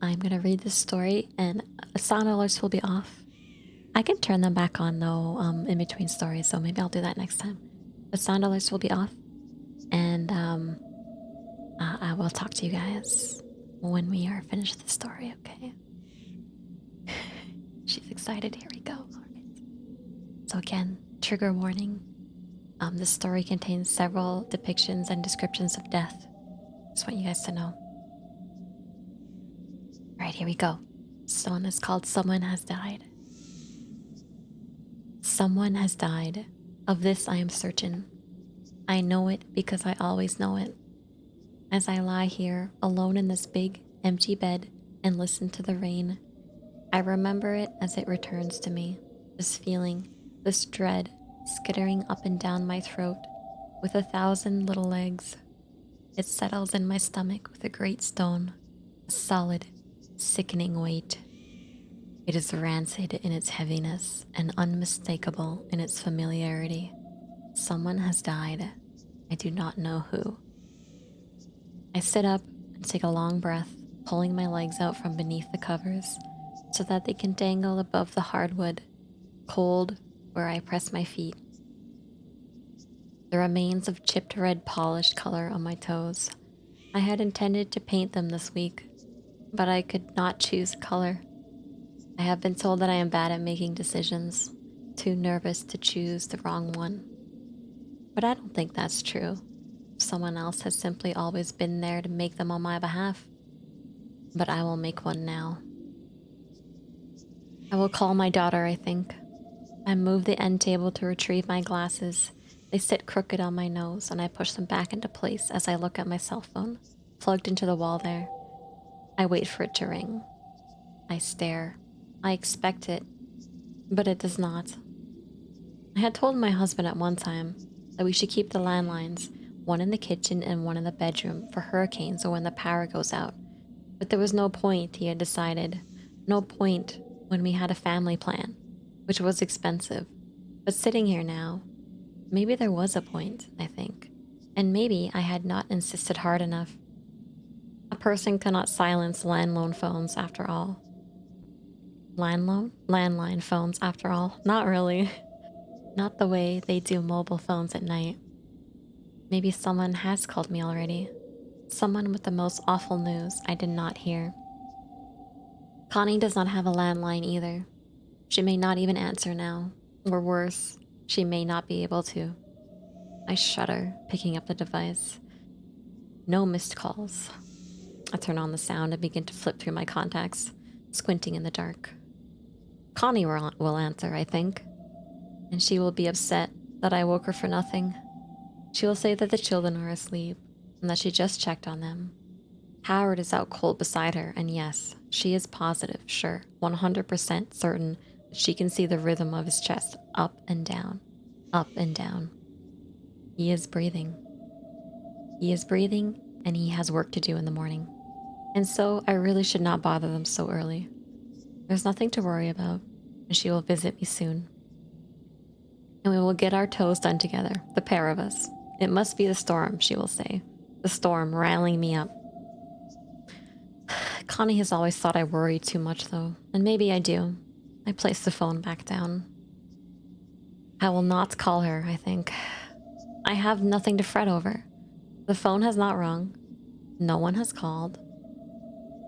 I'm gonna read this story and sound alerts will be off. I can turn them back on though, in between stories, so maybe I'll do that next time. But sound alerts will be off, and I will talk to you guys when we are finished the story, okay? She's excited. Here we go. All right. So again, trigger warning. This story contains several depictions and descriptions of death. Just want you guys to know. All right, here we go. This one is called Someone Has Died. Someone has died. Of this I am certain. I know it because I always know it. As I lie here, alone in this big, empty bed, and listen to the rain, I remember it as it returns to me. This feeling, this dread, skittering up and down my throat with 1,000 little legs. It settles in my stomach with a great stone, a solid, sickening weight. It is rancid in its heaviness and unmistakable in its familiarity. Someone has died. I do not know who. I sit up and take a long breath, pulling my legs out from beneath the covers so that they can dangle above the hardwood, cold where I press my feet. The remains of chipped red polished color on my toes. I had intended to paint them this week, but I could not choose a color. I have been told that I am bad at making decisions, too nervous to choose the wrong one. But I don't think that's true. Someone else has simply always been there to make them on my behalf. But I will make one now. I will call my daughter, I think. I move the end table to retrieve my glasses. They sit crooked on my nose, and I push them back into place as I look at my cell phone, plugged into the wall there. I wait for it to ring. I stare. I expect it, but it does not. I had told my husband at one time that we should keep the landlines, one in the kitchen and one in the bedroom, for hurricanes or when the power goes out. But there was no point, he had decided. No point when we had a family plan, which was expensive. But sitting here now, maybe there was a point, I think. And maybe I had not insisted hard enough. A person cannot silence landline phones after all. Landline phones after all. Not really. Not the way they do mobile phones at night. Maybe someone has called me already. Someone with the most awful news I did not hear. Connie does not have a landline either. She may not even answer now. Or worse, she may not be able to. I shudder, picking up the device. No missed calls. I turn on the sound and begin to flip through my contacts, squinting in the dark. Connie will answer, I think. And she will be upset that I woke her for nothing. She will say that the children are asleep and that she just checked on them. Howard is out cold beside her, and yes, she is positive, sure, 100% certain that she can see the rhythm of his chest up and down, up and down. He is breathing. He is breathing, and he has work to do in the morning. And so I really should not bother them so early. There's nothing to worry about, and she will visit me soon. And we will get our toes done together, the pair of us. It must be the storm, she will say. The storm riling me up. Connie has always thought I worry too much, though, and maybe I do. I place the phone back down. I will not call her, I think. I have nothing to fret over. The phone has not rung. No one has called.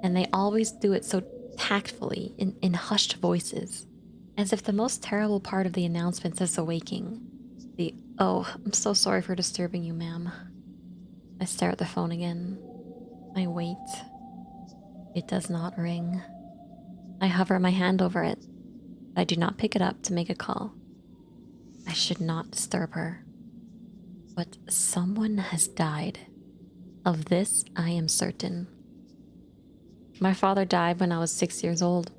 And they always do it so tactfully, in hushed voices, as if the most terrible part of the announcements is awaking. Oh, I'm so sorry for disturbing you, ma'am. I stare at the phone again. I wait. It does not ring. I hover my hand over it. I do not pick it up to make a call. I should not disturb her. But someone has died. Of this, I am certain. My father died when I was 6 years old.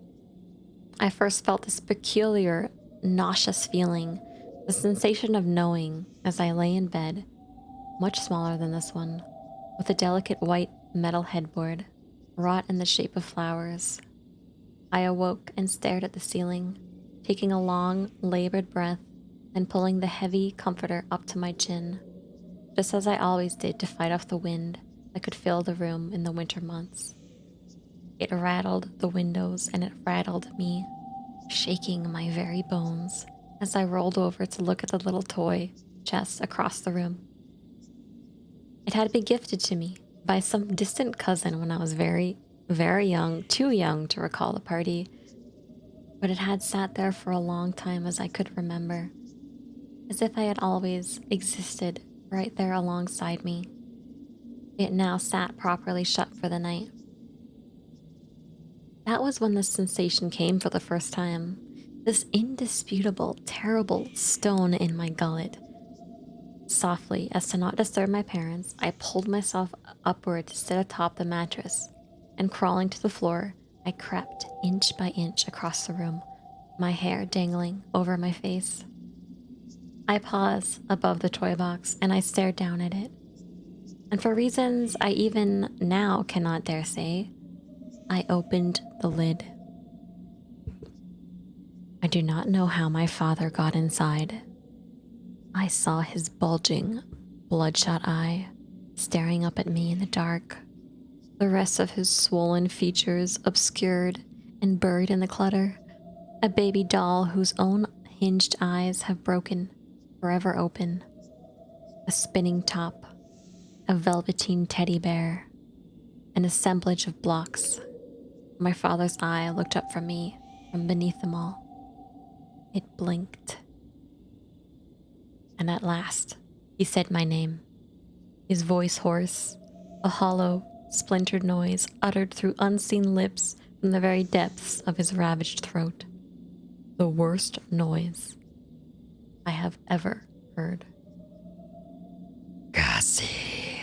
I first felt this peculiar, nauseous feeling, the sensation of knowing as I lay in bed, much smaller than this one, with a delicate white metal headboard, wrought in the shape of flowers. I awoke and stared at the ceiling, taking a long, labored breath and pulling the heavy comforter up to my chin, just as I always did to fight off the wind that could fill the room in the winter months. It rattled the windows and it rattled me, shaking my very bones as I rolled over to look at the little toy chest across the room. It had been gifted to me by some distant cousin when I was very, very young, too young to recall the party, but it had sat there for a long time as I could remember, as if I had always existed right there alongside me. It now sat properly shut for the night. That was when this sensation came for the first time. This indisputable, terrible stone in my gullet. Softly, as to not disturb my parents, I pulled myself upward to sit atop the mattress, and crawling to the floor, I crept inch by inch across the room, my hair dangling over my face. I paused above the toy box, and I stared down at it. And for reasons I even now cannot dare say, I opened the lid. I do not know how my father got inside. I saw his bulging, bloodshot eye staring up at me in the dark, the rest of his swollen features obscured and buried in the clutter, a baby doll whose own hinged eyes have broken, forever open, a spinning top, a velveteen teddy bear, an assemblage of blocks. My father's eye looked up from me, from beneath them all. It blinked. And at last, he said my name. His voice hoarse, a hollow, splintered noise uttered through unseen lips from the very depths of his ravaged throat. The worst noise I have ever heard. Cassie.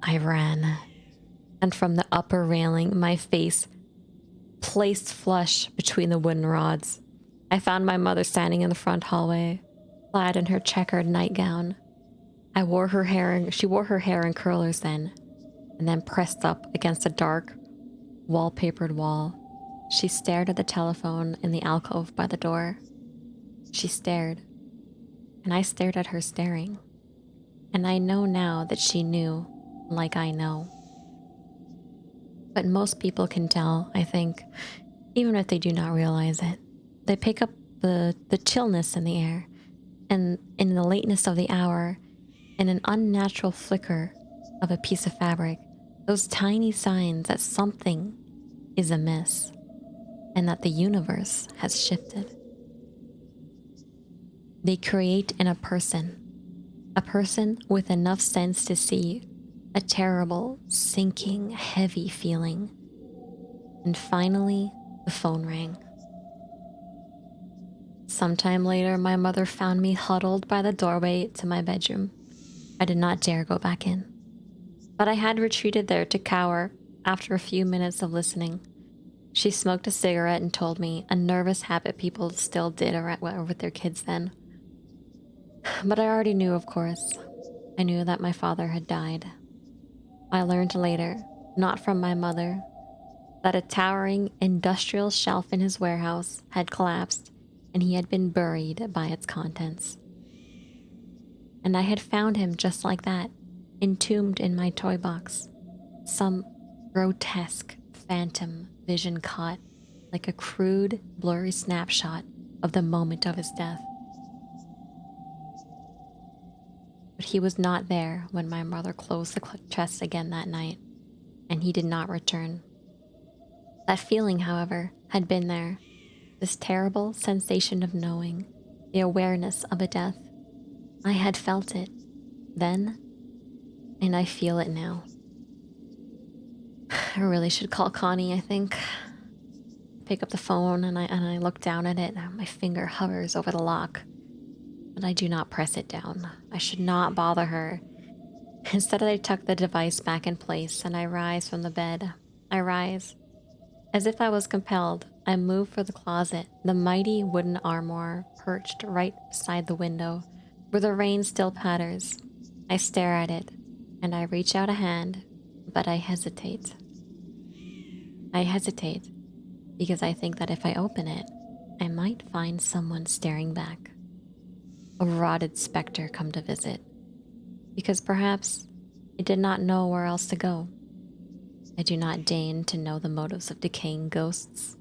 I ran, and from the upper railing, my face placed flush between the wooden rods. I found my mother standing in the front hallway, clad in her checkered nightgown. She wore her hair in curlers then, and then pressed up against a dark, wallpapered wall. She stared at the telephone in the alcove by the door. She stared, and I stared at her staring. And I know now that she knew, like I know. But most people can tell, I think, even if they do not realize it. They pick up the chillness in the air, and in the lateness of the hour, in an unnatural flicker of a piece of fabric, those tiny signs that something is amiss, and that the universe has shifted. They create in a person with enough sense to see a terrible, sinking, heavy feeling. And finally, the phone rang. Sometime later, my mother found me huddled by the doorway to my bedroom. I did not dare go back in, but I had retreated there to cower after a few minutes of listening. She smoked a cigarette and told me, a nervous habit people still did with their kids then. But I already knew, of course. I knew that my father had died. I learned later, not from my mother, that a towering industrial shelf in his warehouse had collapsed and he had been buried by its contents. And I had found him just like that, entombed in my toy box. Some grotesque phantom vision caught, like a crude, blurry snapshot of the moment of his death. But he was not there when my mother closed the chest again that night, and he did not return. That feeling, however, had been there. This terrible sensation of knowing, the awareness of a death. I had felt it then, and I feel it now. I really should call Connie, I think. Pick up the phone and I look down at it. My finger hovers over the lock, but I do not press it down. I should not bother her. Instead, I tuck the device back in place and I rise from the bed. I rise. As if I was compelled, I move for the closet, the mighty wooden armoire perched right beside the window, where the rain still patters. I stare at it, and I reach out a hand, but I hesitate. I hesitate because I think that if I open it, I might find someone staring back. A rotted specter come to visit, because perhaps it did not know where else to go. I do not deign to know the motives of decaying ghosts.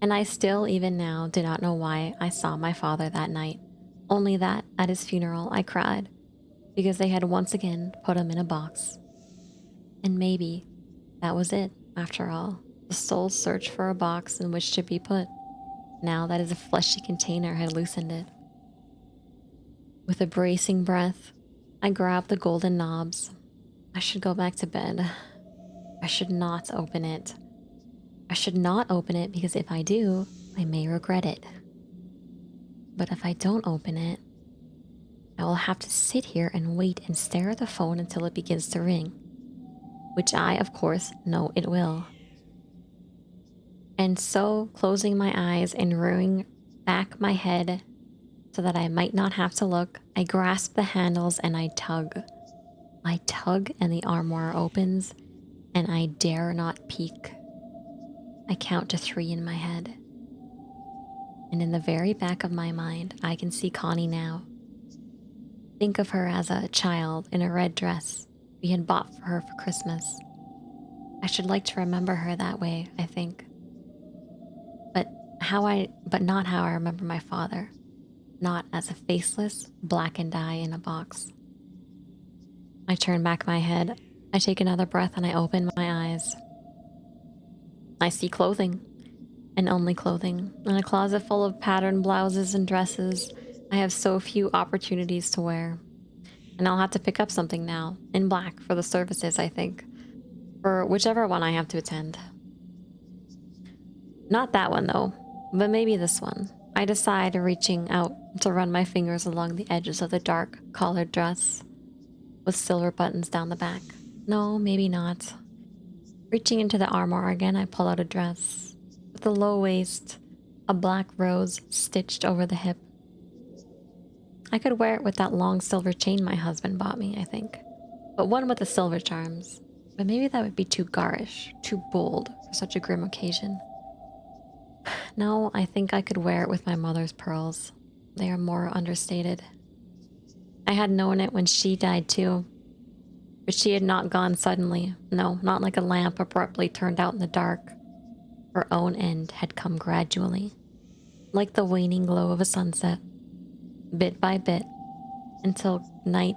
And I still, even now, do not know why I saw my father that night. Only that, at his funeral, I cried, because they had once again put him in a box. And maybe that was it, after all. The soul's search for a box in which to be put, now that his fleshy container had loosened it. With a bracing breath, I grabbed the golden knobs. I should go back to bed. I should not open it. I should not open it because if I do, I may regret it. But if I don't open it, I will have to sit here and wait and stare at the phone until it begins to ring, which I, of course, know it will. And so, closing my eyes and rearing back my head so that I might not have to look, I grasp the handles and I tug. I tug and the armoire opens, and I dare not peek. I count to 3 in my head. And in the very back of my mind, I can see Connie now. Think of her as a child in a red dress we had bought for her for Christmas. I should like to remember her that way, I think. But not how I remember my father. Not as a faceless, blackened eye in a box. I turn back my head. I take another breath and I open my eyes. I see clothing, and only clothing, in a closet full of patterned blouses and dresses I have so few opportunities to wear. And I'll have to pick up something now, in black, for the services, I think. For whichever one I have to attend. Not that one, though, but maybe this one. I decide, reaching out to run my fingers along the edges of the dark collared dress, with silver buttons down the back. No, maybe not. Reaching into the armoire again, I pull out a dress with a low waist, a black rose stitched over the hip. I could wear it with that long silver chain my husband bought me, I think, but one with the silver charms. But maybe that would be too garish, too bold for such a grim occasion. No, I think I could wear it with my mother's pearls. They are more understated. I had known it when she died too. But she had not gone suddenly. No, not like a lamp abruptly turned out in the dark. Her own end had come gradually, like the waning glow of a sunset, bit by bit, until night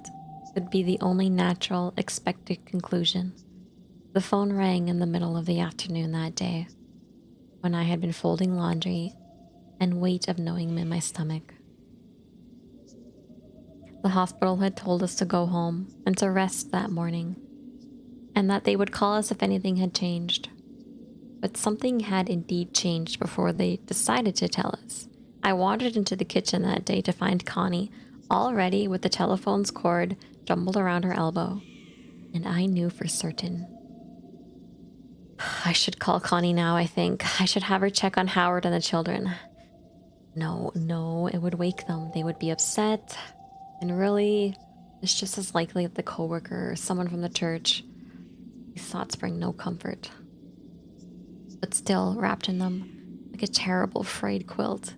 could be the only natural, expected conclusion. The phone rang in the middle of the afternoon that day, when I had been folding laundry and weight of knowing in my stomach. The hospital had told us to go home and to rest that morning, and that they would call us if anything had changed. But something had indeed changed before they decided to tell us. I wandered into the kitchen that day to find Connie, all ready with the telephone's cord jumbled around her elbow. And I knew for certain. I should call Connie now, I think. I should have her check on Howard and the children. No, it would wake them. They would be upset. And really, it's just as likely that the coworker or someone from the church. These thoughts bring no comfort. But still, wrapped in them, like a terrible frayed quilt,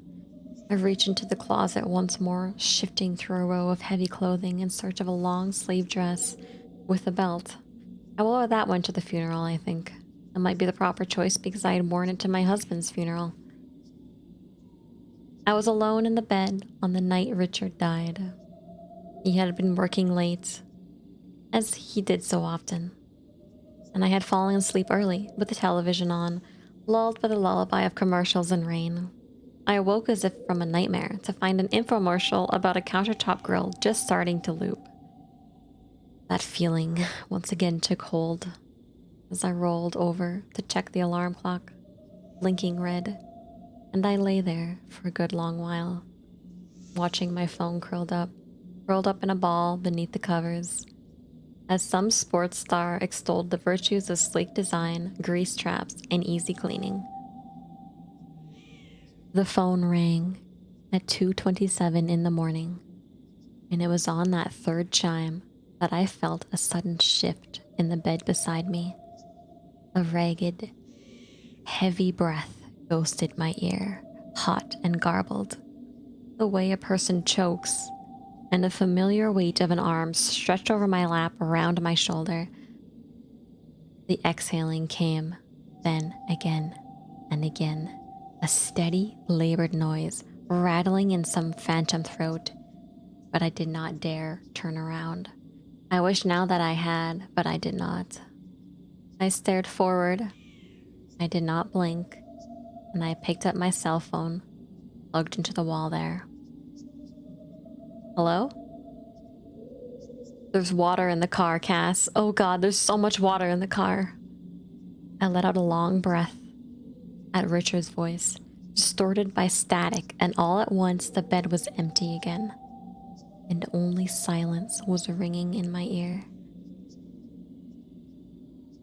I reach into the closet once more, shifting through a row of heavy clothing in search of a long-sleeve dress with a belt. I will wear that one to the funeral, I think. It might be the proper choice because I had worn it to my husband's funeral. I was alone in the bed on the night Richard died. He had been working late, as he did so often, and I had fallen asleep early with the television on, lulled by the lullaby of commercials and rain. I awoke as if from a nightmare to find an infomercial about a countertop grill just starting to loop. That feeling once again took hold as I rolled over to check the alarm clock, blinking red, and I lay there for a good long while, watching my phone curled up in a ball beneath the covers, as some sports star extolled the virtues of sleek design, grease traps, and easy cleaning. The phone rang at 2:27 in the morning, and it was on that third chime that I felt a sudden shift in the bed beside me. A ragged, heavy breath ghosted my ear, hot and garbled, the way a person chokes, and a familiar weight of an arm stretched over my lap around my shoulder. The exhaling came, then again and again, a steady, labored noise, rattling in some phantom throat, but I did not dare turn around. I wish now that I had, but I did not. I stared forward. I did not blink, and I picked up my cell phone, plugged into the wall there. Hello? There's water in the car, Cass. Oh God, there's so much water in the car. I let out a long breath at Richard's voice, distorted by static, and all at once the bed was empty again, and only silence was ringing in my ear.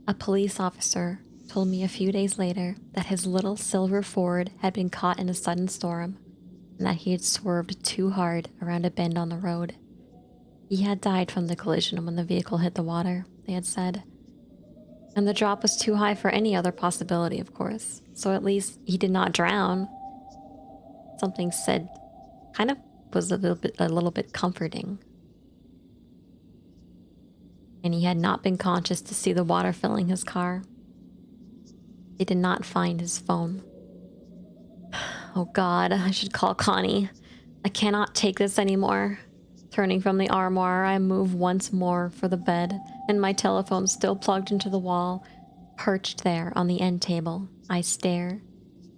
A police officer told me a few days later that his little silver Ford had been caught in a sudden storm, and that he had swerved too hard around a bend on the road. He had died from the collision when the vehicle hit the water, they had said. And the drop was too high for any other possibility, of course. So at least he did not drown. Something said kind of was a little bit comforting. And he had not been conscious to see the water filling his car. They did not find his phone. Oh God, I should call Connie. I cannot take this anymore. Turning from the armoire, I move once more for the bed, and my telephone still plugged into the wall, perched there on the end table. I stare,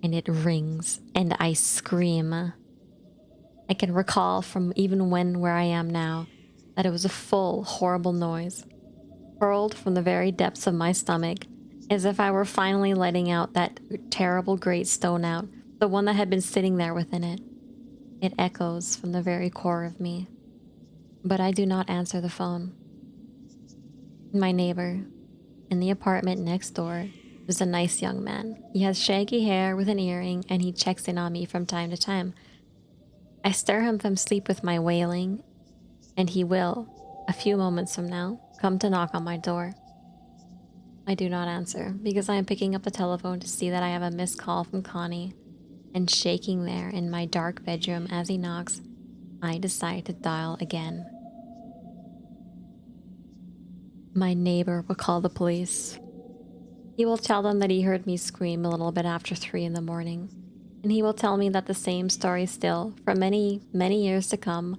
and it rings, and I scream. I can recall from even where I am now, that it was a full, horrible noise, hurled from the very depths of my stomach, as if I were finally letting out that terrible great stone out, the one that had been sitting there within it. It echoes from the very core of me. But I do not answer the phone. My neighbor, in the apartment next door, is a nice young man. He has shaggy hair with an earring, and he checks in on me from time to time. I stir him from sleep with my wailing, and he will, a few moments from now, come to knock on my door. I do not answer, because I am picking up the telephone to see that I have a missed call from Connie, and shaking there in my dark bedroom as he knocks, I decide to dial again. My neighbor will call the police. He will tell them that he heard me scream a little bit after 3 in the morning, and he will tell me that the same story still, for many, many years to come,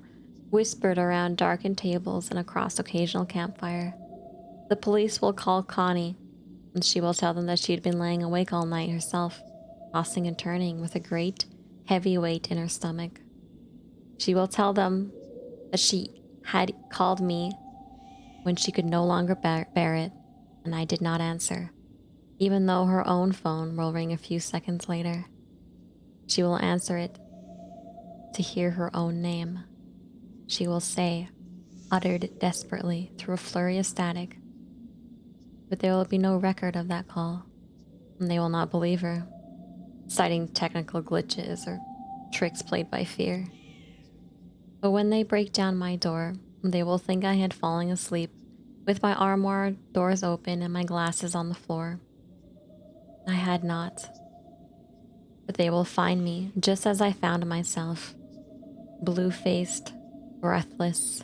whispered around darkened tables and across occasional campfire. The police will call Connie, and she will tell them that she had been laying awake all night herself, tossing and turning with a great, heavy weight in her stomach. She will tell them that she had called me when she could no longer bear it, and I did not answer, even though her own phone will ring a few seconds later. She will answer it to hear her own name. She will say, uttered desperately through a flurry of static. But there will be no record of that call, and they will not believe her, citing technical glitches or tricks played by fear. But when they break down my door, they will think I had fallen asleep with my armoire doors open and my glasses on the floor. I had not. But they will find me just as I found myself, blue-faced, breathless,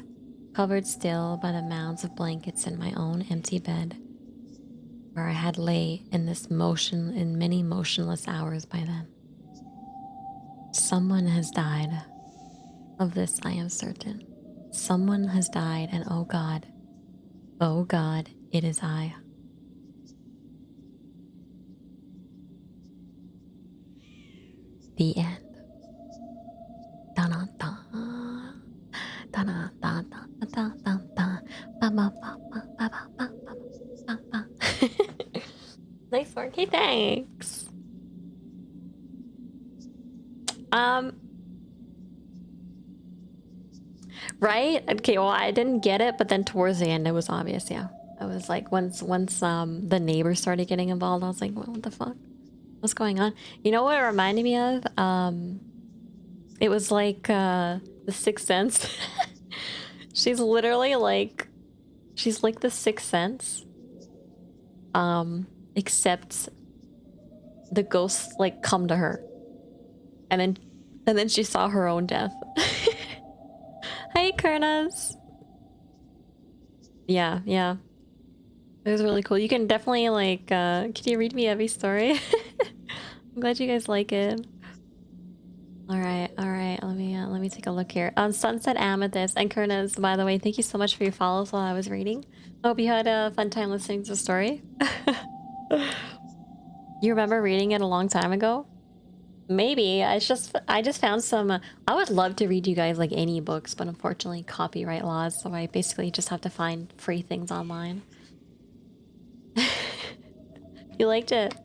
covered still by the mounds of blankets in my own empty bed, where I had lay in many motionless hours by then. Someone has died. Of this I am certain. Someone has died, and oh God, it is I. The end. Nice work. Hey, thanks. Right? Okay, well, I didn't get it, but then towards the end it was obvious, yeah. I was like, once the neighbors started getting involved, I was like, well, what the fuck? What's going on? You know what it reminded me of? It was like The Sixth Sense. She's literally like, she's like The Sixth Sense. Except the ghosts like come to her. And then she saw her own death. Hey, Kurnas. Yeah. It was really cool. You can definitely like, can you read me every story? I'm glad you guys like it. All right. Let me take a look here. Sunset Amethyst and Kurnas, by the way, thank you so much for your follows while I was reading. I hope you had a fun time listening to the story. You remember reading it a long time ago? Maybe. I just found some I would love to read you guys like any books, but unfortunately copyright laws, so I basically just have to find free things online. You liked it?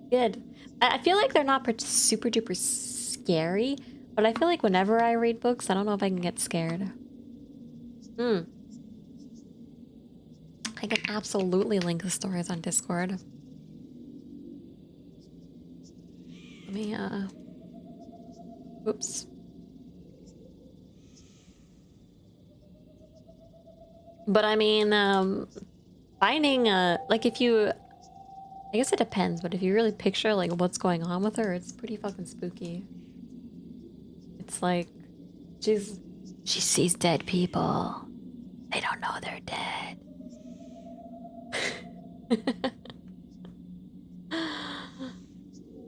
Good. I feel like they're not super duper scary, but I feel like whenever I read books, I don't know if I can get scared. I can absolutely link the stories on Discord. Let me, oops. But I mean, finding, like if you, I guess it depends, but if you really picture like what's going on with her, it's pretty fucking spooky. It's like, she sees dead people. They don't know they're dead.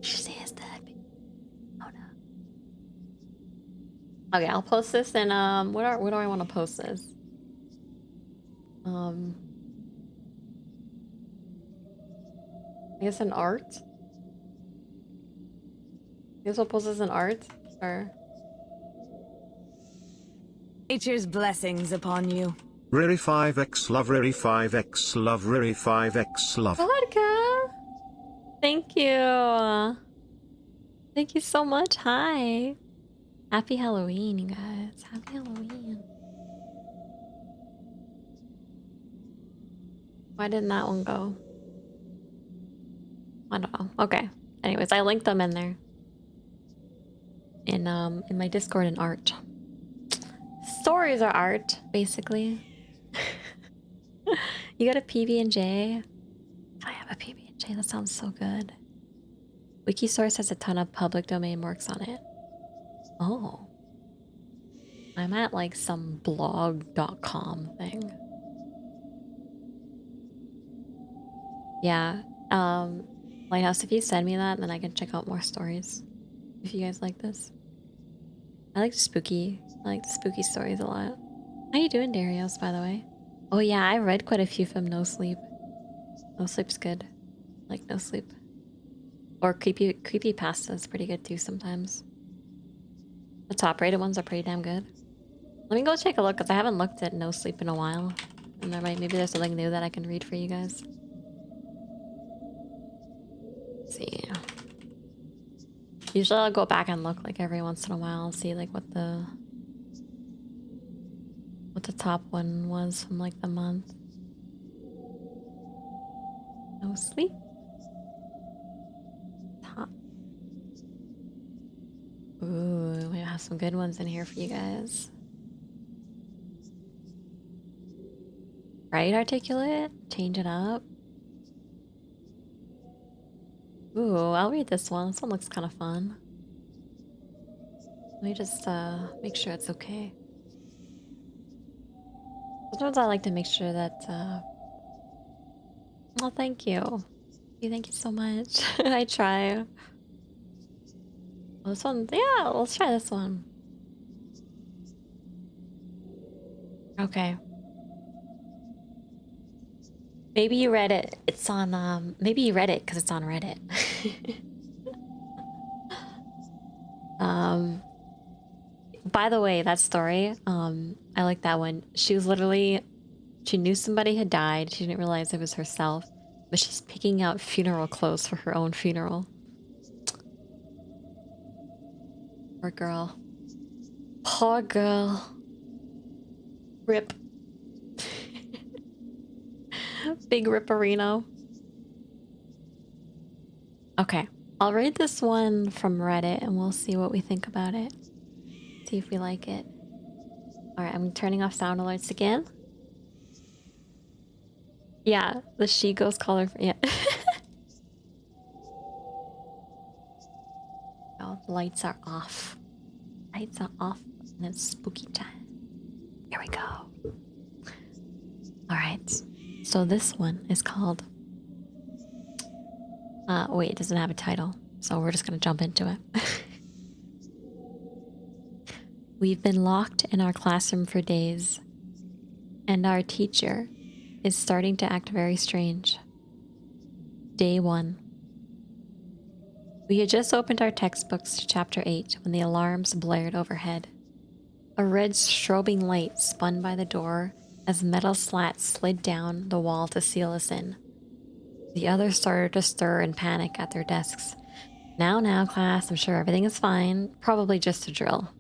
She sees dead people. Oh no. Okay, I'll post this and where do I want to post this? I guess in art? I guess we'll post this in art? Or... Nature's blessings upon you. Riri 5x love, Riri 5x love, Riri 5x love. Vodka! Thank you! Thank you so much, hi! Happy Halloween, you guys. Happy Halloween. Why didn't that one go? I don't know. Okay. Anyways, I linked them in there. In my Discord and art. Stories are art, basically. You got a PB&J? I have a PB&J. That sounds so good. Wikisource has a ton of public domain works on it. Oh. I'm at like some blog.com thing. Yeah. Lighthouse, if you send me that, then I can check out more stories. If you guys like this. I like the spooky stories a lot. How you doing, Darius, by the way? Oh yeah, I read quite a few from No Sleep. No Sleep's good. Like No Sleep. Or creepypasta is pretty good too sometimes. The top rated ones are pretty damn good. Let me go take a look, because I haven't looked at No Sleep in a while. And maybe there's something new that I can read for you guys. Let's see. Usually I'll go back and look like every once in a while and see like what the top one was from like the month. No sleep. Top. Ooh, we have some good ones in here for you guys. Right, articulate? Change it up. Ooh, I'll read this one. This one looks kind of fun. Let me just make sure it's okay. Sometimes I like to make sure that oh, thank you. Thank you so much. I try. Well, this one, yeah, let's try this one. Okay. Maybe you read it. It's on maybe you read it because it's on Reddit. By the way, that story, I like that one. She was literally, she knew somebody had died. She didn't realize it was herself, but she's picking out funeral clothes for her own funeral. Poor girl. Poor girl. Rip. Big ripperino. Okay, I'll read this one from Reddit and we'll see what we think about it. See if we like it. Alright, I'm turning off sound alerts again. Yeah, the she ghost color. Yeah. Oh, the lights are off. Lights are off and it's spooky time. Here we go. Alright, so this one is called... wait, it doesn't have a title, so we're just gonna jump into it. We've been locked in our classroom for days, and our teacher is starting to act very strange. Day 1. We had just opened our textbooks to chapter 8 when the alarms blared overhead. A red strobing light spun by the door as metal slats slid down the wall to seal us in. The others started to stir and panic at their desks. Now, class, I'm sure everything is fine. Probably just a drill.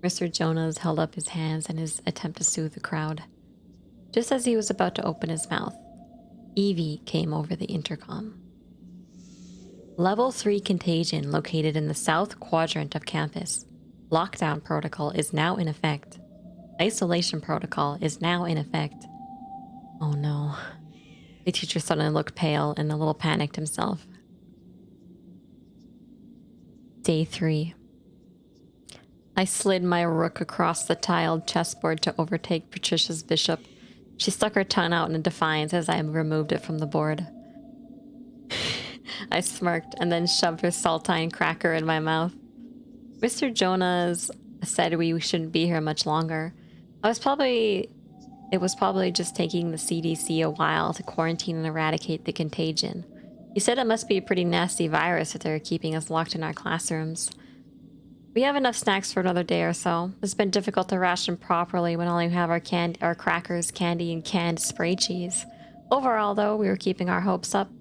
Mr. Jonas held up his hands in his attempt to soothe the crowd. Just as he was about to open his mouth, Evie came over the intercom. Level 3 contagion located in the south quadrant of campus. Lockdown protocol is now in effect. Isolation protocol is now in effect. Oh no. The teacher suddenly looked pale and a little panicked himself. Day 3. I slid my rook across the tiled chessboard to overtake Patricia's bishop. She stuck her tongue out in defiance as I removed it from the board. I smirked and then shoved her saltine cracker in my mouth. Mr. Jonas said we shouldn't be here much longer. It was probably just taking the CDC a while to quarantine and eradicate the contagion. He said it must be a pretty nasty virus that they're keeping us locked in our classrooms. We have enough snacks for another day or so. It's been difficult to ration properly when all we have are our crackers, candy, and canned spray cheese. Overall, though, we were keeping our hopes up,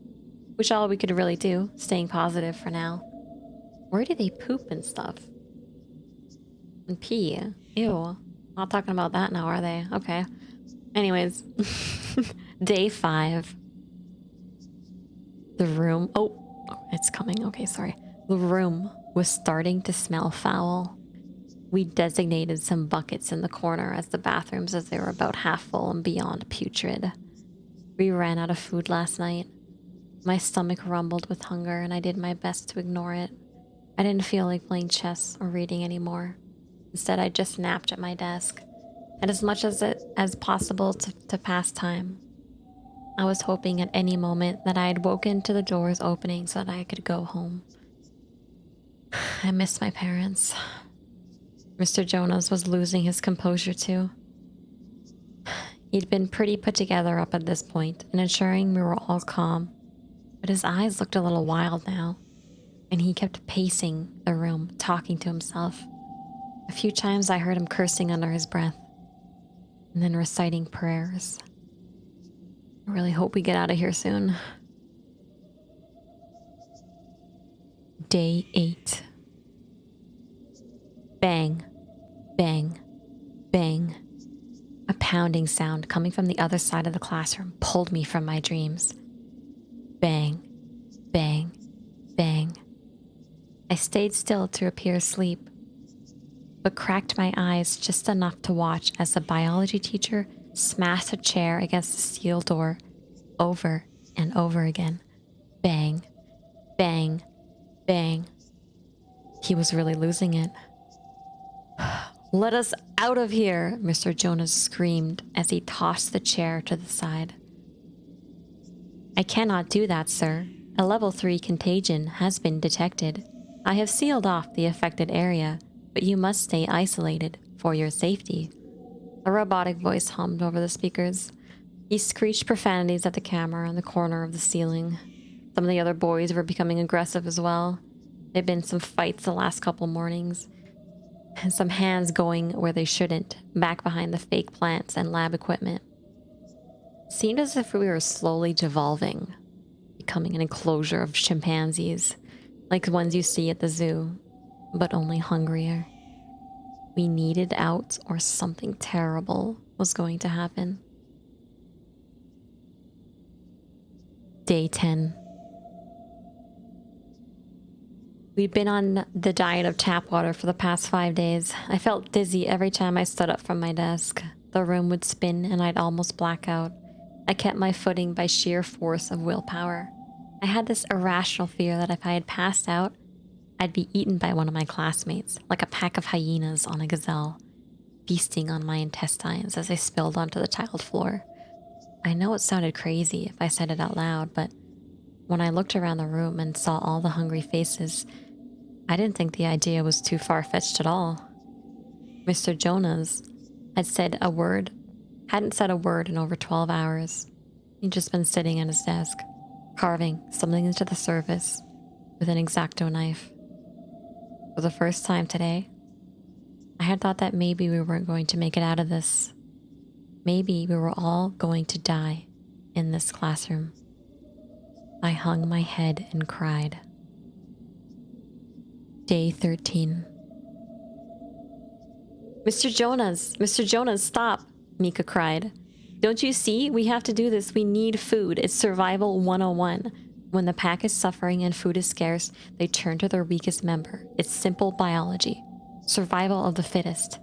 which all we could really do, staying positive for now. Where do they poop and stuff? And pee? Ew. Not talking about that now, are they? Okay. Anyways. Day 5. The room... Oh, it's coming. Okay, sorry. The room was starting to smell foul. We designated some buckets in the corner as the bathrooms as they were about half full and beyond putrid. We ran out of food last night. My stomach rumbled with hunger and I did my best to ignore it. I didn't feel like playing chess or reading anymore. Instead, I just napped at my desk, and as much as possible to pass time. I was hoping at any moment that I had woken to the doors opening so that I could go home. I missed my parents. Mr. Jonas was losing his composure too. He'd been pretty put together up at this point and ensuring we were all calm, but his eyes looked a little wild now, and he kept pacing the room, talking to himself. A few times I heard him cursing under his breath, and then reciting prayers. I really hope we get out of here soon. Day 8. pounding sound coming from the other side of the classroom pulled me from my dreams. Bang, bang, bang. I stayed still to appear asleep, but cracked my eyes just enough to watch as the biology teacher smashed a chair against the steel door over and over again. Bang, bang, bang. He was really losing it. "Let us out of here," Mr. Jonas screamed as he tossed the chair to the side. "I cannot do that, sir. A level 3 contagion has been detected. I have sealed off the affected area, but you must stay isolated for your safety." A robotic voice hummed over the speakers. He screeched profanities at the camera in the corner of the ceiling. Some of the other boys were becoming aggressive as well. There'd been some fights the last couple mornings, and some hands going where they shouldn't, back behind the fake plants and lab equipment. It seemed as if we were slowly devolving, becoming an enclosure of chimpanzees, like the ones you see at the zoo, but only hungrier. We needed out, or something terrible was going to happen. Day 10. We'd been on the diet of tap water for the past 5 days. I felt dizzy every time I stood up from my desk. The room would spin and I'd almost black out. I kept my footing by sheer force of willpower. I had this irrational fear that if I had passed out, I'd be eaten by one of my classmates, like a pack of hyenas on a gazelle, feasting on my intestines as they spilled onto the tiled floor. I know it sounded crazy if I said it out loud, but when I looked around the room and saw all the hungry faces, I didn't think the idea was too far-fetched at all. Mr. Jonas hadn't said a word in over 12 hours. He'd just been sitting at his desk, carving something into the surface with an X-Acto knife. For the first time today, I had thought that maybe we weren't going to make it out of this. Maybe we were all going to die in this classroom. I hung my head and cried. Day 13. Mr. Jonas, stop, Mika cried. "Don't you see? We have to do this. We need food. It's survival 101. When the pack is suffering and food is scarce, they turn to their weakest member. It's simple biology. Survival of the fittest."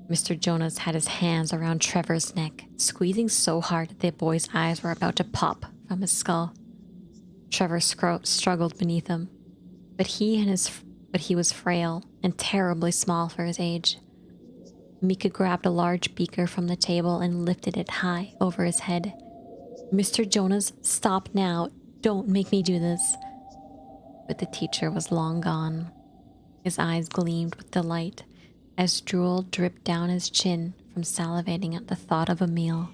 Mr. Jonas had his hands around Trevor's neck, squeezing so hard that the boy's eyes were about to pop from his skull. Trevor struggled beneath him, but he was frail and terribly small for his age. Mika grabbed a large beaker from the table and lifted it high over his head. "Mr. Jonas, stop now. Don't make me do this." But the teacher was long gone. His eyes gleamed with delight as drool dripped down his chin from salivating at the thought of a meal.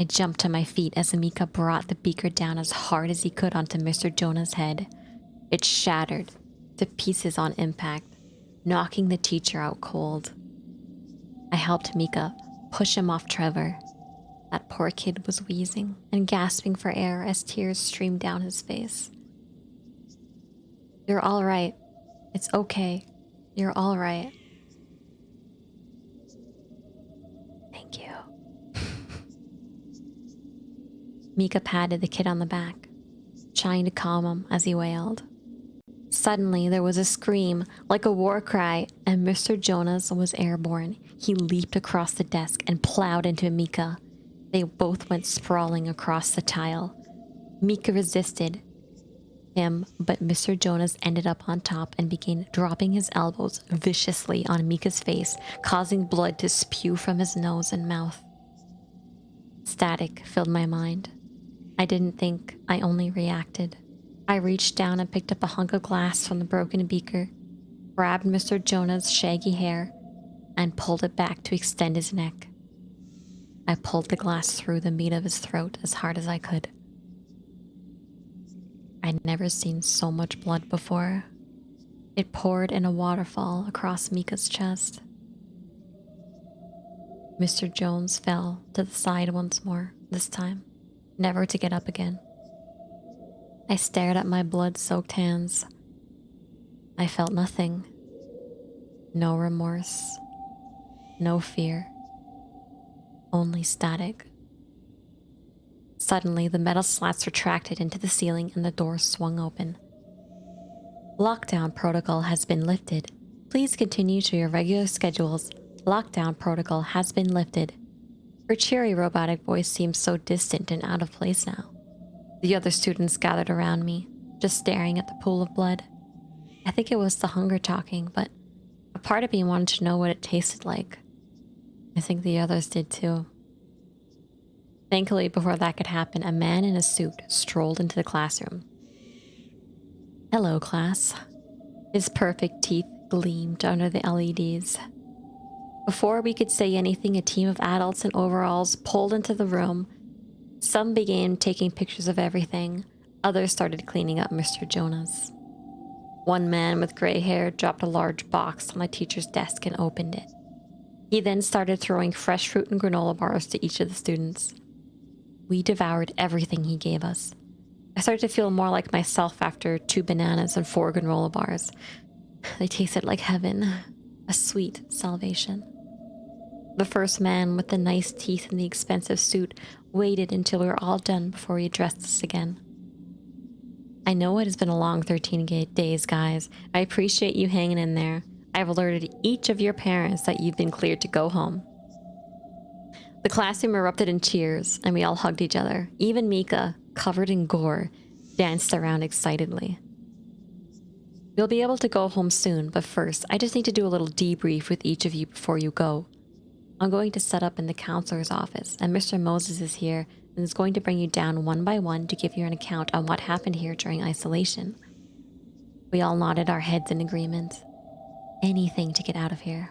I jumped to my feet as Mika brought the beaker down as hard as he could onto Mr. Jonas' head. It shattered to pieces on impact, knocking the teacher out cold. I helped Mika push him off Trevor. That poor kid was wheezing and gasping for air as tears streamed down his face. "You're all right. It's okay. You're all right." "Thank you." Mika patted the kid on the back, trying to calm him as he wailed. Suddenly, there was a scream, like a war cry, and Mr. Jonas was airborne. He leaped across the desk and plowed into Mika. They both went sprawling across the tile. Mika resisted him, but Mr. Jonas ended up on top and began dropping his elbows viciously on Mika's face, causing blood to spew from his nose and mouth. Static filled my mind. I didn't think, I only reacted. I reached down and picked up a hunk of glass from the broken beaker, grabbed Mr. Jonas' shaggy hair, and pulled it back to extend his neck. I pulled the glass through the meat of his throat as hard as I could. I'd never seen so much blood before. It poured in a waterfall across Mika's chest. Mr. Jones fell to the side once more, this time, never to get up again. I stared at my blood-soaked hands. I felt nothing. No remorse. No fear. only static. Suddenly, the metal slats retracted into the ceiling and the door swung open. Lockdown protocol has been lifted. Please continue to your regular schedules. Lockdown protocol has been lifted. Her cheery robotic voice seemed so distant and out of place now. The other students gathered around me, just staring at the pool of blood. I think it was the hunger talking, but a part of me wanted to know what it tasted like. I think the others did too. Thankfully, before that could happen, a man in a suit strolled into the classroom. Hello, class. His perfect teeth gleamed under the LEDs. Before we could say anything, a team of adults in overalls pulled into the room. Some began taking pictures of everything. Others started cleaning up Mr. Jonas. One man with gray hair dropped a large box on a teacher's desk and opened it. He then started throwing fresh fruit and granola bars to each of the students. We devoured everything he gave us. I started to feel more like myself after 2 bananas and 4 granola bars. They tasted like heaven, a sweet salvation. The first man with the nice teeth and the expensive suit waited until we were all done before he addressed us again. I know it has been a long 13 days, guys. I appreciate you hanging in there. I've alerted each of your parents that you've been cleared to go home. The classroom erupted in cheers, and we all hugged each other. Even Mika, covered in gore, danced around excitedly. You'll be able to go home soon, but first, I just need to do a little debrief with each of you before you go. I'm going to set up in the counselor's office, and Mr. Moses is here and is going to bring you down one by one to give you an account on what happened here during isolation. We all nodded our heads in agreement. Anything to get out of here.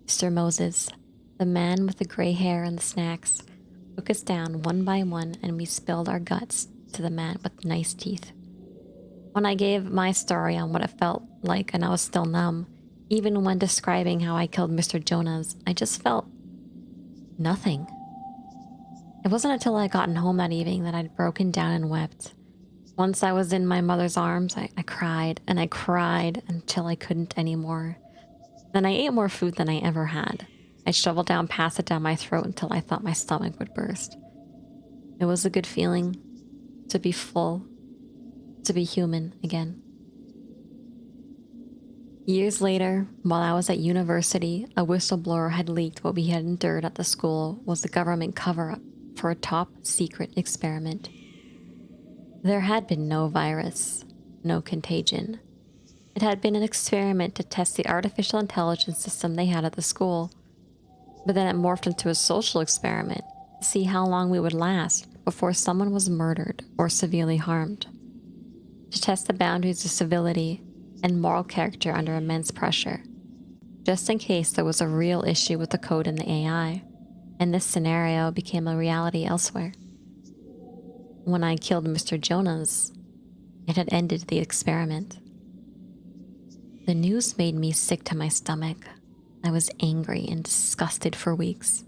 Mr. Moses, the man with the gray hair and the snacks, took us down one by one, and we spilled our guts to the man with nice teeth. When I gave my story on what it felt like and I was still numb, even when describing how I killed Mr. Jonas, I just felt nothing. It wasn't until I gotten home that evening that I'd broken down and wept. Once I was in my mother's arms, I cried and I cried until I couldn't anymore. Then I ate more food than I ever had. I shoveled down past it down my throat until I thought my stomach would burst. It was a good feeling to be full, to be human again. Years later, while I was at university, a whistleblower had leaked what we had endured at the school was a government cover-up for a top-secret experiment. There had been no virus, no contagion. It had been an experiment to test the artificial intelligence system they had at the school. But then it morphed into a social experiment to see how long we would last before someone was murdered or severely harmed. To test the boundaries of civility and moral character under immense pressure, just in case there was a real issue with the code in the AI, and this scenario became a reality elsewhere. When I killed Mr. Jonas, it had ended the experiment. The news made me sick to my stomach. I was angry and disgusted for weeks.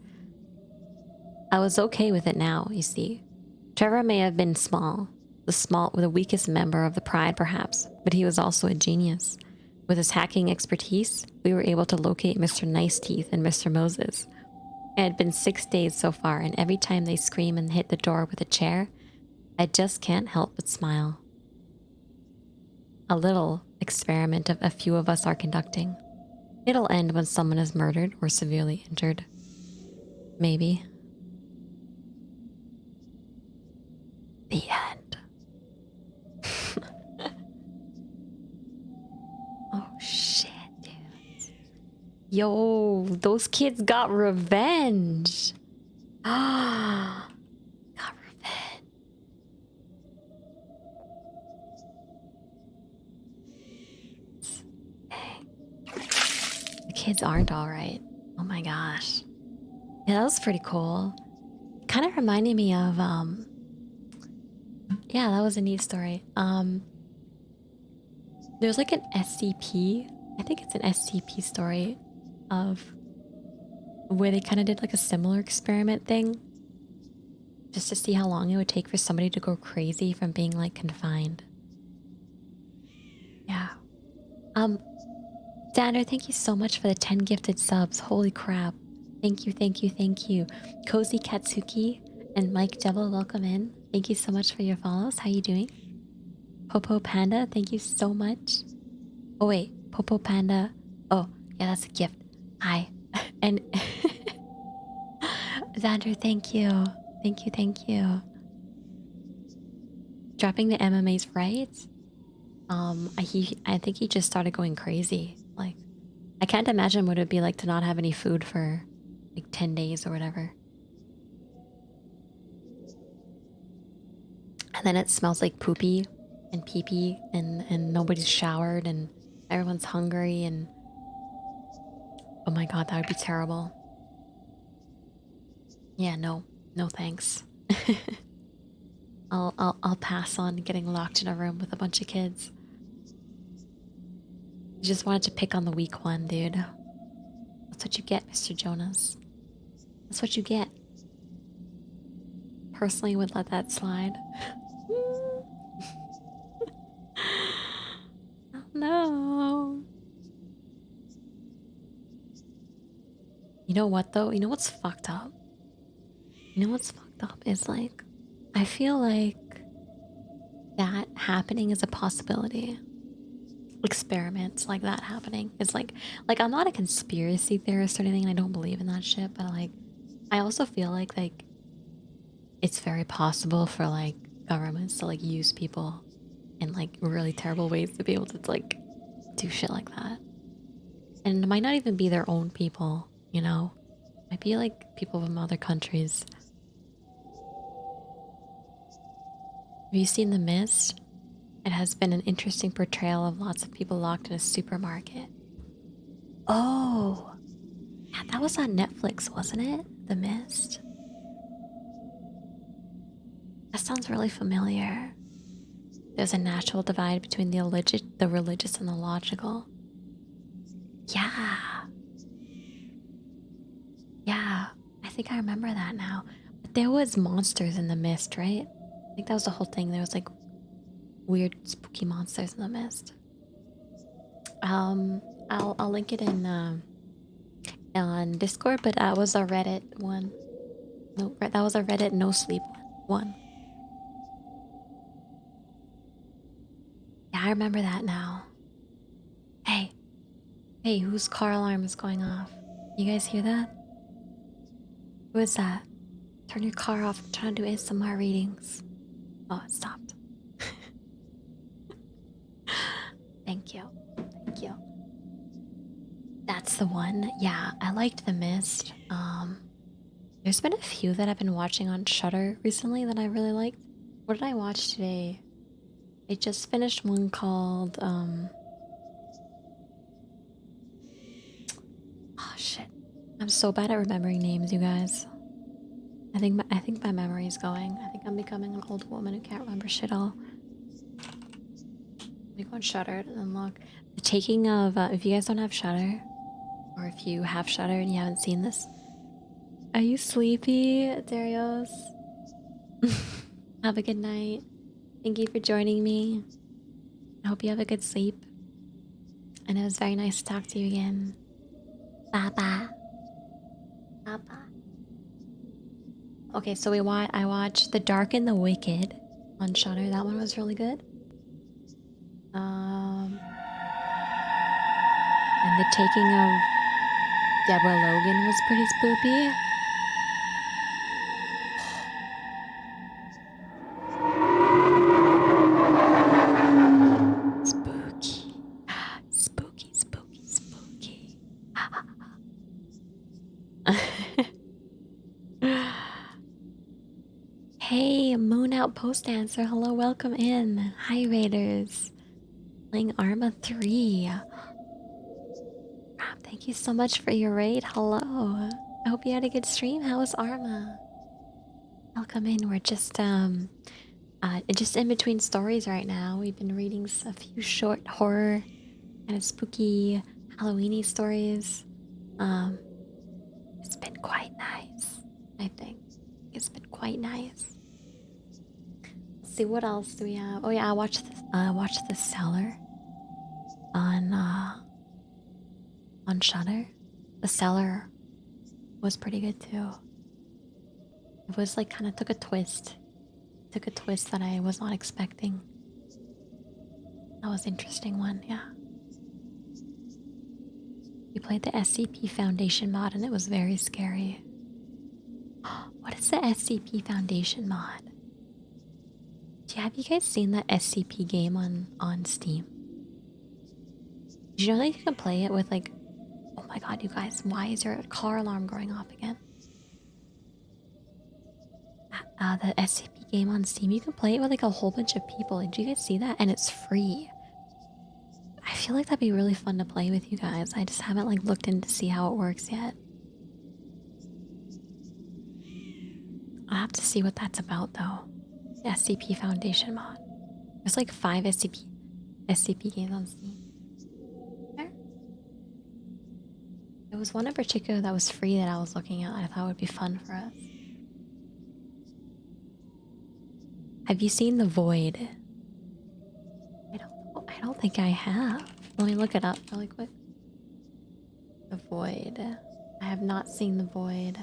I was okay with it now, you see. Trevor may have been the weakest member of the Pride perhaps, but he was also a genius. With his hacking expertise, we were able to locate Mr. Nice Teeth and Mr. Moses. It had been 6 days so far, and every time they scream and hit the door with a chair, I just can't help but smile. A little experiment of a few of us are conducting. It'll end when someone is murdered or severely injured. Maybe. The end. Oh shit, dude. Yo, those kids got revenge. Got revenge. Dang. The kids aren't alright. Oh my gosh. Yeah, that was pretty cool. Kind of reminded me of, yeah, that was a neat story. There's like an SCP, I think it's an SCP story of where they kind of did like a similar experiment thing just to see how long it would take for somebody to go crazy from being like confined. Yeah. Danner, thank you so much for the 10 gifted subs. Holy crap. Thank you, thank you, thank you. Cozy Katsuki and Mike Devil, welcome in. Thank you so much for your follows. How you doing? Popo Panda, thank you so much. Oh wait, Popo Panda. Oh, yeah, that's a gift. Hi. And Xander, thank you. Thank you, thank you. Dropping the MMA's right. I think he just started going crazy. Like, I can't imagine what it'd be like to not have any food for like 10 days or whatever. And then it smells like poopy and pee-pee and nobody's showered and everyone's hungry and oh my god, that would be terrible. Yeah, no. No thanks. I'll pass on getting locked in a room with a bunch of kids. You just wanted to pick on the weak one, dude. That's what you get, Mr. Jonas. That's what you get. Personally would let that slide. Oh no. You know what though? You know what's fucked up? You know what's fucked up is like, I feel like that happening is a possibility. Experiments like that happening is like I'm not a conspiracy theorist or anything, and I don't believe in that shit, but like I also feel like it's very possible for like governments to like use people in like really terrible ways to be able to like do shit like that. And it might not even be their own people, you know? It might be like people from other countries. Have you seen The Mist? It has been an interesting portrayal of lots of people locked in a supermarket. Oh, yeah, that was on Netflix, wasn't it? The Mist. That sounds really familiar. There's a natural divide between the religious and the logical. Yeah. Yeah, I think I remember that now. But there was monsters in The Mist, right? I think that was the whole thing. There was like weird spooky monsters in The Mist. I'll link it in on Discord, but that was a Reddit one. No, that was a Reddit no sleep one. Yeah, I remember that now. Hey, hey, whose car alarm is going off? You guys hear that? Who is that? Turn your car off. I'm trying to do ASMR readings. Oh, it stopped. Thank you. Thank you. That's the one. Yeah, I liked The Mist. There's been a few that I've been watching on Shudder recently that I really liked. What did I watch today? I just finished one called oh shit. I'm so bad at remembering names, you guys. I think my memory is going. I think I'm becoming an old woman who can't remember shit all. Let me go on Shudder and then look. The Taking of if you guys don't have Shudder, or if you have Shudder and you haven't seen this. Are you sleepy, Darius? Have a good night. Thank you for joining me. I hope you have a good sleep. And it was very nice to talk to you again. Bye-bye. Bye-bye. Okay, so I watched The Dark and the Wicked on Shudder. That one was really good. And The Taking of Deborah Logan was pretty spooky. Spooky. Spooky, spooky, spooky. Hey, Moon Outpost Dancer. Hello, welcome in. Hi, Raiders. Playing Arma 3. Thank you so much for your raid. Hello. I hope you had a good stream. How was Arma? Welcome in. We're just in between stories right now. We've been reading a few short horror kind of spooky Halloweeny stories. It's been quite nice, I think. It's been quite nice. Let's see, what else do we have? Oh yeah, I watched The Cellar on Shudder. The Cellar was pretty good too. It was like kind of took a twist. Took a twist that I was not expecting. That was an interesting one, yeah. We played the SCP Foundation mod and it was very scary. What is the SCP Foundation mod? Have you guys seen that SCP game on Steam? Did you know that you can play it with like... Oh my god, you guys, why is your car alarm going off again? The SCP game on Steam, you can play it with like a whole bunch of people. Did you guys see that? And it's free. I feel like that'd be really fun to play with you guys. I just haven't like looked in to see how it works yet. I'll have to see what that's about though. The SCP Foundation mod. There's like 5 SCP games on Steam. There. There was one in particular that was free that I was looking at. I thought would be fun for us. Have you seen The Void? I don't think I have. Let me look it up really quick. The Void. I have not seen The Void.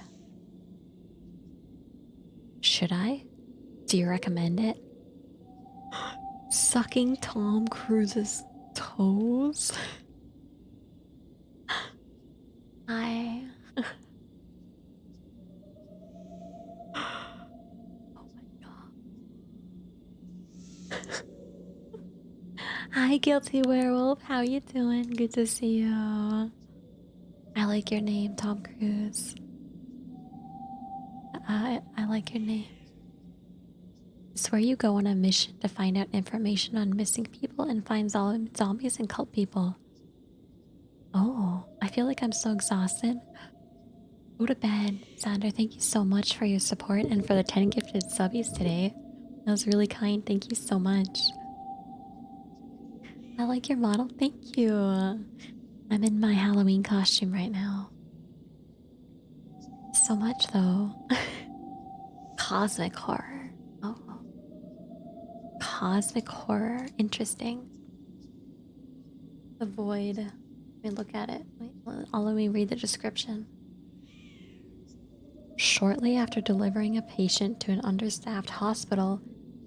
Should I? Do you recommend it? Sucking Tom Cruise's toes? I... Hi, Guilty Werewolf. How you doing? Good to see you. I like your name, Tom Cruise. I like your name. It's where you go on a mission to find out information on missing people and find zombies and cult people. Oh, I feel like I'm so exhausted. Go to bed. Sander, thank you so much for your support and for the 10 gifted subbies today. That was really kind. Thank you so much. I like your model. Thank you. I'm in my Halloween costume right now. So much though. Cosmic horror. Oh. Cosmic horror. Interesting. The Void. Let me look at it. Wait, let me read the description. Shortly after delivering a patient to an understaffed hospital,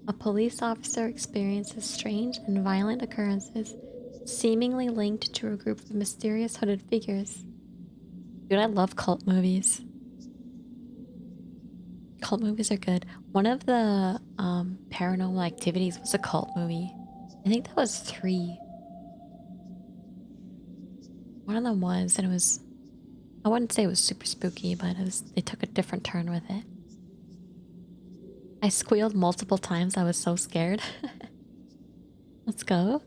a police officer experiences strange and violent occurrences seemingly linked to a group of mysterious hooded figures. Dude, I love cult movies. Cult movies are good. One of the Paranormal Activities was a cult movie. I think that was 3. One of them was, and it was... I wouldn't say it was super spooky, but they took a different turn with it. I squealed multiple times. I was so scared. Let's go.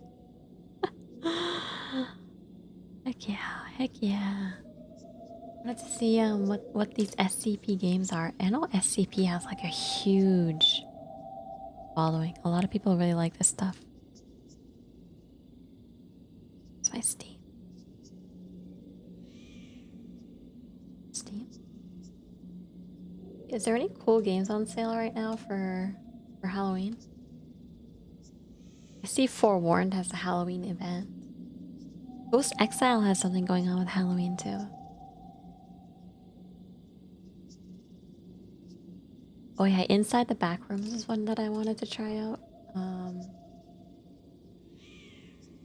Heck yeah, heck yeah. I wanted to see what these SCP games are. I know SCP has like a huge following. A lot of people really like this stuff. It's my Steam. Is there any cool games on sale right now for Halloween? I see Forewarned has a Halloween event. Ghost Exile has something going on with Halloween too. Oh yeah, Inside the Backrooms is one that I wanted to try out.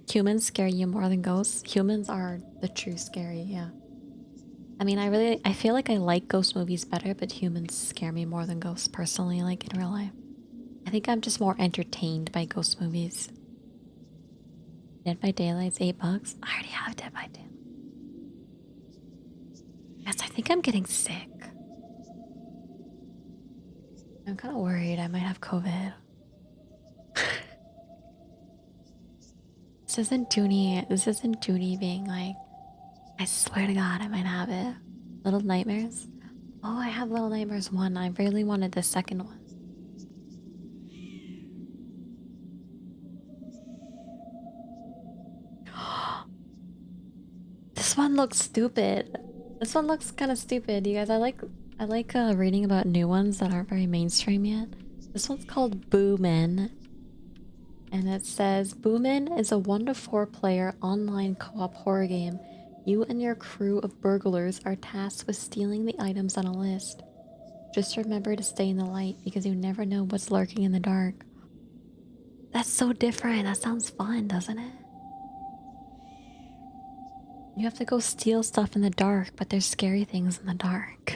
Humans scare you more than ghosts. Humans are the true scary, yeah. I mean, I feel like I like ghost movies better, but humans scare me more than ghosts personally, like in real life. I think I'm just more entertained by ghost movies. Dead by Daylight's $8. I already have Dead by Daylight. Yes, I think I'm getting sick. I'm kind of worried I might have COVID. This isn't Juni being like, I swear to God, I might have it. Little Nightmares? Oh, I have Little Nightmares 1. I really wanted the second one. This one looks stupid. This one looks kind of stupid, you guys. I like reading about new ones that aren't very mainstream yet. This one's called Boo Men. And it says, Boo Men is a 1 to 4 player online co-op horror game You and your crew of burglars are tasked with stealing the items on a list. Just remember to stay in the light because you never know what's lurking in the dark. That's so different. That sounds fun, doesn't it? You have to go steal stuff in the dark, but there's scary things in the dark.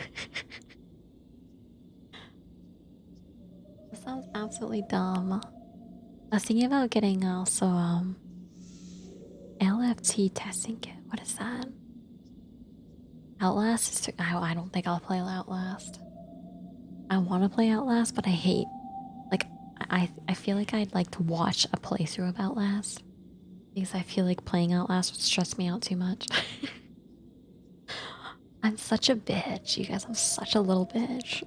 That sounds absolutely dumb. I was thinking about getting also LFT testing kit. What is that? Outlast is I don't think I'll play Outlast. I want to play Outlast, but I hate like I feel like I'd like to watch a playthrough of Outlast because I feel like playing Outlast would stress me out too much. I'm such a bitch, you guys. I'm such a little bitch.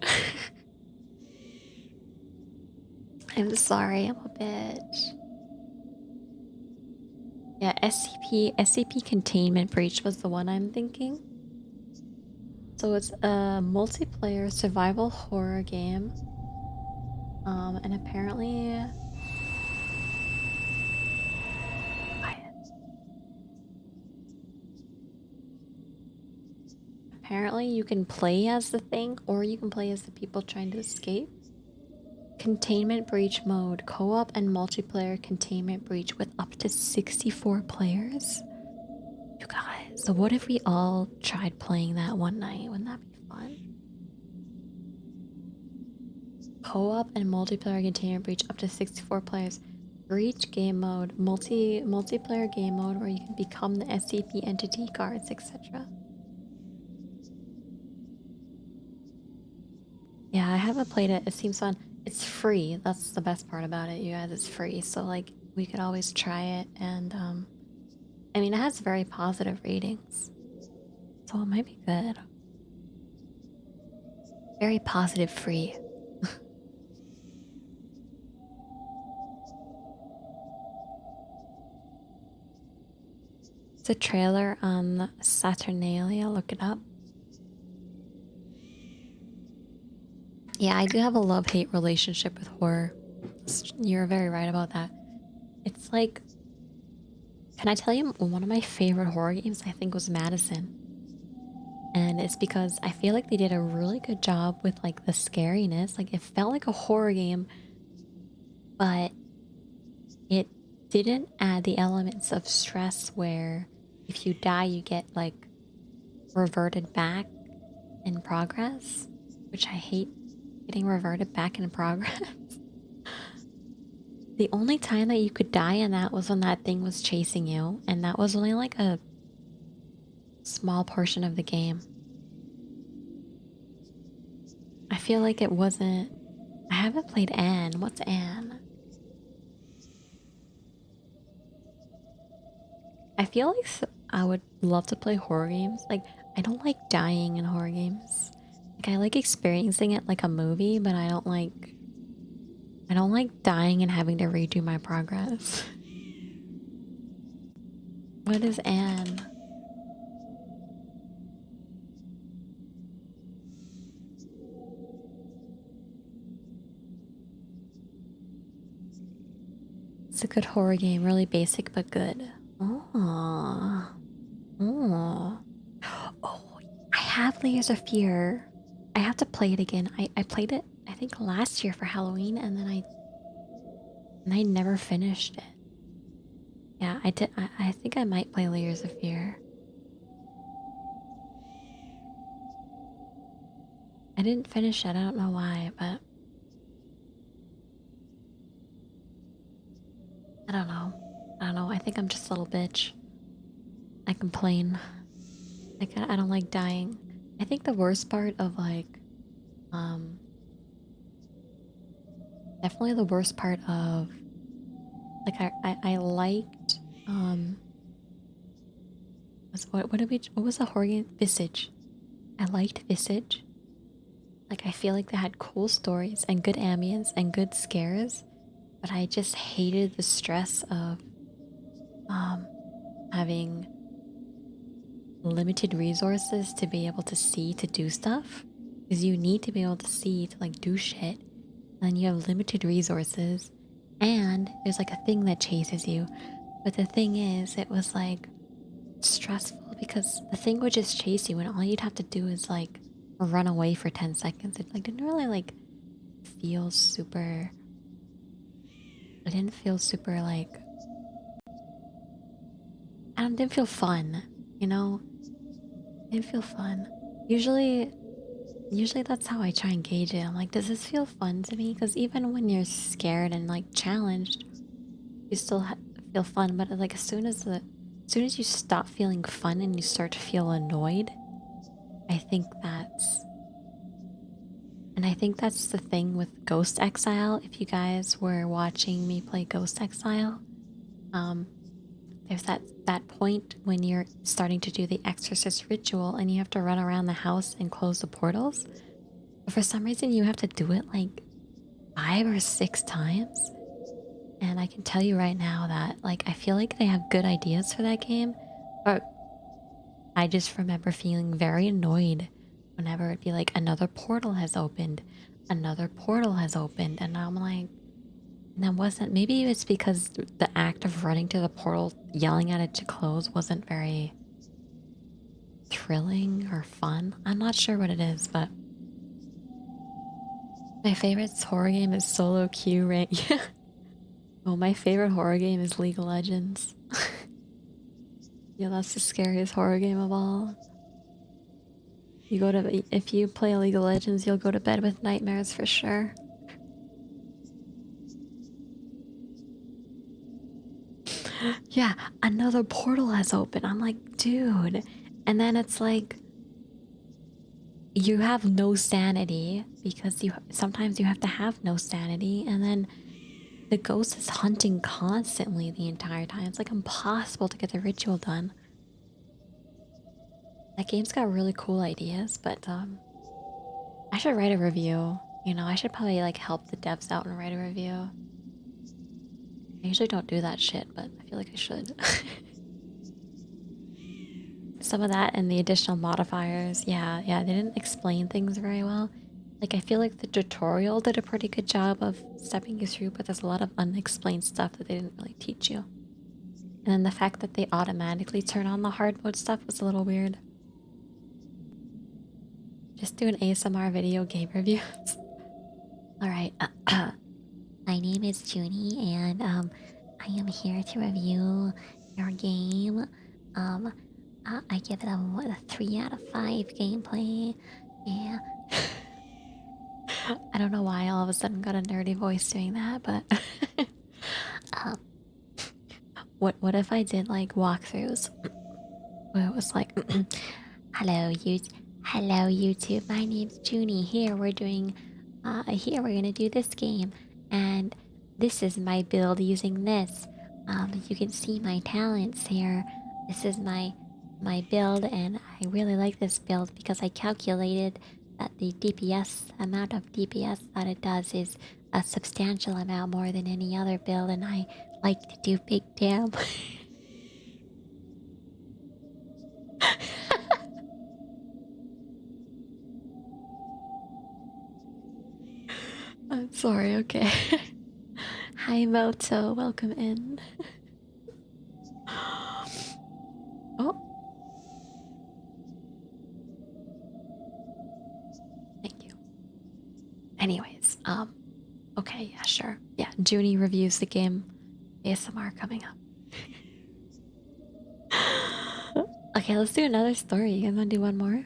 I'm sorry, I'm a bitch. Yeah, SCP Containment Breach was the one I'm thinking. So it's a multiplayer survival horror game. And apparently... Apparently you can play as the thing, or you can play as the people trying to escape. Containment Breach mode, co-op and multiplayer containment breach with up to 64 players. You guys, so what if we all tried playing that one night? Wouldn't that be fun? Co-op and multiplayer containment breach up to 64 players. Breach game mode, multiplayer game mode where you can become the SCP entity guards, etc. Yeah, I haven't played it. It seems fun. It's free. That's the best part about it, you guys. It's free, so like we could always try it. And I mean, it has very positive ratings, so it might be good. Very positive free. It's a trailer on Saturnalia. Look it up. Yeah, I do have a love-hate relationship with horror. You're very right about that. It's like, can I tell you one of my favorite horror games I think was Madison? And it's because I feel like they did a really good job with like the scariness. Like it felt like a horror game, but it didn't add the elements of stress where if you die you get like reverted back in progress, which I hate getting reverted back in progress. The only time that you could die in that was when that thing was chasing you, and that was only like a small portion of the game. I feel like it wasn't... I haven't played Anne. What's Anne? I feel like I would love to play horror games. Like, I don't like dying in horror games. Like, I like experiencing it like a movie, but I don't like dying and having to redo my progress. What is Anne? It's a good horror game, really basic but good. Oh. Oh. Oh, I have Layers of Fear. I have to play it again. I played it, I think, last year for Halloween, and then I never finished it. Yeah, I did. I think I might play Layers of Fear. I didn't finish it. I don't know why, but I don't know. I don't know. I think I'm just a little bitch. I complain. Like, I don't like dying. I think the worst part of like, definitely the worst part of, like, I liked, what was the horror game? Visage. I liked Visage. Like, I feel like they had cool stories and good ambience and good scares, but I just hated the stress of, having limited resources to be able to see to do stuff. Because you need to be able to see to like do shit. And then you have limited resources. And there's like a thing that chases you. But the thing is, it was like stressful because the thing would just chase you and all you'd have to do is like run away for 10 seconds. It like didn't really like feel super. It didn't feel super like. Didn't feel fun, you know? It didn't feel fun. Usually that's how I try and gauge it. I'm like, does this feel fun to me? Because even when you're scared and like challenged, you still feel fun. But like as soon as you stop feeling fun and you start to feel annoyed, I think that's the thing with Ghost Exile. If you guys were watching me play Ghost Exile, there's that point when you're starting to do the exorcist ritual and you have to run around the house and close the portals. But for some reason you have to do it like 5 or 6 times. And I can tell you right now that like I feel like they have good ideas for that game, but I just remember feeling very annoyed whenever it'd be like another portal has opened, another portal has opened, and I'm like, that wasn't, maybe it's because the act of running to the portal, yelling at it to close wasn't very thrilling or fun. I'm not sure what it is, but my favorite horror game is solo queue rank. Oh, my favorite horror game is League of Legends. Yeah, that's the scariest horror game of all. If you play League of Legends, you'll go to bed with nightmares for sure. Yeah, another portal has opened. I'm like, dude. And then it's like you have no sanity because sometimes you have to have no sanity, and then the ghost is hunting constantly the entire time. It's like impossible to get the ritual done. That game's got really cool ideas, but I should write a review. You know, I should probably like help the devs out and write a review. I usually don't do that shit, but I feel like I should. Some of that and the additional modifiers. Yeah, they didn't explain things very well. Like, I feel like the tutorial did a pretty good job of stepping you through, but there's a lot of unexplained stuff that they didn't really teach you. And then the fact that they automatically turn on the hard mode stuff was a little weird. Just do an ASMR video game reviews. Alright, my name is Juni, and I am here to review your game. I give it a 3 out of 5 gameplay. Yeah. I don't know why all of a sudden got a nerdy voice doing that, but um, what if I did like walkthroughs where it was like, hello YouTube, my name's Junie. Here we're gonna do this game, and this is my build using this. You can see my talents here. This is my build, and I really like this build because I calculated that the amount of DPS that it does is a substantial amount more than any other build, and I like to do big damn. I'm sorry, okay. Hi Moto, welcome in. Oh. Thank you. Anyways, okay, yeah, sure. Yeah, Junie reviews the game. ASMR coming up. Okay, let's do another story. You guys wanna do one more?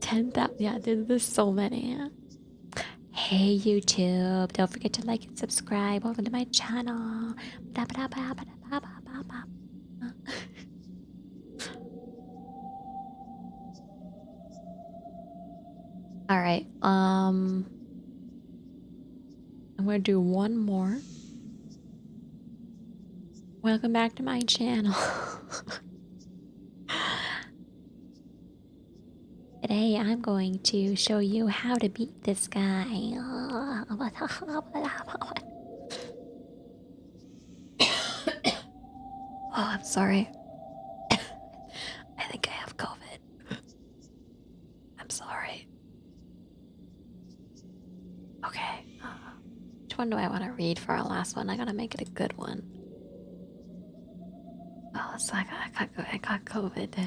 10,000. Yeah, there's so many. Hey YouTube, don't forget to like and subscribe. Welcome to my channel. All right. I'm gonna do one more. Welcome back to my channel. Today I'm going to show you how to beat this guy. Oh, I'm sorry. I think I have COVID. I'm sorry. Okay. Which one do I want to read for our last one? I gotta make it a good one. So I got COVID.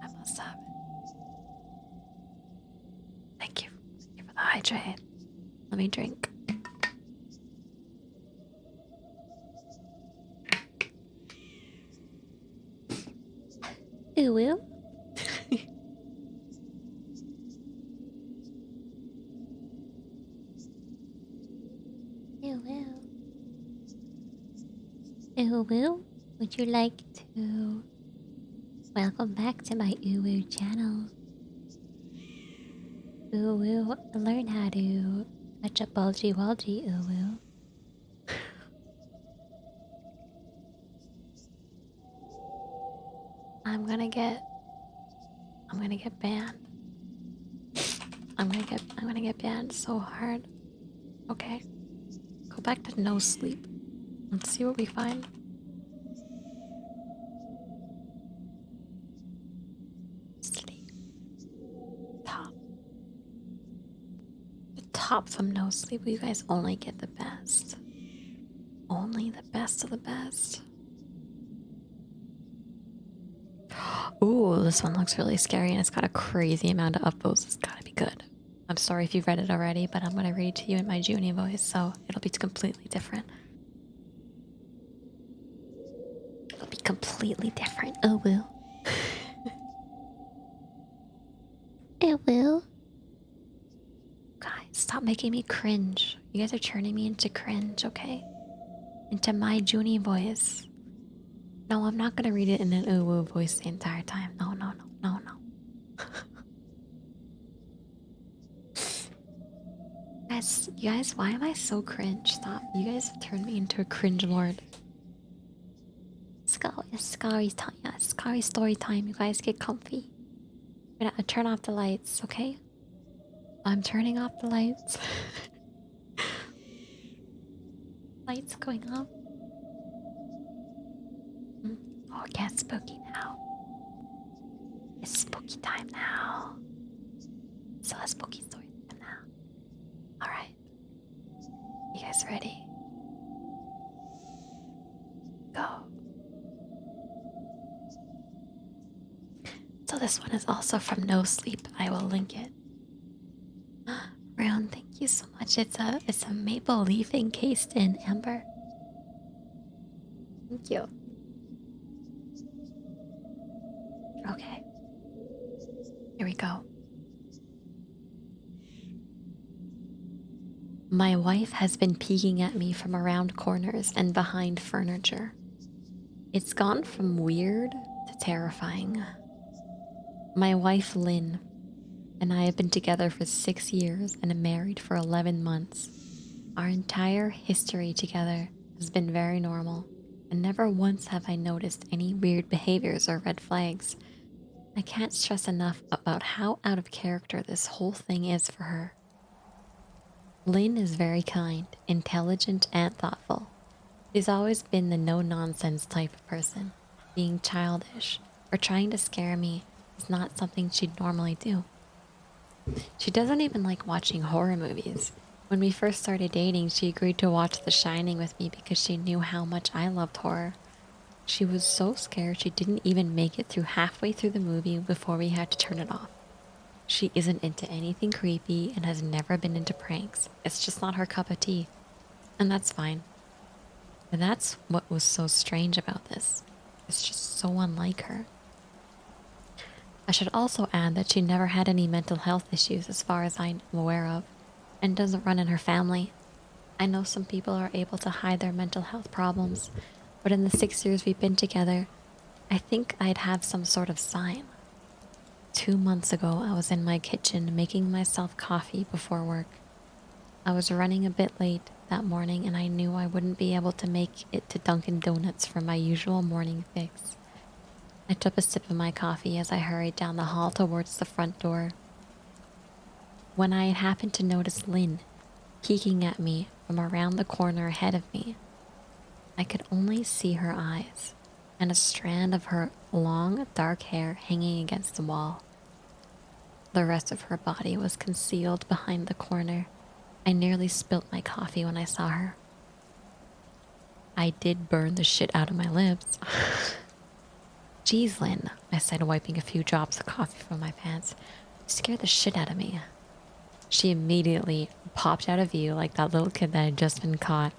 I must have it. Thank you. Thank you for the hydrate. Let me drink. Ooh, will. Ooh, will. Ooh, will. Would you like to welcome back to my Uwu channel? Uwu, learn how to touch a bulgy walgy, Uwu. I'm gonna get banned. I'm gonna get banned so hard. Okay. Go back to no sleep. Let's see what we find. Sleep. Top. The top from no sleep. You guys only get the best. Only the best of the best. Ooh, this one looks really scary and it's got a crazy amount of upvotes. It's gotta be good. I'm sorry if you've read it already, but I'm gonna read to you in my Juni voice, so it'll be completely different. It'll be completely different. Oh, will. It will. Guys, stop making me cringe. You guys are turning me into cringe, okay? Into my Juni voice. No, I'm not gonna read it in an uwu voice the entire time. No. You guys, why am I so cringe? Stop. You guys have turned me into a cringe lord. Scary time. Yeah, scary story time. You guys get comfy. I'm gonna turn off the lights, okay? I'm turning off the lights. Lights going off. Oh, it gets spooky now. It's spooky time now. So a spooky story time now. Alright. You guys ready? Go. So this one is also from No Sleep. I will link it. Round, thank you so much. It's a maple leaf encased in amber. Thank you. Okay. Here we go. My wife has been peeking at me from around corners and behind furniture. It's gone from weird to terrifying. My wife, Lynn, and I have been together for 6 years and married for 11 months. Our entire history together has been very normal, and never once have I noticed any weird behaviors or red flags. I can't stress enough about how out of character this whole thing is for her. Lynn is very kind, intelligent, and thoughtful. She's always been the no-nonsense type of person. Being childish or trying to scare me is not something she'd normally do. She doesn't even like watching horror movies. When we first started dating, she agreed to watch The Shining with me because she knew how much I loved horror. She was so scared she didn't even make it through halfway through the movie before we had to turn it off. She isn't into anything creepy and has never been into pranks. It's just not her cup of tea. And that's fine. And that's what was so strange about this. It's just so unlike her. I should also add that she never had any mental health issues as far as I'm aware of, and doesn't run in her family. I know some people are able to hide their mental health problems, but in the 6 years we've been together, I think I'd have some sort of sign. 2 months ago, I was in my kitchen making myself coffee before work. I was running a bit late that morning and I knew I wouldn't be able to make it to Dunkin' Donuts for my usual morning fix. I took a sip of my coffee as I hurried down the hall towards the front door. When I happened to notice Lynn peeking at me from around the corner ahead of me, I could only see her eyes and a strand of her long, dark hair hanging against the wall. The rest of her body was concealed behind the corner, I nearly spilt my coffee when I saw her. I did burn the shit out of my lips. Jeez, Lynn, I said, wiping a few drops of coffee from my pants. You scared the shit out of me. She immediately popped out of view like that little kid that had just been caught.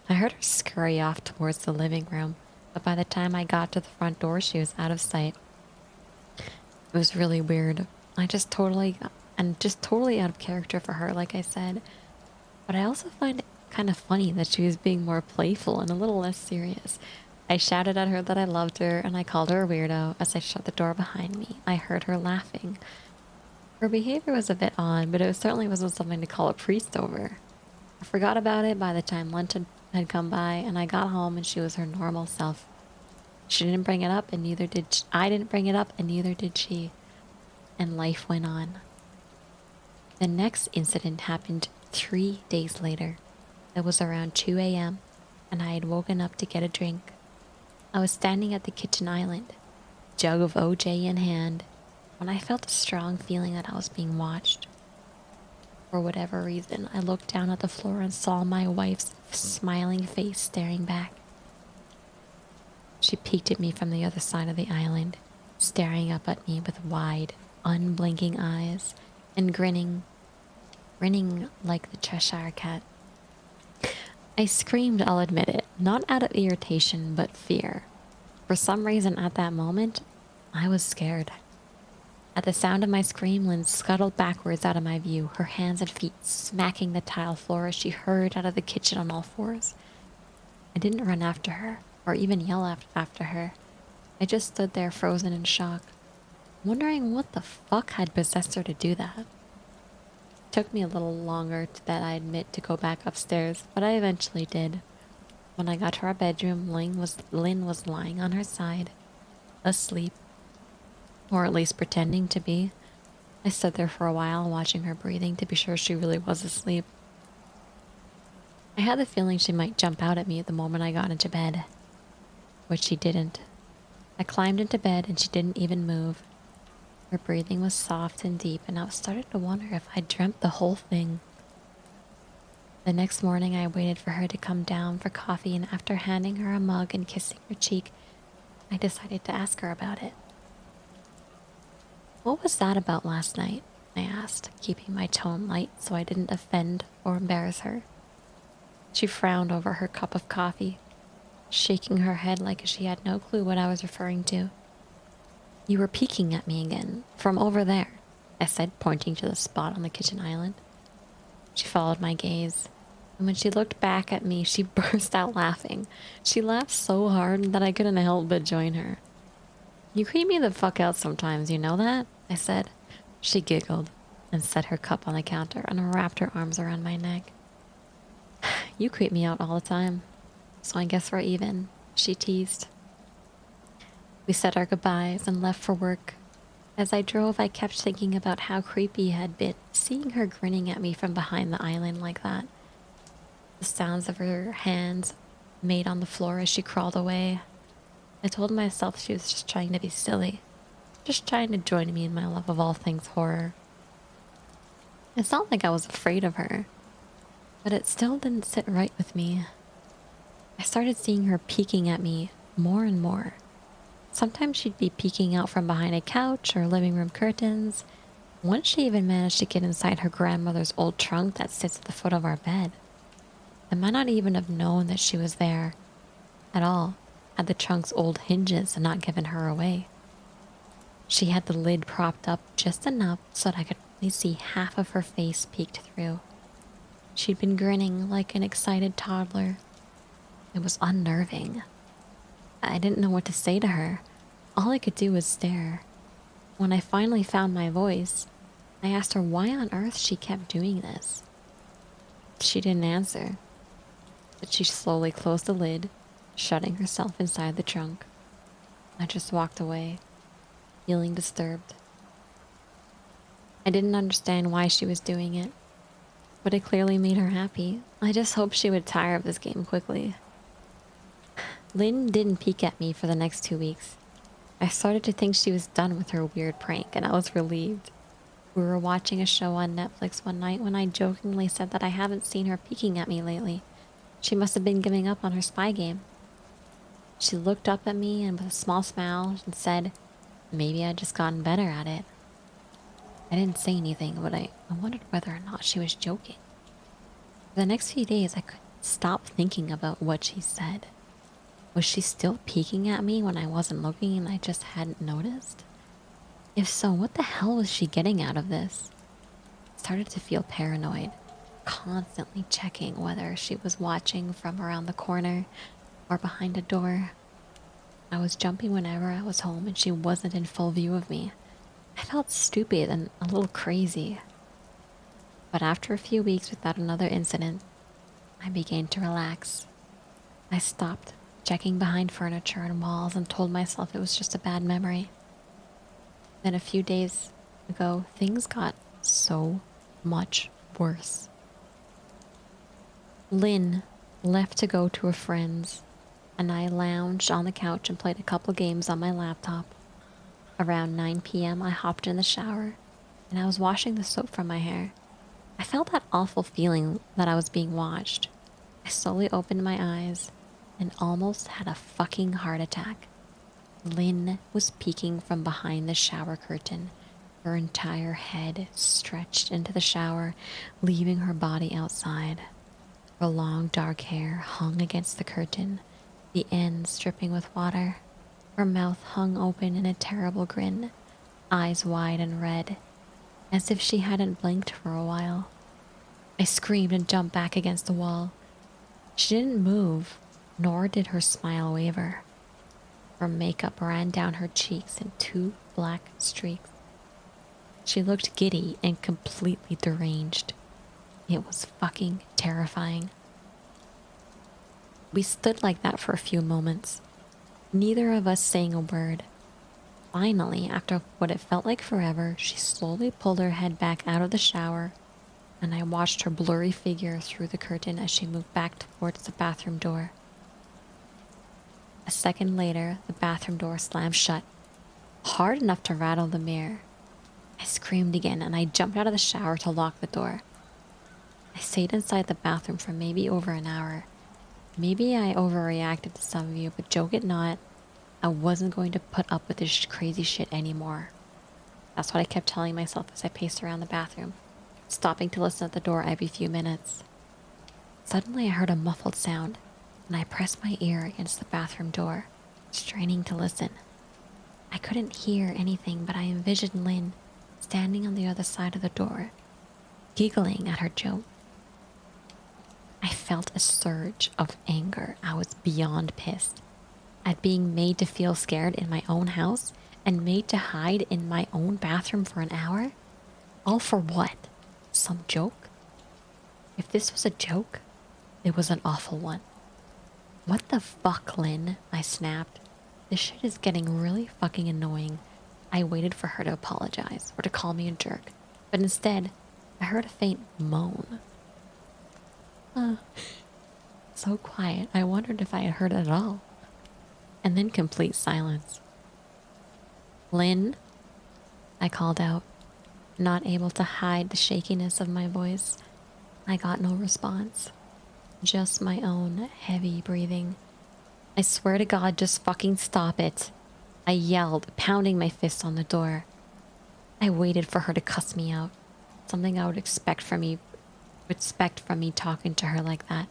I heard her scurry off towards the living room, but by the time I got to the front door, she was out of sight. It was really weird. Just totally out of character for her, like I said. But I also find it kind of funny that she was being more playful and a little less serious. I shouted at her that I loved her, and I called her a weirdo as I shut the door behind me. I heard her laughing. Her behavior was a bit odd, but it certainly wasn't something to call a priest over. I forgot about it by the time lunch had come by, and I got home and she was her normal self. She didn't bring it up, and neither did I didn't bring it up, and neither did she. And life went on. The next incident happened 3 days later. It was around 2 a.m., and I had woken up to get a drink. I was standing at the kitchen island, jug of OJ in hand, when I felt a strong feeling that I was being watched. For whatever reason, I looked down at the floor and saw my wife's smiling face staring back. She peeked at me from the other side of the island, staring up at me with wide, unblinking eyes and grinning like the Cheshire Cat. I screamed, I'll admit it, not out of irritation, but fear. For some reason at that moment, I was scared. At the sound of my scream, Lynn scuttled backwards out of my view, her hands and feet smacking the tile floor as she hurried out of the kitchen on all fours. I didn't run after her, or even yell after her. I just stood there frozen in shock, wondering what the fuck had possessed her to do that. It took me a little longer that I admit to go back upstairs, but I eventually did. When I got to our bedroom, Lynn was lying on her side, asleep. Or at least pretending to be. I stood there for a while watching her breathing to be sure she really was asleep. I had the feeling she might jump out at me the moment I got into bed, which she didn't. I climbed into bed and she didn't even move. Her breathing was soft and deep, and I started to wonder if I'd dreamt the whole thing. The next morning I waited for her to come down for coffee, and after handing her a mug and kissing her cheek, I decided to ask her about it. What was that about last night? I asked, keeping my tone light so I didn't offend or embarrass her. She frowned over her cup of coffee, shaking her head like she had no clue what I was referring to. You were peeking at me again, from over there, I said, pointing to the spot on the kitchen island. She followed my gaze, and when she looked back at me, she burst out laughing. She laughed so hard that I couldn't help but join her. You creep me the fuck out sometimes, you know that? I said. She giggled and set her cup on the counter and wrapped her arms around my neck. You creep me out all the time, so I guess we're even, she teased. We said our goodbyes and left for work. As I drove, I kept thinking about how creepy it had been seeing her grinning at me from behind the island like that. The sounds of her hands made on the floor as she crawled away. I told myself she was just trying to be silly, just trying to join me in my love of all things horror. It's not like I was afraid of her, but it still didn't sit right with me. I started seeing her peeking at me more and more. Sometimes she'd be peeking out from behind a couch or living room curtains. Once she even managed to get inside her grandmother's old trunk that sits at the foot of our bed. I might not even have known that she was there at all, had the trunk's old hinges and not given her away. She had the lid propped up just enough so that I could only see half of her face peeked through. She'd been grinning like an excited toddler. It was unnerving. I didn't know what to say to her. All I could do was stare. When I finally found my voice, I asked her why on earth she kept doing this. She didn't answer, but she slowly closed the lid, shutting herself inside the trunk. I just walked away, feeling disturbed. I didn't understand why she was doing it, but it clearly made her happy. I just hoped she would tire of this game quickly. Lynn didn't peek at me for the next 2 weeks. I started to think she was done with her weird prank, and I was relieved. We were watching a show on Netflix one night when I jokingly said that I haven't seen her peeking at me lately. She must have been giving up on her spy game. She looked up at me and with a small smile and said, maybe I'd just gotten better at it. I didn't say anything, but I wondered whether or not she was joking. For the next few days, I couldn't stop thinking about what she said. Was she still peeking at me when I wasn't looking and I just hadn't noticed? If so, what the hell was she getting out of this? I started to feel paranoid, constantly checking whether she was watching from around the corner or behind a door. I was jumping whenever I was home and she wasn't in full view of me. I felt stupid and a little crazy. But after a few weeks without another incident, I began to relax. I stopped checking behind furniture and walls and told myself it was just a bad memory. Then a few days ago, things got so much worse. Lynn left to go to a friend's, and I lounged on the couch and played a couple games on my laptop. Around 9 p.m., I hopped in the shower, and I was washing the soap from my hair. I felt that awful feeling that I was being watched. I slowly opened my eyes and almost had a fucking heart attack. Lynn was peeking from behind the shower curtain, her entire head stretched into the shower, leaving her body outside. Her long dark hair hung against the curtain, the ends dripping with water. Her mouth hung open in a terrible grin, eyes wide and red, as if she hadn't blinked for a while. I screamed and jumped back against the wall. She didn't move, nor did her smile waver. Her makeup ran down her cheeks in 2 black streaks. She looked giddy and completely deranged. It was fucking terrifying. We stood like that for a few moments, neither of us saying a word. Finally, after what it felt like forever, she slowly pulled her head back out of the shower, and I watched her blurry figure through the curtain as she moved back towards the bathroom door. A second later, the bathroom door slammed shut, hard enough to rattle the mirror. I screamed again, and I jumped out of the shower to lock the door. I stayed inside the bathroom for maybe over an hour. Maybe I overreacted to some of you, but joke it not, I wasn't going to put up with this crazy shit anymore. That's what I kept telling myself as I paced around the bathroom, stopping to listen at the door every few minutes. Suddenly I heard a muffled sound, and I pressed my ear against the bathroom door, straining to listen. I couldn't hear anything, but I envisioned Lynn standing on the other side of the door, giggling at her joke. I felt a surge of anger. I was beyond pissed at being made to feel scared in my own house and made to hide in my own bathroom for an hour. All for what? Some joke? If this was a joke, it was an awful one. What the fuck, Lynn? I snapped. This shit is getting really fucking annoying. I waited for her to apologize or to call me a jerk, but instead, I heard a faint moan. So quiet, I wondered if I had heard it at all. And then complete silence. Lynn? I called out, not able to hide the shakiness of my voice. I got no response. Just my own heavy breathing. I swear to God, just fucking stop it. I yelled, pounding my fist on the door. I waited for her to cuss me out. Something I would expect from me talking to her like that.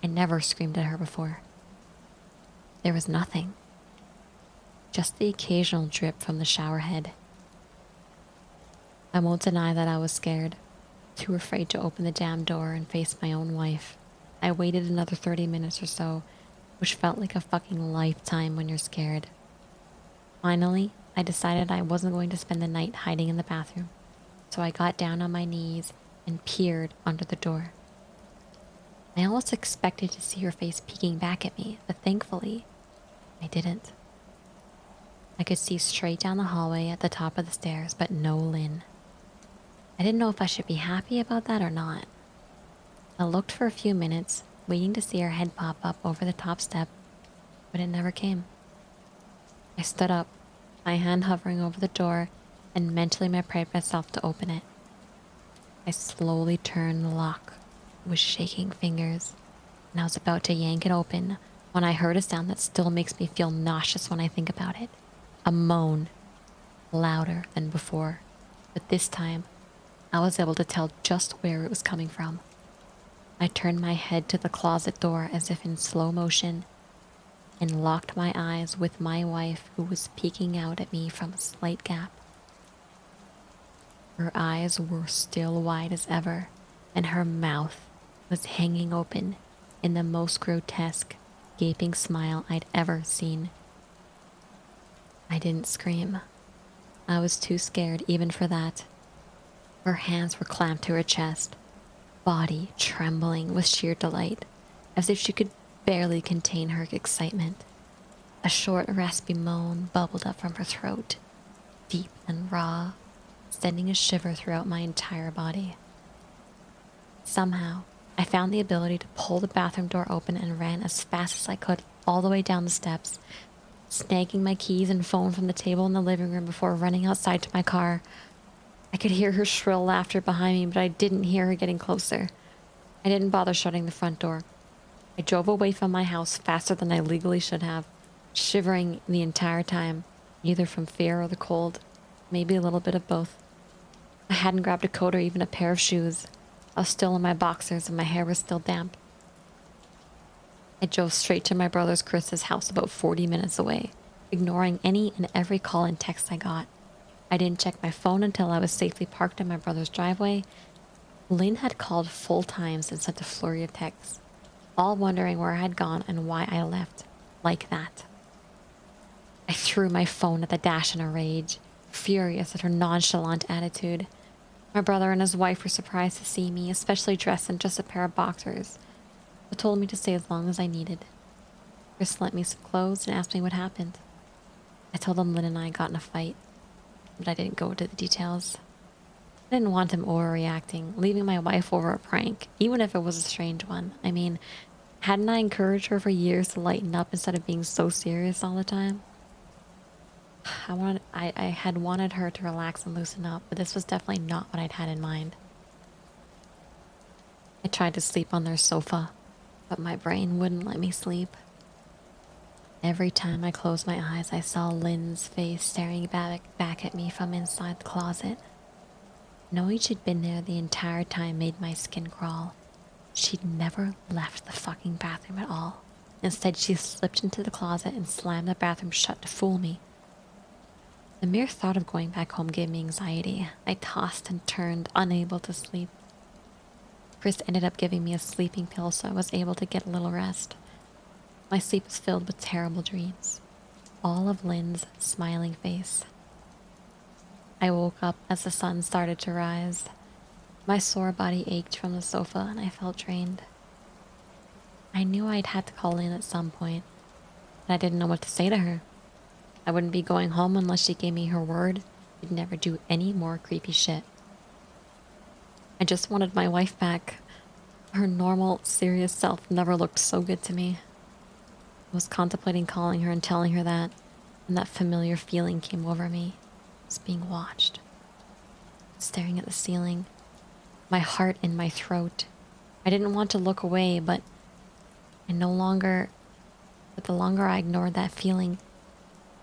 I never screamed at her before. There was nothing. Just the occasional drip from the shower head. I won't deny that I was scared, too afraid to open the damn door and face my own wife. I waited another 30 minutes or so, which felt like a fucking lifetime when you're scared. Finally, I decided I wasn't going to spend the night hiding in the bathroom, so I got down on my knees and peered under the door. I almost expected to see her face peeking back at me, but thankfully, I didn't. I could see straight down the hallway at the top of the stairs, but no Lynn. I didn't know if I should be happy about that or not. I looked for a few minutes, waiting to see her head pop up over the top step, but it never came. I stood up, my hand hovering over the door, and mentally prepared myself to open it. I slowly turned the lock with shaking fingers, and I was about to yank it open when I heard a sound that still makes me feel nauseous when I think about it. A moan, louder than before, but this time I was able to tell just where it was coming from. I turned my head to the closet door as if in slow motion and locked my eyes with my wife, who was peeking out at me from a slight gap. Her eyes were still wide as ever, and her mouth was hanging open in the most grotesque, gaping smile I'd ever seen. I didn't scream. I was too scared even for that. Her hands were clamped to her chest, body trembling with sheer delight, as if she could barely contain her excitement. A short, raspy moan bubbled up from her throat, deep and raw, sending a shiver throughout my entire body. Somehow, I found the ability to pull the bathroom door open and ran as fast as I could all the way down the steps, snagging my keys and phone from the table in the living room before running outside to my car. I could hear her shrill laughter behind me, but I didn't hear her getting closer. I didn't bother shutting the front door. I drove away from my house faster than I legally should have, shivering the entire time, either from fear or the cold, maybe a little bit of both. I hadn't grabbed a coat or even a pair of shoes. I was still in my boxers and my hair was still damp. I drove straight to my brother's Chris's house about 40 minutes away, ignoring any and every call and text I got. I didn't check my phone until I was safely parked in my brother's driveway. Lynn had called full times and sent a flurry of texts, all wondering where I had gone and why I left like that. I threw my phone at the dash in a rage, furious at her nonchalant attitude. My brother and his wife were surprised to see me, especially dressed in just a pair of boxers, but told me to stay as long as I needed. Chris lent me some clothes and asked me what happened. I told him Lynn and I got in a fight, but I didn't go into the details. I didn't want him overreacting, leaving my wife over a prank, even if it was a strange one. I mean, hadn't I encouraged her for years to lighten up instead of being so serious all the time? I had wanted her to relax and loosen up, but this was definitely not what I'd had in mind. I tried to sleep on their sofa, but my brain wouldn't let me sleep. Every time I closed my eyes, I saw Lynn's face staring back at me from inside the closet. Knowing she'd been there the entire time made my skin crawl. She'd never left the fucking bathroom at all. Instead, she slipped into the closet and slammed the bathroom shut to fool me. The mere thought of going back home gave me anxiety. I tossed and turned, unable to sleep. Chris ended up giving me a sleeping pill so I was able to get a little rest. My sleep was filled with terrible dreams. All of Lynn's smiling face. I woke up as the sun started to rise. My sore body ached from the sofa and I felt drained. I knew I'd had to call Lynn at some point, but I didn't know what to say to her. I wouldn't be going home unless she gave me her word she'd never do any more creepy shit. I just wanted my wife back. Her normal, serious self never looked so good to me. I was contemplating calling her and telling her that, and that familiar feeling came over me. I was being watched. Staring at the ceiling, my heart in my throat. I didn't want to look away, but the longer I ignored that feeling,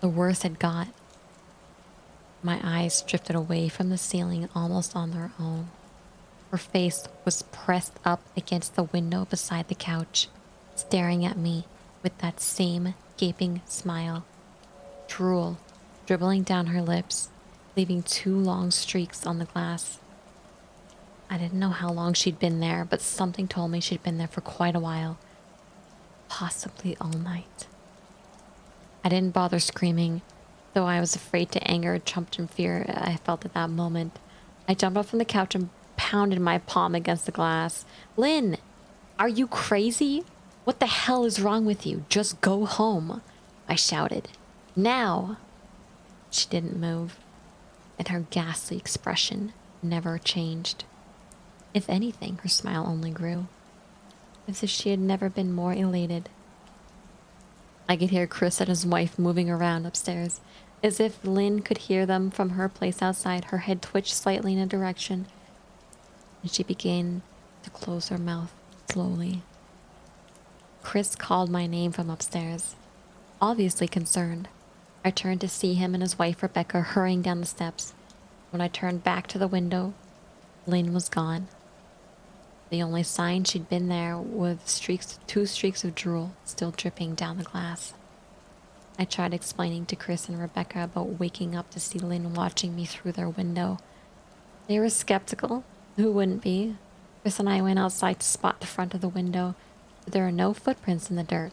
the worse it got. My eyes drifted away from the ceiling almost on their own. Her face was pressed up against the window beside the couch, staring at me with that same gaping smile. Drool dribbling down her lips, leaving 2 long streaks on the glass. I didn't know how long she'd been there, but something told me she'd been there for quite a while. Possibly all night. I didn't bother screaming, though I was afraid to anger or jumped in fear I felt at that moment. I jumped up from the couch and pounded my palm against the glass. Lynn, are you crazy? What the hell is wrong with you? Just go home, I shouted. Now! She didn't move, and her ghastly expression never changed. If anything, her smile only grew, as if she had never been more elated. I could hear Chris and his wife moving around upstairs, As if Lynn could hear them from her place outside, her head twitched slightly in a direction, and she began to close her mouth slowly. Chris called my name from upstairs, obviously concerned. I turned to see him and his wife Rebecca hurrying down the steps. When I turned back to the window, Lynn was gone. The only sign she'd been there was two streaks of drool still dripping down the glass. I tried explaining to Chris and Rebecca about waking up to see Lynn watching me through their window. They were skeptical. Who wouldn't be? Chris and I went outside to spot the front of the window, but there are no footprints in the dirt.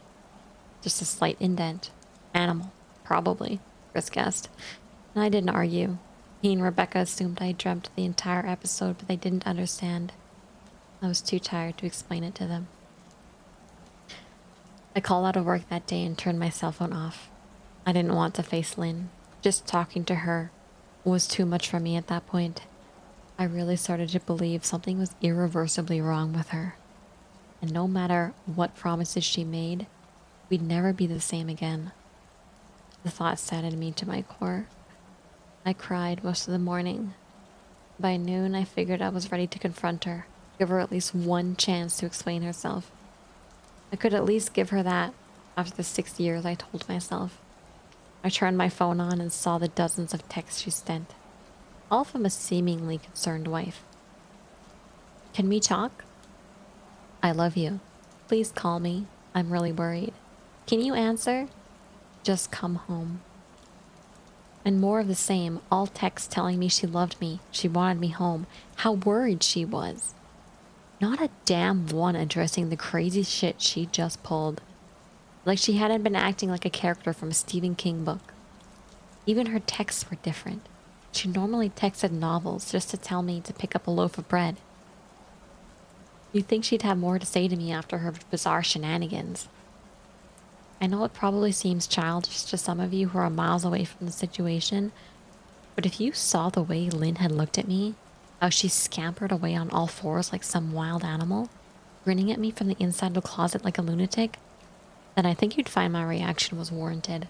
Just a slight indent. Animal, probably, Chris guessed. And I didn't argue. He and Rebecca assumed I dreamt the entire episode, but they didn't understand. I was too tired to explain it to them. I called out of work that day and turned my cell phone off. I didn't want to face Lynn. Just talking to her was too much for me at that point. I really started to believe something was irreversibly wrong with her. And no matter what promises she made, we'd never be the same again. The thought saddened me to my core. I cried most of the morning. By noon, I figured I was ready to confront her, give her at least one chance to explain herself. I could at least give her that after the 6 years, I told myself. I turned my phone on and saw the dozens of texts she sent, all from a seemingly concerned wife. Can we talk? I love you. Please call me. I'm really worried. Can you answer? Just come home. And more of the same, all texts telling me she loved me, she wanted me home, how worried she was. Not a damn one addressing the crazy shit she just pulled. Like she hadn't been acting like a character from a Stephen King book. Even her texts were different. She normally texted novels just to tell me to pick up a loaf of bread. You'd think she'd have more to say to me after her bizarre shenanigans. I know it probably seems childish to some of you who are miles away from the situation, but if you saw the way Lynn had looked at me, how she scampered away on all fours like some wild animal, grinning at me from the inside of the closet like a lunatic, then I think you'd find my reaction was warranted.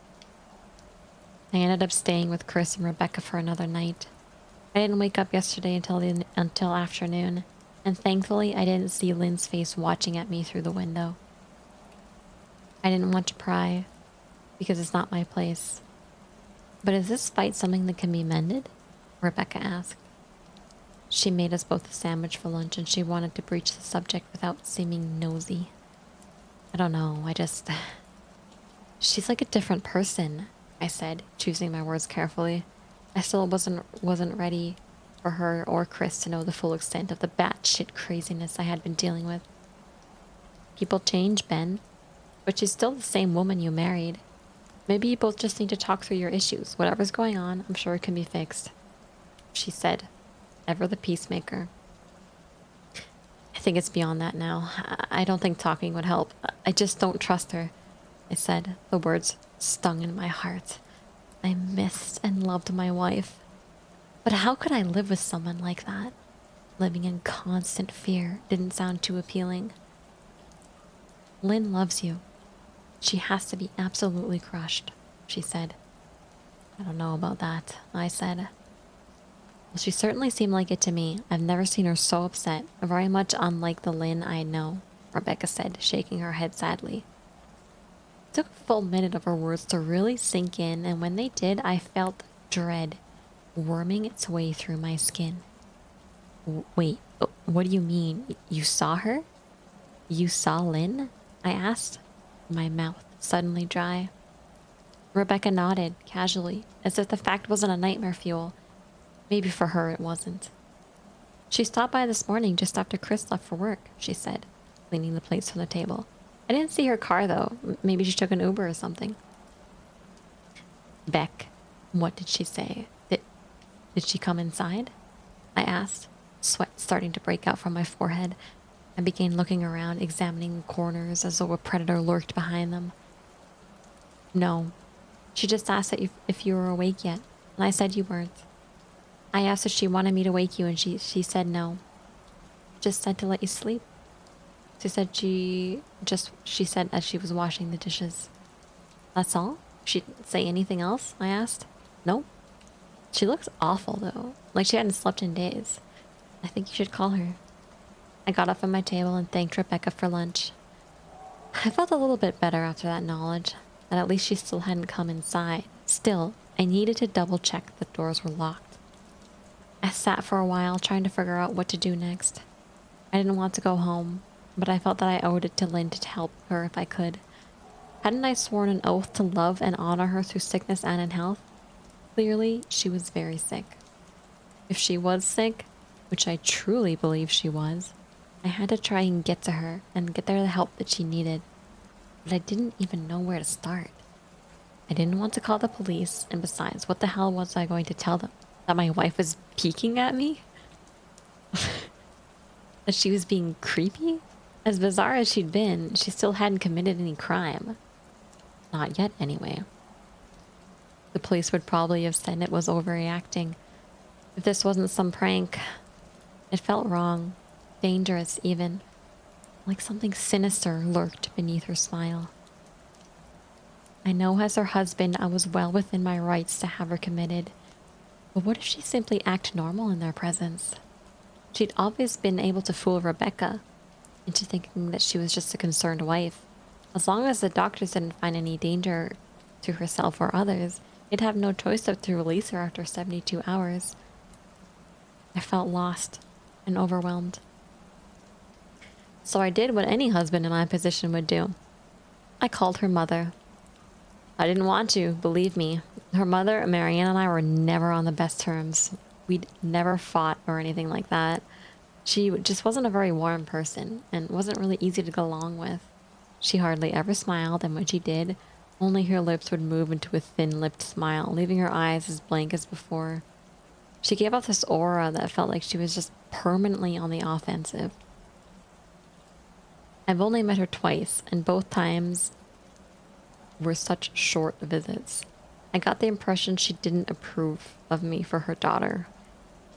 I ended up staying with Chris and Rebecca for another night. I didn't wake up yesterday until afternoon, and thankfully I didn't see Lynn's face watching at me through the window. I didn't want to pry, because it's not my place. But is this fight something that can be mended? Rebecca asked. She made us both a sandwich for lunch, and she wanted to breach the subject without seeming nosy. I don't know, She's like a different person, I said, choosing my words carefully. I still wasn't ready for her or Chris to know the full extent of the batshit craziness I had been dealing with. People change, Ben, but she's still the same woman you married. Maybe you both just need to talk through your issues. Whatever's going on, I'm sure it can be fixed. She said, ever the peacemaker. I think it's beyond that now. I don't think talking would help. I just don't trust her, I said. The words stung in my heart. I missed and loved my wife. But how could I live with someone like that? Living in constant fear didn't sound too appealing. Lynn loves you. She has to be absolutely crushed, she said. I don't know about that, I said. Well, she certainly seemed like it to me. I've never seen her so upset, very much unlike the Lynn I know, Rebecca said, shaking her head sadly. It took a full minute of her words to really sink in, and when they did, I felt dread worming its way through my skin. Wait, what do you mean? You saw her? You saw Lynn? I asked, my mouth suddenly dry. Rebecca nodded, casually, as if the fact wasn't a nightmare fuel. Maybe for her it wasn't. She stopped by this morning just after Chris left for work, she said, cleaning the plates from the table. I didn't see her car, though. Maybe she took an Uber or something. Beck, what did she say? Did she come inside? I asked, sweat starting to break out from my forehead. I began looking around, examining the corners as though a predator lurked behind them. No. She just asked if you were awake yet, and I said you weren't. I asked if she wanted me to wake you, and she said no. Just said to let you sleep. She said as she was washing the dishes. That's all? She didn't say anything else? I asked. Nope. She looks awful though. Like she hadn't slept in days. I think you should call her. I got up from my table and thanked Rebecca for lunch. I felt a little bit better after that knowledge, that at least she still hadn't come inside. Still, I needed to double check the doors were locked. I sat for a while trying to figure out what to do next. I didn't want to go home, but I felt that I owed it to Lynn to help her if I could. Hadn't I sworn an oath to love and honor her through sickness and in health? Clearly, she was very sick. If she was sick, which I truly believe she was, I had to try and get to her and get her the help that she needed. But I didn't even know where to start. I didn't want to call the police, and besides, what the hell was I going to tell them? That my wife was peeking at me? That she was being creepy? As bizarre as she'd been, she still hadn't committed any crime. Not yet, anyway. The police would probably have said it was overreacting. If this wasn't some prank, it felt wrong, dangerous even. Like something sinister lurked beneath her smile. I know as her husband, I was well within my rights to have her committed. But what if she simply acted normal in their presence? She'd always been able to fool Rebecca into thinking that she was just a concerned wife. As long as the doctors didn't find any danger to herself or others, they'd have no choice but to release her after 72 hours. I felt lost and overwhelmed. So I did what any husband in my position would do. I called her mother. I didn't want to, believe me. Her mother, Marianne, and I were never on the best terms. We'd never fought or anything like that. She just wasn't a very warm person and wasn't really easy to get along with. She hardly ever smiled, and when she did, only her lips would move into a thin-lipped smile, leaving her eyes as blank as before. She gave off this aura that felt like she was just permanently on the offensive. I've only met her twice, and both times were such short visits. I got the impression she didn't approve of me for her daughter.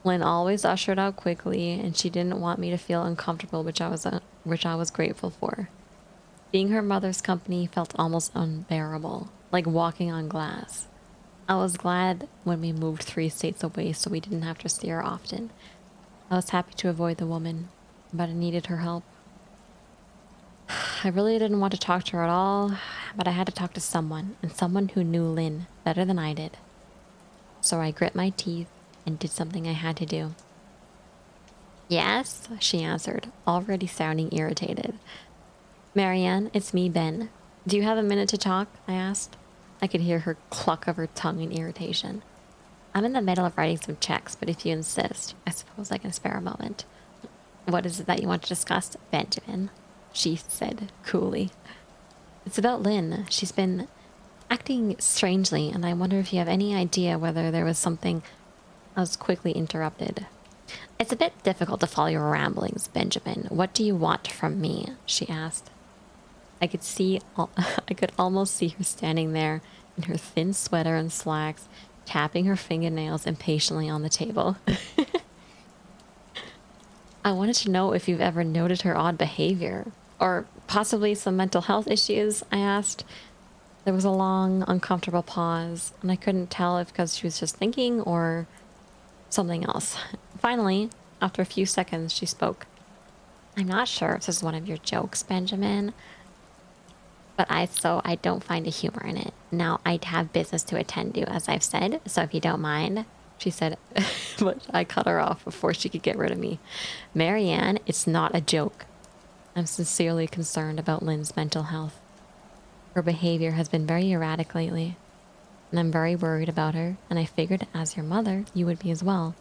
Lynn always ushered out quickly, and she didn't want me to feel uncomfortable, which I was grateful for. Being her mother's company felt almost unbearable, like walking on glass. I was glad when we moved 3 states away so we didn't have to see her often. I was happy to avoid the woman, but I needed her help. I really didn't want to talk to her at all, but I had to talk to someone, and someone who knew Lynn better than I did. So I grit my teeth and did something I had to do. Yes, she answered, already sounding irritated. Marianne, it's me, Ben. Do you have a minute to talk? I asked. I could hear her cluck of her tongue in irritation. I'm in the middle of writing some checks, but if you insist, I suppose I can spare a moment. What is it that you want to discuss, Benjamin? She said coolly. It's about Lynn. She's been acting strangely, and I wonder if you have any idea whether there was something. I was quickly interrupted. It's a bit difficult to follow your ramblings, Benjamin. What do you want from me? She asked. I could almost see her standing there in her thin sweater and slacks, tapping her fingernails impatiently on the table. I wanted to know if you've ever noted her odd behavior, or possibly some mental health issues, I asked. There was a long, uncomfortable pause, and I couldn't tell if because she was just thinking or something else. Finally, after a few seconds, she spoke. I'm not sure if this is one of your jokes, Benjamin, but I don't find a humor in it. Now, I'd have business to attend to, as I've said, so if you don't mind, she said, but I cut her off before she could get rid of me. Marianne, it's not a joke. I'm sincerely concerned about Lynn's mental health. Her behavior has been very erratic lately, and I'm very worried about her, and I figured as your mother, you would be as well,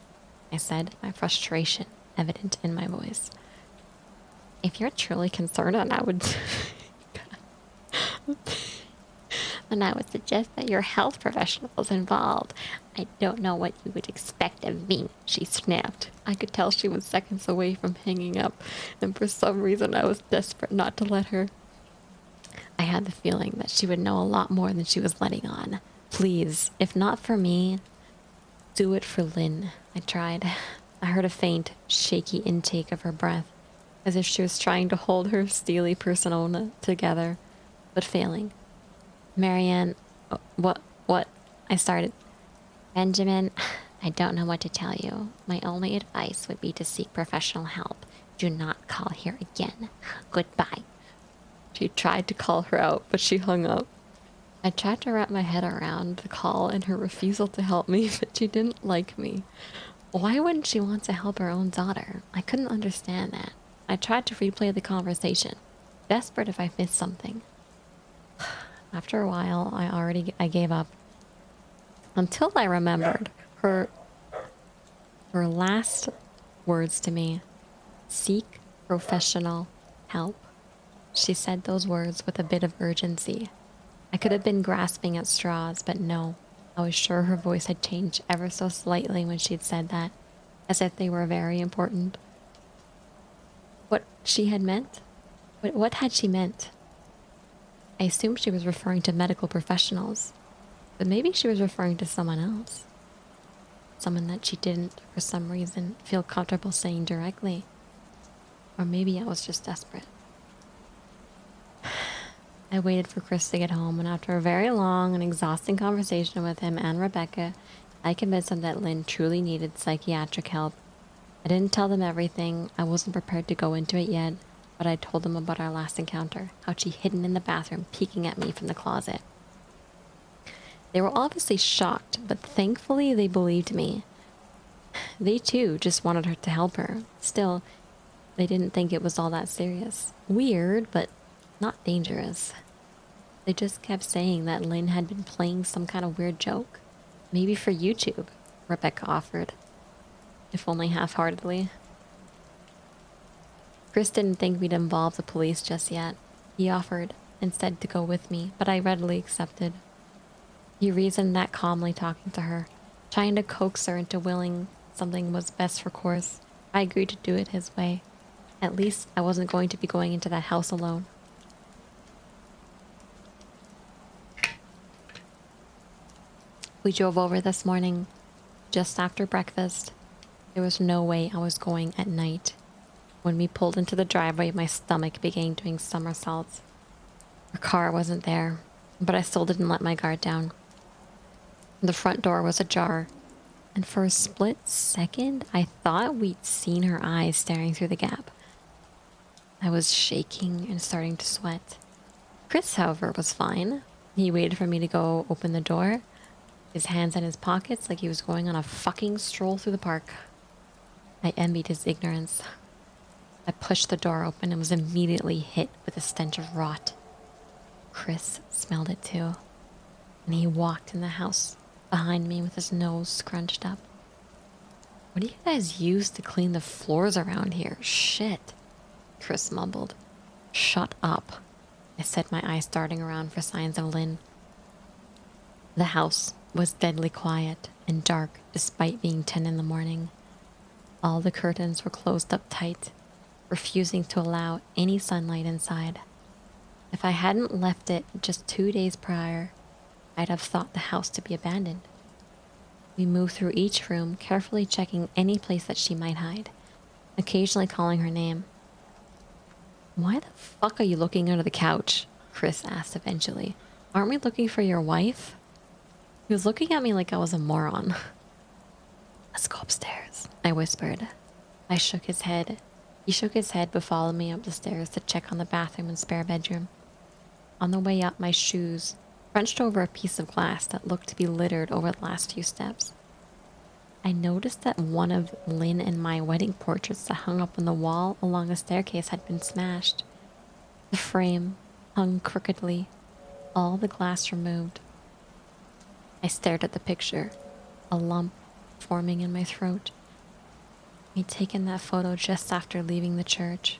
I said, my frustration evident in my voice. If you're truly concerned, then I would suggest that your health professional is involved. I don't know what you would expect of me, she snapped. I could tell she was seconds away from hanging up, and for some reason I was desperate not to let her. I had the feeling that she would know a lot more than she was letting on. Please, if not for me, do it for Lynn, I tried. I heard a faint, shaky intake of her breath, as if she was trying to hold her steely persona together, but failing. Marianne, what, I started. Benjamin, I don't know what to tell you. My only advice would be to seek professional help. Do not call here again. Goodbye. She tried to call her out, but she hung up. I tried to wrap my head around the call and her refusal to help me, but she didn't like me. Why wouldn't she want to help her own daughter? I couldn't understand that. I tried to replay the conversation, desperate if I missed something. After a while, I gave up. Until I remembered her last words to me. Seek professional help. She said those words with a bit of urgency. I could have been grasping at straws, but no. I was sure her voice had changed ever so slightly when she'd said that, as if they were very important. What she had meant? What had she meant? I assumed she was referring to medical professionals, but maybe she was referring to someone else. Someone that she didn't, for some reason, feel comfortable saying directly. Or maybe I was just desperate. I waited for Chris to get home, and after a very long and exhausting conversation with him and Rebecca, I convinced them that Lynn truly needed psychiatric help. I didn't tell them everything. I wasn't prepared to go into it yet, but I told them about our last encounter, how she'd hidden in the bathroom, peeking at me from the closet. They were obviously shocked, but thankfully they believed me. They too just wanted her to help her. Still, they didn't think it was all that serious. Weird, but not dangerous. They just kept saying that Lynn had been playing some kind of weird joke. Maybe for YouTube, Rebecca offered. If only half-heartedly. Chris didn't think we'd involve the police just yet. He offered instead to go with me, but I readily accepted. He reasoned that calmly, talking to her, trying to coax her into willing something was best for course. I agreed to do it his way. At least I wasn't going to be going into that house alone. We drove over this morning, just after breakfast. There was no way I was going at night. When we pulled into the driveway, my stomach began doing somersaults. Her car wasn't there, but I still didn't let my guard down. The front door was ajar, and for a split second, I thought we'd seen her eyes staring through the gap. I was shaking and starting to sweat. Chris, however, was fine. He waited for me to go open the door, his hands in his pockets like he was going on a fucking stroll through the park. I envied his ignorance. I pushed the door open and was immediately hit with a stench of rot. Chris smelled it too, and he walked in the house behind me with his nose scrunched up. What do you guys use to clean the floors around here? Shit, Chris mumbled. Shut up, I said, my eyes darting around for signs of Lynn. The house was deadly quiet and dark despite being 10 in the morning. All the curtains were closed up tight, refusing to allow any sunlight inside. If I hadn't left it just 2 days prior, I'd have thought the house to be abandoned. We moved through each room, carefully checking any place that she might hide, occasionally calling her name. Why the fuck are you looking under the couch? Chris asked eventually. Aren't we looking for your wife? He was looking at me like I was a moron. Let's go upstairs, I whispered. I shook his head. He shook his head but followed me up the stairs to check on the bathroom and spare bedroom. On the way up, my shoes crunched over a piece of glass that looked to be littered over the last few steps. I noticed that one of Lynn and my wedding portraits that hung up on the wall along the staircase had been smashed. The frame hung crookedly, all the glass removed. I stared at the picture, a lump forming in my throat. We'd taken that photo just after leaving the church,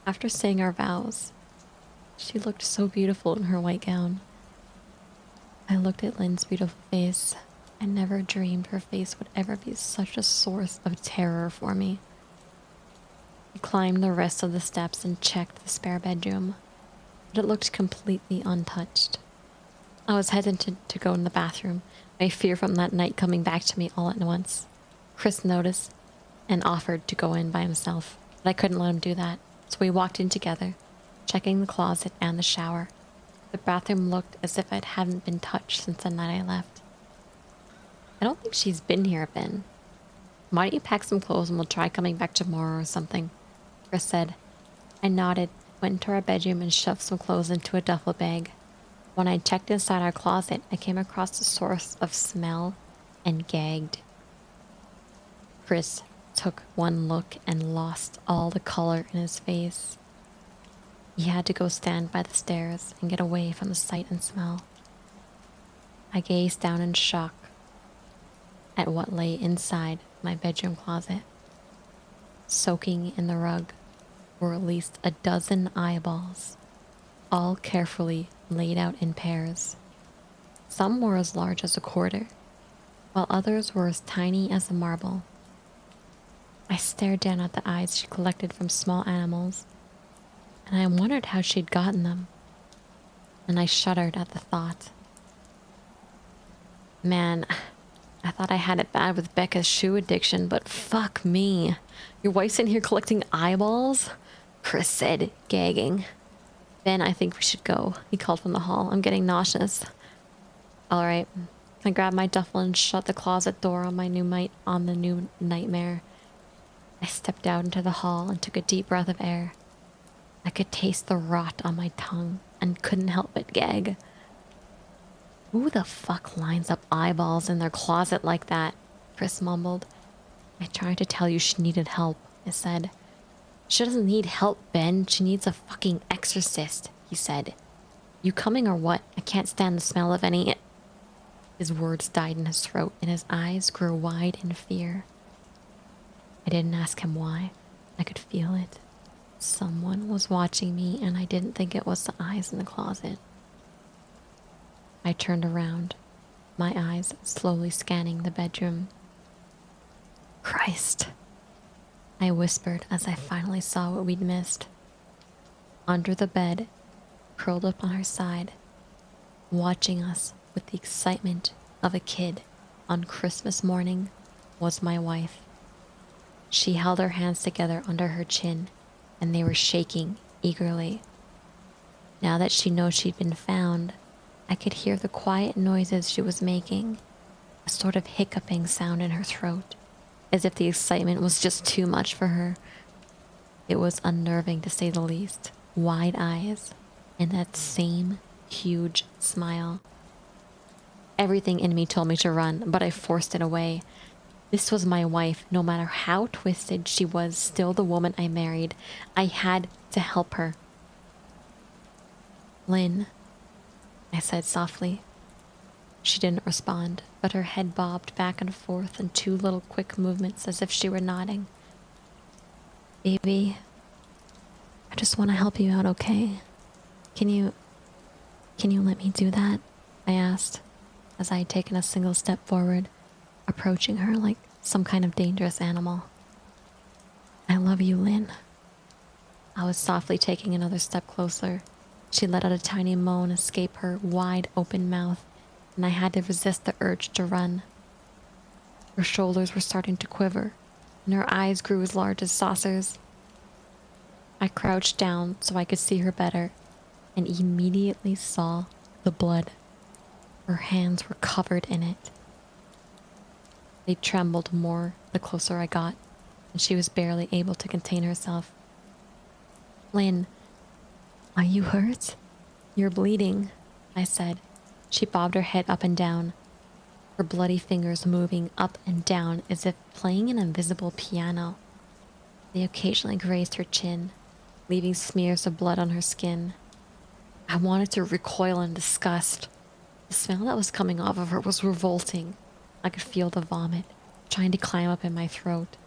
after saying our vows. She looked so beautiful in her white gown. I looked at Lynn's beautiful face. I never dreamed her face would ever be such a source of terror for me. I climbed the rest of the steps and checked the spare bedroom, but it looked completely untouched. I was hesitant to go in the bathroom, my fear from that night coming back to me all at once. Chris noticed and offered to go in by himself, but I couldn't let him do that, so we walked in together, checking the closet and the shower. The bathroom looked as if it hadn't been touched since the night I left. I don't think she's been here, Ben. Why don't you pack some clothes and we'll try coming back tomorrow or something? Chris said. I nodded, went into our bedroom and shoved some clothes into a duffel bag. When I checked inside our closet, I came across the source of smell and gagged. Chris took one look and lost all the color in his face. He had to go stand by the stairs and get away from the sight and smell. I gazed down in shock at what lay inside my bedroom closet. Soaking in the rug were at least a dozen eyeballs, all carefully laid out in pairs. Some were as large as a quarter, while others were as tiny as a marble. I stared down at the eyes she collected from small animals, and I wondered how she'd gotten them, and I shuddered at the thought. Man, I thought I had it bad with Becca's shoe addiction, but fuck me. Your wife's in here collecting eyeballs? Chris said, gagging. Ben, I think we should go, he called from the hall. I'm getting nauseous. All right. I grabbed my duffel and shut the closet door on the new nightmare. I stepped out into the hall and took a deep breath of air. I could taste the rot on my tongue and couldn't help but gag. Who the fuck lines up eyeballs in their closet like that? Chris mumbled. I tried to tell you she needed help, I said. She doesn't need help, Ben. She needs a fucking exorcist, he said. You coming or what? I can't stand the smell of any... His words died in his throat and his eyes grew wide in fear. I didn't ask him why. I could feel it. Someone was watching me and I didn't think it was the eyes in the closet. I turned around, my eyes slowly scanning the bedroom. Christ, I whispered as I finally saw what we'd missed. Under the bed, curled up on her side, watching us with the excitement of a kid on Christmas morning, was my wife. She held her hands together under her chin, and they were shaking eagerly. Now that she knows she'd been found, I could hear the quiet noises she was making, a sort of hiccuping sound in her throat, as if the excitement was just too much for her. It was unnerving to say the least. Wide eyes, and that same huge smile. Everything in me told me to run, but I forced it away. This was my wife. No matter how twisted she was, still the woman I married. I had to help her. Lynn, I said softly. She didn't respond, but her head bobbed back and forth in two little quick movements as if she were nodding. Baby, I just want to help you out, okay? Can you let me do that? I asked, as I had taken a single step forward, approaching her like some kind of dangerous animal. I love you, Lynn. I was softly taking another step closer. She let out a tiny moan escape her wide open mouth, and I had to resist the urge to run. Her shoulders were starting to quiver, and her eyes grew as large as saucers. I crouched down so I could see her better, and immediately saw the blood. Her hands were covered in it. They trembled more the closer I got, and she was barely able to contain herself. Lynn, are you hurt? You're bleeding, I said. She bobbed her head up and down, her bloody fingers moving up and down as if playing an invisible piano. They occasionally grazed her chin, leaving smears of blood on her skin. I wanted to recoil in disgust. The smell that was coming off of her was revolting. I could feel the vomit trying to climb up in my throat.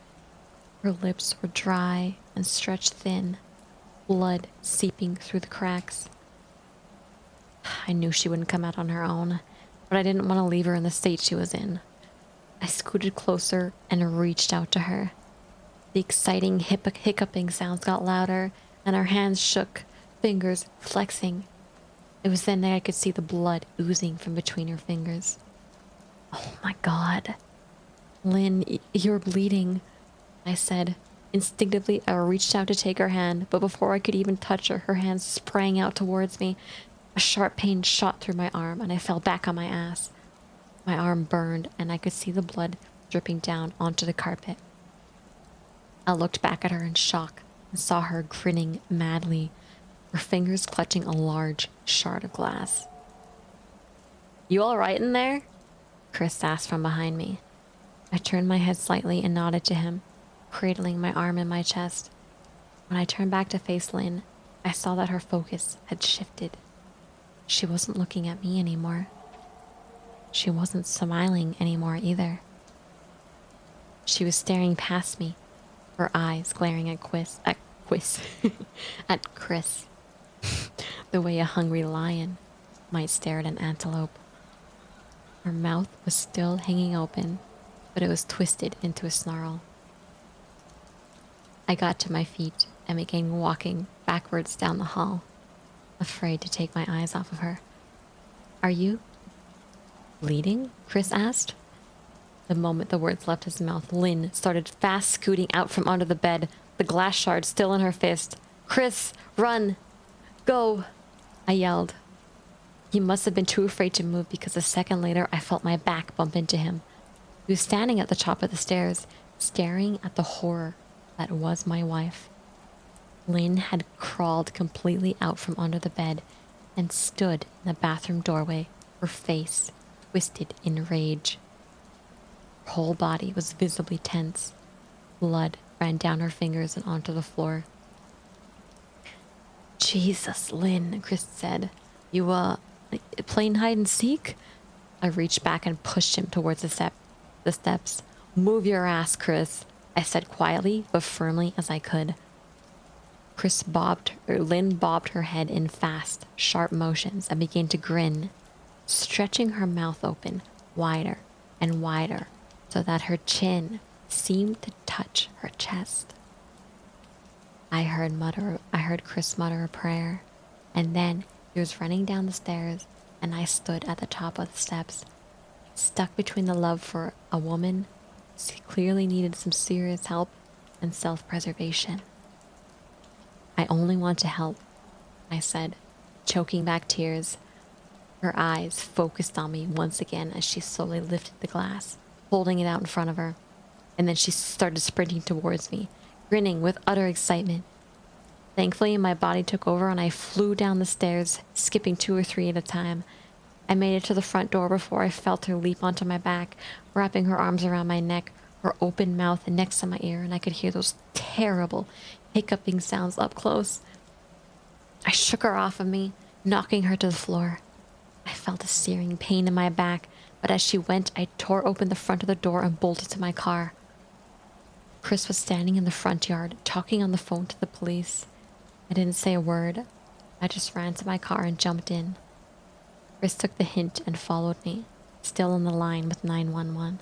Her lips were dry and stretched thin, blood seeping through the cracks. I knew she wouldn't come out on her own, but I didn't want to leave her in the state she was in. I scooted closer and reached out to her. The exciting hiccuping sounds got louder, and her hands shook, fingers flexing. It was then that I could see the blood oozing from between her fingers. Oh my God. Lynn, you're bleeding, I said. Instinctively, I reached out to take her hand, but before I could even touch her, her hands sprang out towards me. A sharp pain shot through my arm, and I fell back on my ass. My arm burned and I could see the blood dripping down onto the carpet. I looked back at her in shock and saw her grinning madly, her fingers clutching a large shard of glass. "You all right in there?" Chris asked from behind me. I turned my head slightly and nodded to him, cradling my arm in my chest. When I turned back to face Lynn, I saw that her focus had shifted. She wasn't looking at me anymore. She wasn't smiling anymore either. She was staring past me, her eyes glaring at at Chris, the way a hungry lion might stare at an antelope. Her mouth was still hanging open, but it was twisted into a snarl. I got to my feet and began walking backwards down the hall, afraid to take my eyes off of her. "Are you bleeding?" Chris asked. The moment the words left his mouth, Lynn started fast scooting out from under the bed, the glass shard still in her fist. "Chris, run! Go!" I yelled. He must have been too afraid to move because a second later I felt my back bump into him. He was standing at the top of the stairs, staring at the horror that was my wife. Lynn had crawled completely out from under the bed and stood in the bathroom doorway, her face twisted in rage. Her whole body was visibly tense. Blood ran down her fingers and onto the floor. "Jesus, Lynn," Chris said. "You, playing hide and seek?" I reached back and pushed him towards the steps. "Move your ass, Chris," I said quietly but firmly as I could. Lynn bobbed her head in fast, sharp motions and began to grin, stretching her mouth open wider and wider so that her chin seemed to touch her chest. I heard Chris mutter a prayer, and then he was running down the stairs and I stood at the top of the steps, stuck between the love for a woman who clearly needed some serious help and self-preservation. "I only want to help," I said, choking back tears. Her eyes focused on me once again as she slowly lifted the glass, holding it out in front of her. And then she started sprinting towards me, grinning with utter excitement. Thankfully, my body took over and I flew down the stairs, skipping 2 or 3 at a time. I made it to the front door before I felt her leap onto my back, wrapping her arms around my neck, her open mouth next to my ear, and I could hear those terrible hiccuping sounds up close. I shook her off of me, knocking her to the floor. I felt a searing pain in my back, but as she went, I tore open the front of the door and bolted to my car. Chris was standing in the front yard, talking on the phone to the police. I didn't say a word. I just ran to my car and jumped in. Chris took the hint and followed me, still on the line with 911.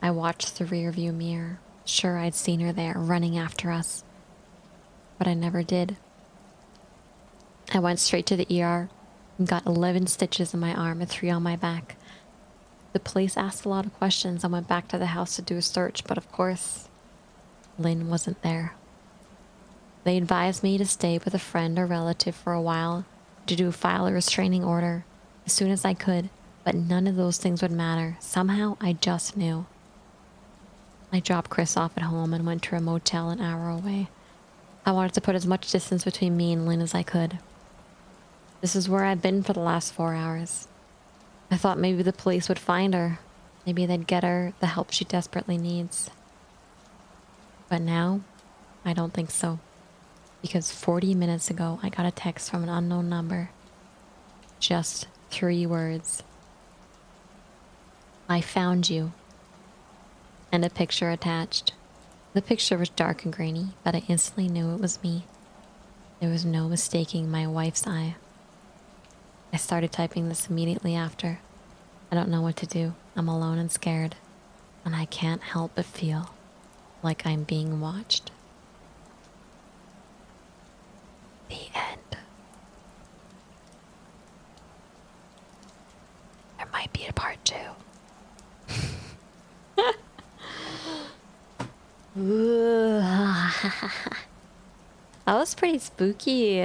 I watched the rearview mirror, sure I'd seen her there, running after us. But I never did. I went straight to the ER and got 11 stitches in my arm and 3 on my back. The police asked a lot of questions and went back to the house to do a search, but of course, Lynn wasn't there. They advised me to stay with a friend or relative for a while, to file a restraining order as soon as I could, but none of those things would matter. Somehow, I just knew. I dropped Chris off at home and went to a motel an hour away. I wanted to put as much distance between me and Lynn as I could. This is where I'd been for the last 4 hours. I thought maybe the police would find her. Maybe they'd get her the help she desperately needs. But now, I don't think so. Because 40 minutes ago, I got a text from an unknown number. Just 3 words. "I found you." And a picture attached. The picture was dark and grainy, but I instantly knew it was me. There was no mistaking my wife's eye. I started typing this immediately after. I don't know what to do. I'm alone and scared. And I can't help but feel like I'm being watched. The end. There might be a part 2. Ooh. That was pretty spooky.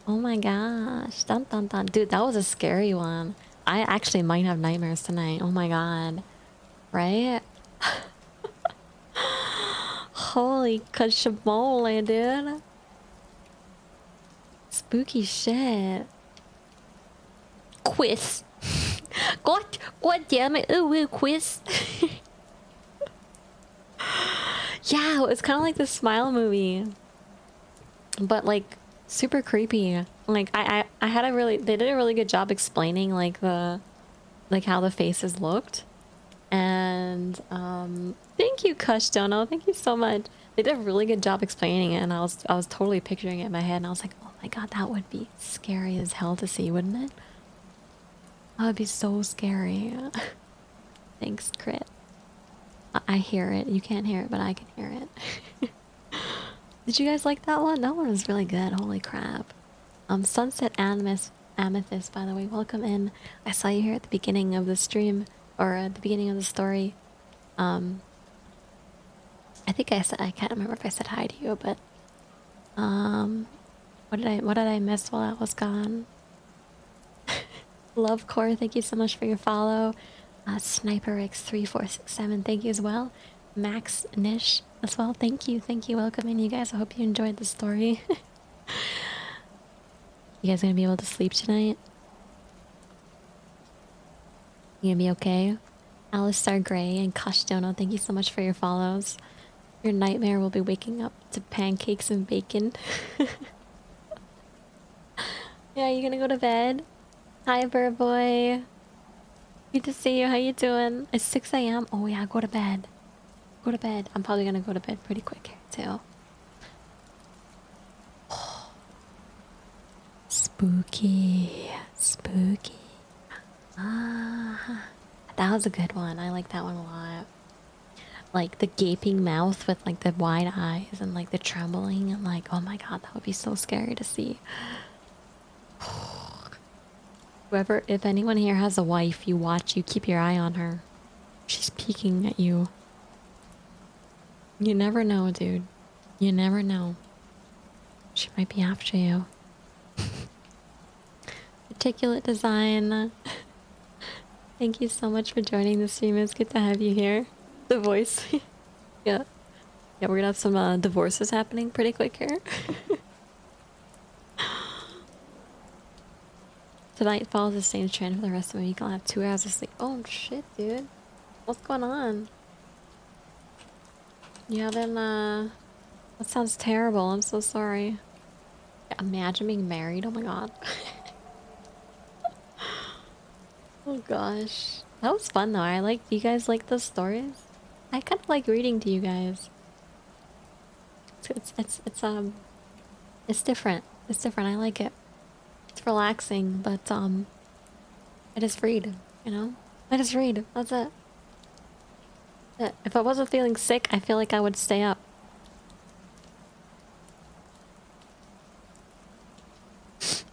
Oh my gosh. Dun dun dun. Dude, that was a scary one. I actually might have nightmares tonight. Oh my god. Right? Holy kashamole, dude. Spooky shit. Quiz. God damn it. Ooh, quiz. Yeah, it's kind of like the Smile movie. But like super creepy. Like I had a really they did a really good job explaining like the like how the faces looked. And thank you, Kush Dono. Thank you so much. They did a really good job explaining it, and I was totally picturing it in my head, and I was like, oh my god, that would be scary as hell to see, wouldn't it? That would be so scary. Thanks, Crit. I hear it. You can't hear it, but I can hear it. Did you guys like that one? That one was really good. Holy crap. Sunset Amethyst, by the way, welcome in. I saw you here at the beginning of the stream, or at the beginning of the story. I think I said, I can't remember if I said hi to you, but what did I miss while I was gone? Love Core, thank you so much for your follow. Sniper X3467, thank you as well. Max Nish as well, thank you, welcome in you guys. I hope you enjoyed the story. You guys gonna be able to sleep tonight? You gonna be okay? Alistar Gray and Kosh Dono, thank you so much for your follows. Your nightmare will be waking up to pancakes and bacon. Yeah, you gonna go to bed? Hi, bird boy. Good to see you. How you doing? It's 6 a.m. Oh yeah, go to bed. Go to bed. I'm probably gonna go to bed pretty quick here too. Spooky. Spooky. Ah, that was a good one. I like that one a lot. Like the gaping mouth with like the wide eyes and like the trembling and like, oh my god, that would be so scary to see. Whoever, if anyone here has a wife, you watch, you keep your eye on her. She's peeking at you. You never know, dude. You never know. She might be after you. Articulate design. Thank you so much for joining the stream. It's good to have you here. The voice. Yeah. Yeah, we're gonna have some divorces happening pretty quick here. Tonight follows the same trend for the rest of the week. I'll have 2 hours of sleep. Oh shit, dude. What's going on? You haven't, that sounds terrible. I'm so sorry. Yeah, imagine being married. Oh my god. Oh gosh. That was fun though. Do you guys like those stories? I kind of like reading to you guys. It's different. It's different. I like it. It's relaxing, but I just read, you know? I just read. That's it. If I wasn't feeling sick, I feel like I would stay up.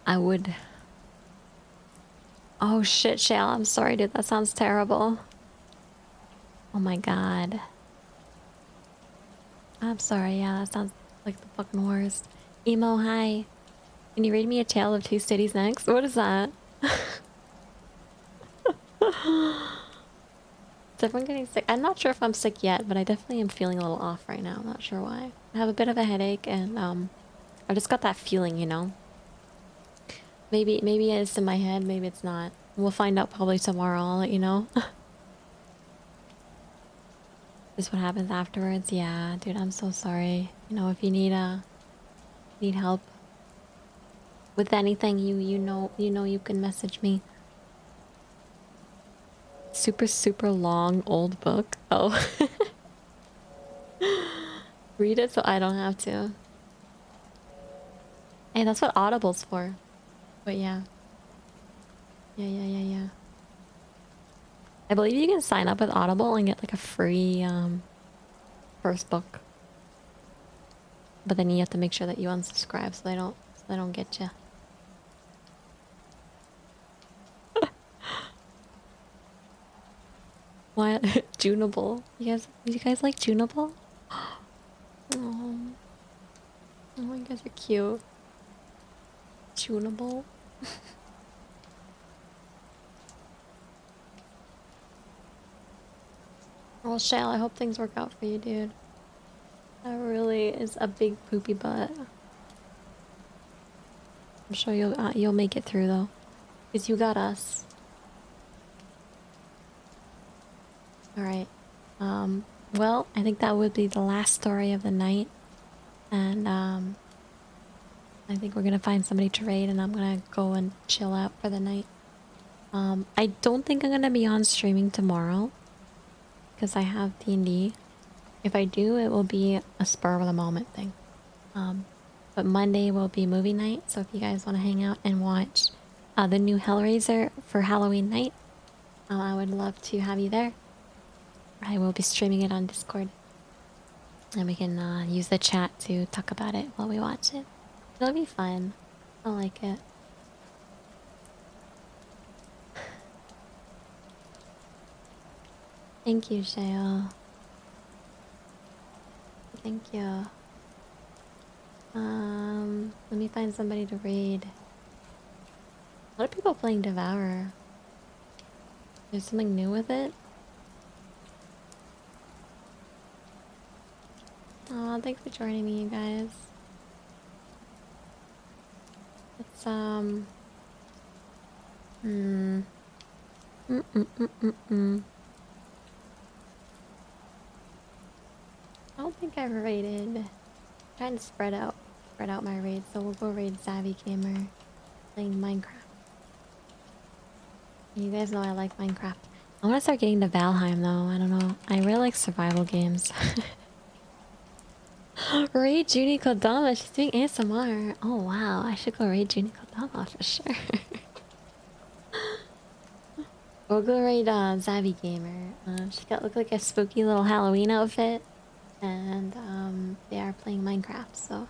I would. Oh shit, Shale. I'm sorry, dude. That sounds terrible. Oh my god. I'm sorry. Yeah, that sounds like the fucking worst. Emo, hi. Can you read me a tale of two cities next? What is that? Is everyone getting sick? I'm not sure if I'm sick yet, but I definitely am feeling a little off right now. I'm not sure why. I have a bit of a headache and I just got that feeling, you know? Maybe it's in my head, maybe it's not. We'll find out probably tomorrow, I'll let you know. This is what happens afterwards. Yeah, dude, I'm so sorry. You know, if you need help with anything, you know you can message me. Super long old book. Oh. Read it so I don't have to. Hey, that's what Audible's for. But yeah. Yeah. I believe you can sign up with Audible and get like a free first book. But then you have to make sure that you unsubscribe so they don't get you. What? Junable. You guys like Junable? Oh, you guys are cute. Tunable. Well, Shale, I hope things work out for you, dude. That really is a big poopy butt. I'm sure you'll make it through though, because you got us. All right. Well, I think that would be the last story of the night, and I think we're gonna find somebody to raid, and I'm gonna go and chill out for the night. I don't think I'm gonna be on streaming tomorrow because I have D&D. If I do, it will be a spur of the moment thing. But Monday will be movie night, so if you guys want to hang out and watch the new Hellraiser for Halloween night, I would love to have you there. I will be streaming it on Discord, and we can use the chat to talk about it while we watch it. It'll be fun. I like it. Thank you, Shayo. Thank you. Let me find somebody to raid. A lot of people playing Devour. There's something new with it. Oh, thanks for joining me, you guys. It's I don't think I've raided. I'm trying to spread out my raids, so we'll go raid Savvy Gamer playing Minecraft. You guys know I like Minecraft. I want to start getting to Valheim though. I don't know. I really like survival games. Raid Juni Kodama. She's doing ASMR. Oh wow, I should go raid Juni Kodama for sure. We'll go raid Savvy Gamer. She got look like a spooky little Halloween outfit, and they are playing Minecraft. So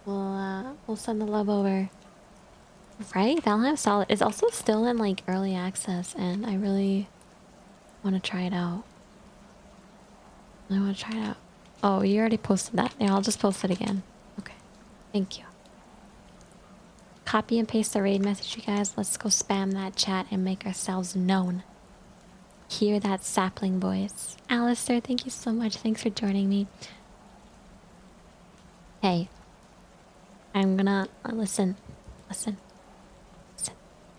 we'll send the love over. Right, Valheim Solid is also still in like early access, and I really want to try it out. I want to try it out. Oh, you already posted that. Yeah, I'll just post it again. Okay, thank you. Copy and paste the raid message, you guys. Let's go spam that chat and make ourselves known. Hear that sapling voice. Alistair, thank you so much. Thanks for joining me. Hey, I'm gonna listen.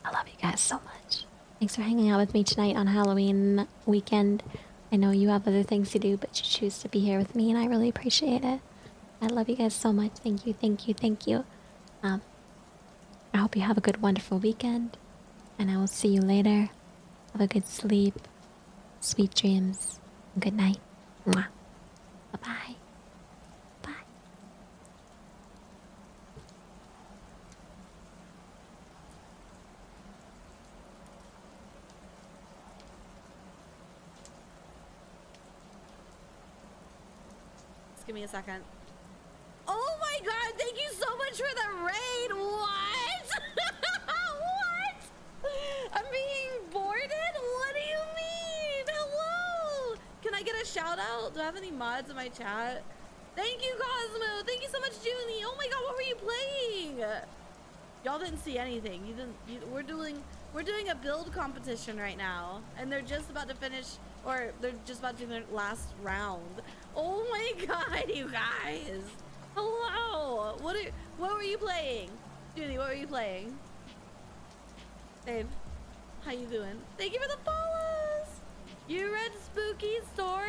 I love you guys so much. Thanks for hanging out with me tonight on Halloween weekend. I know you have other things to do, but you choose to be here with me, and I really appreciate it. I love you guys so much. Thank you, thank you, thank you. I hope you have a good, wonderful weekend, and I will see you later. Have a good sleep, sweet dreams, and good night. Mwah. Bye-bye. Bye. Just give me a second. Oh my god, thank you so much for the raid! What? What? I'm being boarded? What do you mean? Hello? Can I get a shout out? Do I have any mods in my chat? Thank you, Cosmo! Thank you so much, Juni! Oh my god, what were you playing? Y'all didn't see anything. We're doing a build competition right now, and they're just about to finish, or they're just about to do their last round. Oh my god, you guys! Hello! What were you playing? Junie, what were you playing? Dave, how you doing? Thank you for the follows! You read Spooky Story?